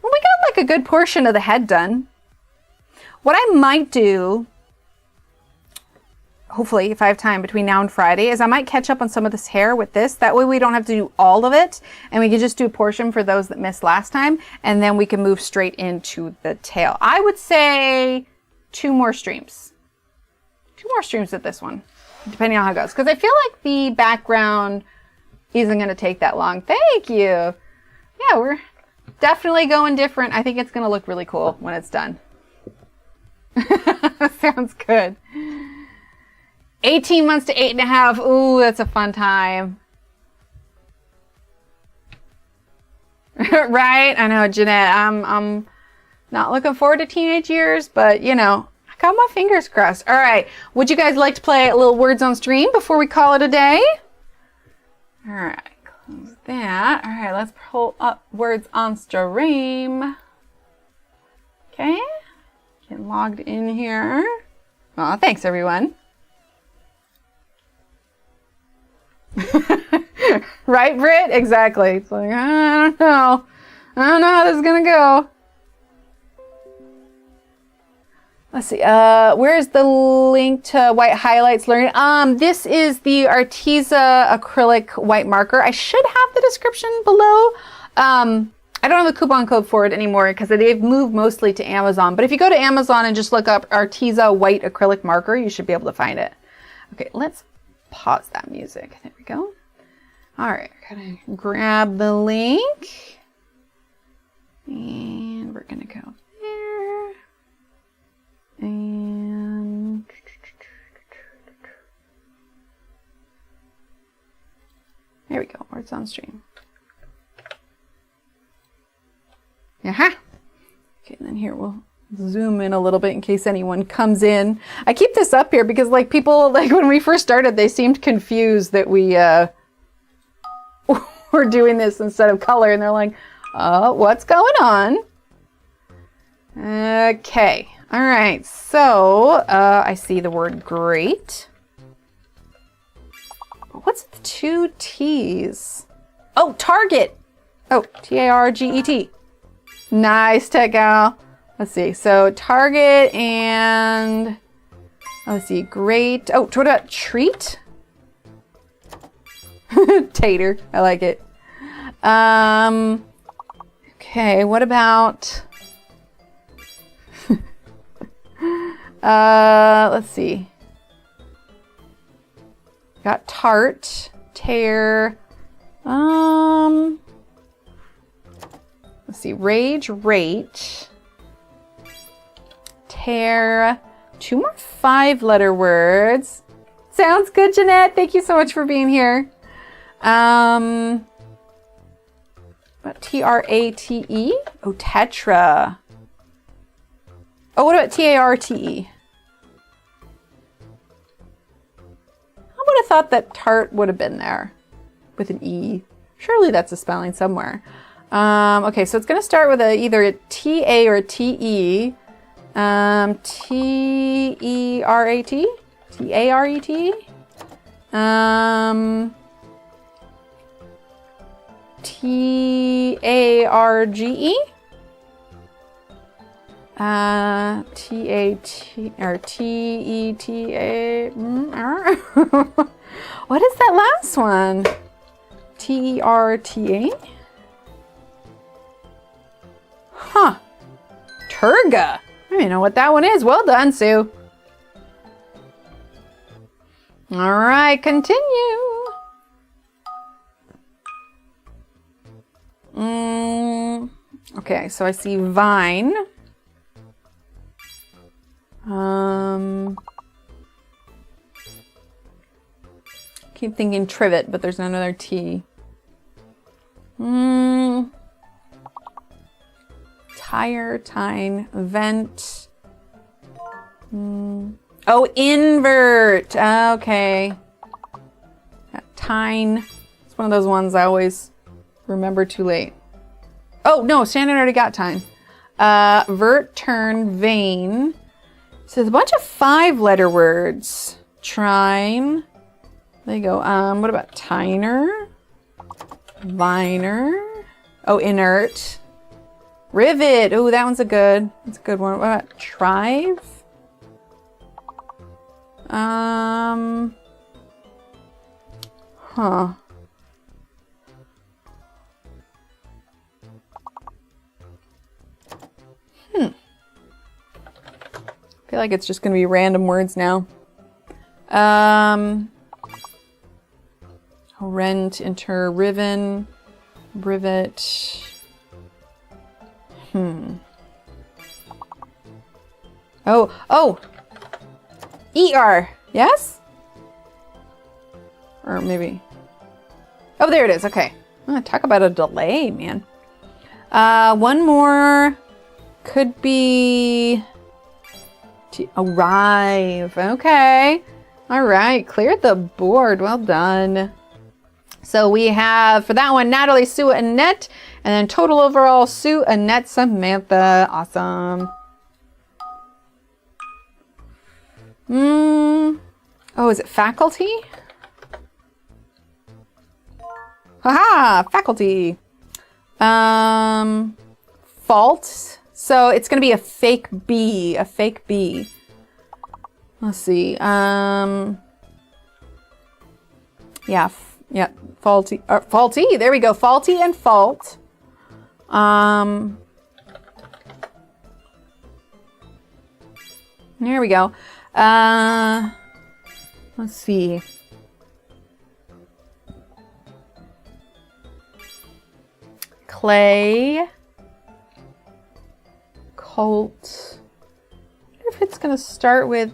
Well, we got like a good portion of the head done. What I might do, hopefully, if I have time between now and Friday, is I might catch up on some of this hair with this. That way we don't have to do all of it, and we can just do a portion for those that missed last time, and then we can move straight into the tail. I would say 2 more streams. 2 more streams with this one, depending on how it goes. Because I feel like the background isn't going to take that long. Thank you. Yeah, we're definitely going different. I think it's going to look really cool when it's done. Sounds good. 18 months to 8.5. Ooh, that's a fun time. Right? I know, Jeanette. I'm not looking forward to teenage years, but you know, I got my fingers crossed. All right. Would you guys like to play a little words on stream before we call it a day? All right. Close that. All right. Let's pull up words on stream. Okay. Get logged in here. Oh, thanks, everyone. Right, Britt? Exactly. It's like, I don't know how this is gonna go. Let's see. Where's the link to white highlights learning? This is the Arteza acrylic white marker. I should have the description below. I don't have a coupon code for it anymore because they've moved mostly to Amazon. But if you go to Amazon and just look up Arteza white acrylic marker, you should be able to find it. Okay, let's pause that music. There we go. All right, gotta grab the link. And we're gonna go there. And there we go, where it's on stream. Aha. Okay, and then here we'll zoom in a little bit in case anyone comes in. I keep this up here because like people, like when we first started, they seemed confused that we were doing this instead of color, and they're like, oh, what's going on? Okay. All right, so I see the word great. What's the 2 T's? Oh, Target. Oh, Target. Nice, Tech Gal. Let's see. So Target and let's see, great. Oh, what about treat? Tater. I like it. Okay, what about let's see. Got tart, tear. Let's see. Rage, rate, tear. 2 more 5-letter words. Sounds good, Jeanette. Thank you so much for being here. T-R-A-T-E. Oh, tetra. Oh, what about T-A-R-T-E? I would have thought that tart would have been there with an E. Surely that's a spelling somewhere. Okay, so it's going to start with either a T-A or a T-E. T-E-R-A-T? T-A-R-E-T? T-A-R-G-E? T-A-T or T-E-T-A. What is that last one? T-E-R-T-A? Huh. Turga. I don't even know what that one is. Well done, Sue. All right, continue. Okay, so I see vine. Keep thinking trivet, but there's another T. Tire, tine, vent. Oh, invert. Okay. Tine. It's one of those ones I always remember too late. Oh, no, Shannon already got tine. Vert, turn, vein. So there's a bunch of 5-letter words. Trine. There you go. What about tiner? Viner. Oh, inert. Rivet. Oh, that one's a good one. What about trive? Huh. I feel like it's just going to be random words now. Rent, inter, riven, rivet. Oh! ER, yes? Or maybe. Oh, there it is, okay. Talk about a delay, man. One more could be to arrive. Okay. All right, cleared the board. Well done. So we have, for that one, Natalie, Sue, Annette, and then total overall, Sue, Annette, Samantha. Awesome. Oh, is it faculty? Haha, faculty. Fault, So it's going to be a fake bee, a fake bee. Let's see. Yeah, yeah, faulty, faulty. There we go. Faulty and fault. There we go. Let's see. Clay. Colt. I wonder if it's going to start with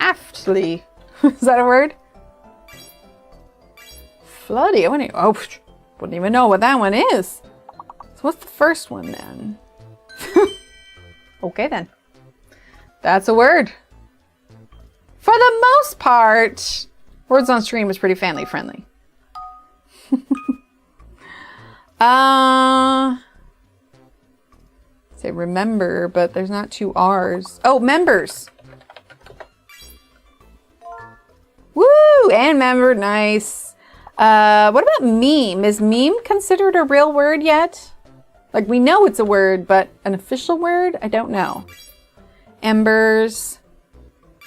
aftly. Is that a word? Floody. I wouldn't even know what that one is. So what's the first one then? Okay then. That's a word. For the most part, Words on Stream is pretty family friendly. Say remember, but there's not two R's. Oh, members. Woo! And member, nice. What about meme? Is meme considered a real word yet? Like, we know it's a word, but an official word? I don't know. Embers.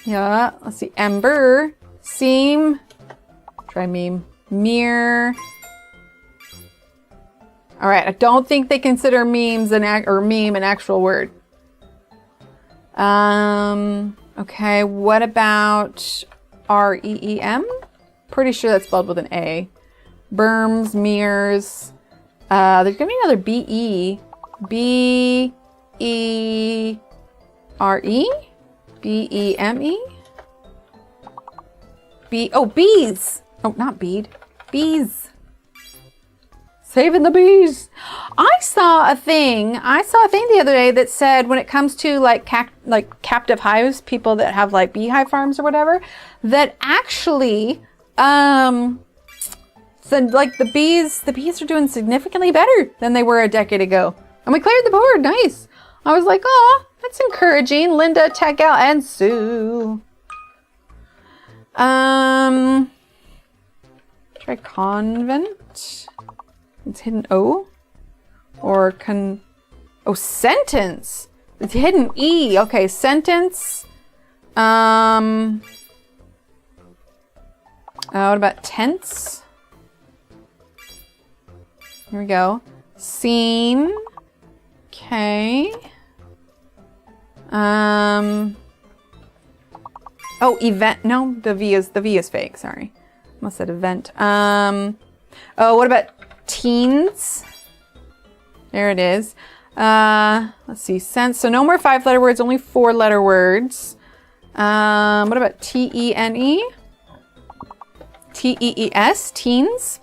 Yeah, let's see. Ember. Seam. Try meme. Mirror. All right, I don't think they consider memes or meme an actual word. Okay, what about REEM? Pretty sure that's spelled with an A. Berms, mirrors. There's gonna be another BE. B-E-R-E? B-E-M-E? Oh, bees! Oh, not bead. Bees. Saving the bees. I saw a thing the other day that said when it comes to like captive hives, people that have like beehive farms or whatever, that actually so like the bees are doing significantly better than they were a decade ago. And we cleared the board. Nice. I was like, oh, that's encouraging. Linda, Tech Gal, and Sue. Try convent. It's hidden O. Or sentence. It's hidden E. Okay, sentence. What about tense? Here we go. Scene. Okay. Oh, event. No, the V is fake. Sorry. Almost said event. Oh, what about teens? There it is. Let's see. Sense. So no more 5-letter words, only 4-letter words. What about T-E-N-E? T-E-E-S? Teens?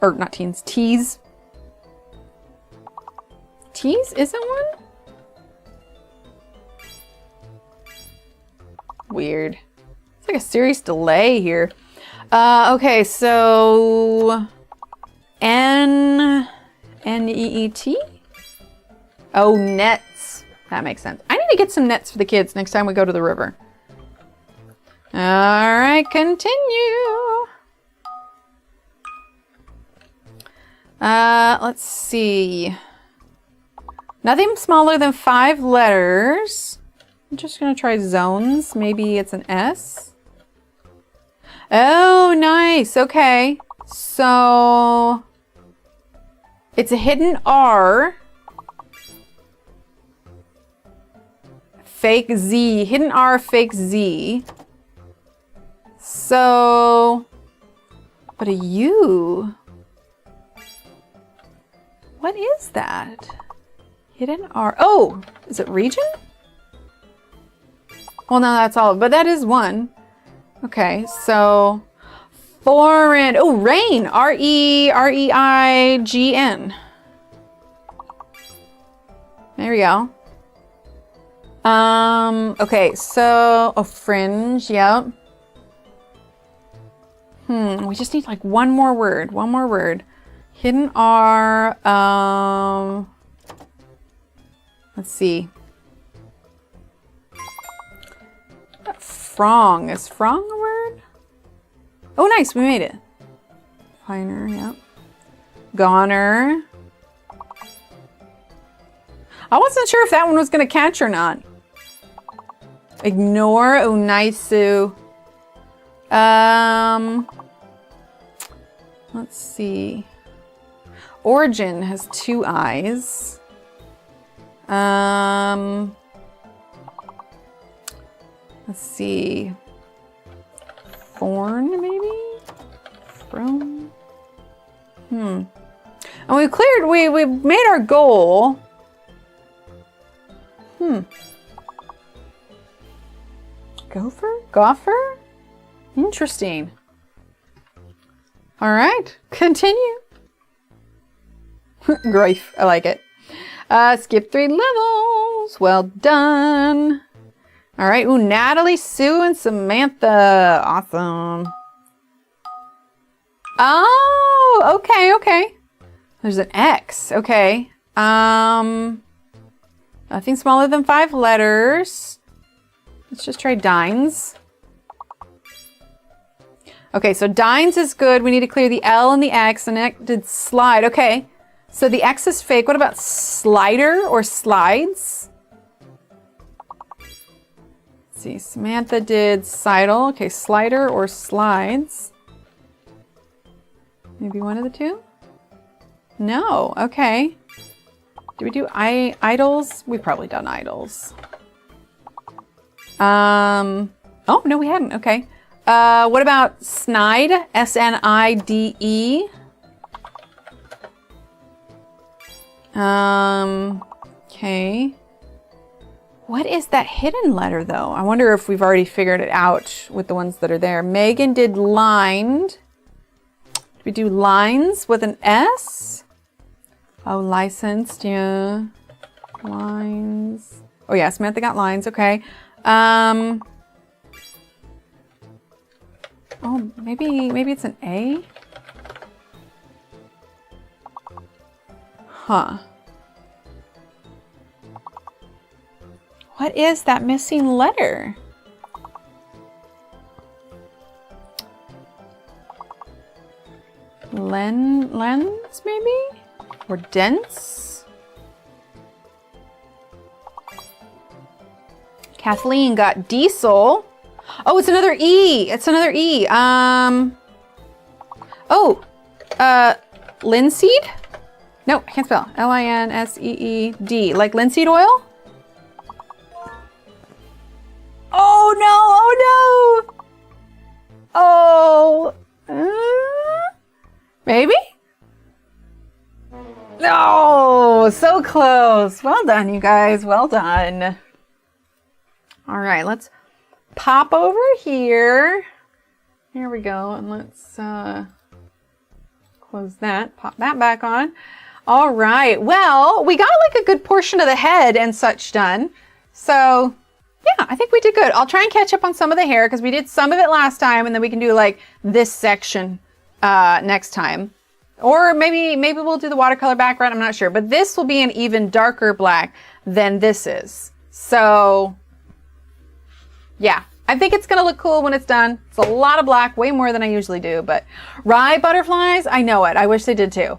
Or not teens. Tees. Tees isn't one? Weird. It's like a serious delay here. Okay, so N-E-E-T? Oh, nets. That makes sense. I need to get some nets for the kids next time we go to the river. All right, continue. Let's see. Nothing smaller than 5 letters. I'm just gonna try zones. Maybe it's an S. Oh, nice. Okay. So it's a hidden R. Fake Z. Hidden R, fake Z. So, but a U. What is that? Hidden R. Oh, is it region? Well, no, that's all, but that is one. Okay, so foreign. Oh, rain. R-E-R-E-I-G-N. There we go. Okay, so a fringe. Yep. We just need like one more word. One more word. Hidden R. Let's see. Frong. Is frong a word? Oh, nice. We made it. Finer. Yep. Goner. I wasn't sure if that one was going to catch or not. Ignore Unaisu. Let's see. Origin has 2 eyes. Let's see. Thorn, maybe? Throne? And we cleared, we made our goal. Gopher? Interesting. All right, continue. Grief, I like it. Skip 3 levels. Well done. All right, ooh, Natalie, Sue, and Samantha. Awesome. Oh, okay. There's an X. Okay. Nothing smaller than 5 letters. Let's just try Dines. Okay, so Dines is good. We need to clear the L and the X, and it did slide. Okay, so the X is fake. What about slider or slides? Let's see, Samantha did sidle. Okay, slider or slides. Maybe one of the two? No, okay. Do we do idols? We've probably done idols. Oh, no, we hadn't. Okay. What about snide? S-N-I-D-E. Okay. What is that hidden letter, though? I wonder if we've already figured it out with the ones that are there. Megan did lined. Did we do lines with an S? Oh, licensed, yeah. Lines. Oh, yeah, Samantha got lines. Okay. Oh, maybe it's an A? Huh. What is that missing letter? Lens, maybe? Or dense? Kathleen got diesel. Oh, it's another E. It's another E. Linseed? No, I can't spell. L-I-N-S-E-E-D. Like linseed oil? Oh no! Oh no! Maybe? No! So close. Well done, you guys. Well done. All right, let's pop over here. Here we go. And let's close that. Pop that back on. All right. Well, we got like a good portion of the head and such done. So yeah, I think we did good. I'll try and catch up on some of the hair because we did some of it last time, and then we can do like this section next time. Or maybe we'll do the watercolor background. I'm not sure. But this will be an even darker black than this is. So yeah, I think it's going to look cool when it's done. It's a lot of black, way more than I usually do. But rye butterflies, I know it. I wish they did too.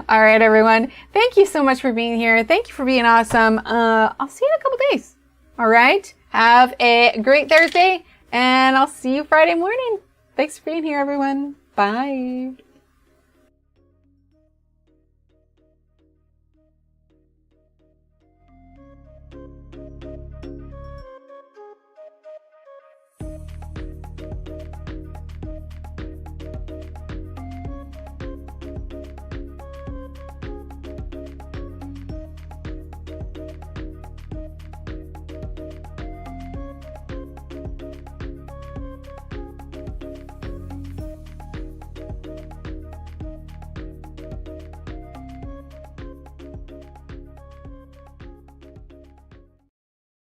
All right, everyone. Thank you so much for being here. Thank you for being awesome. I'll see you in a couple days. All right. Have a great Thursday, and I'll see you Friday morning. Thanks for being here, everyone. Bye.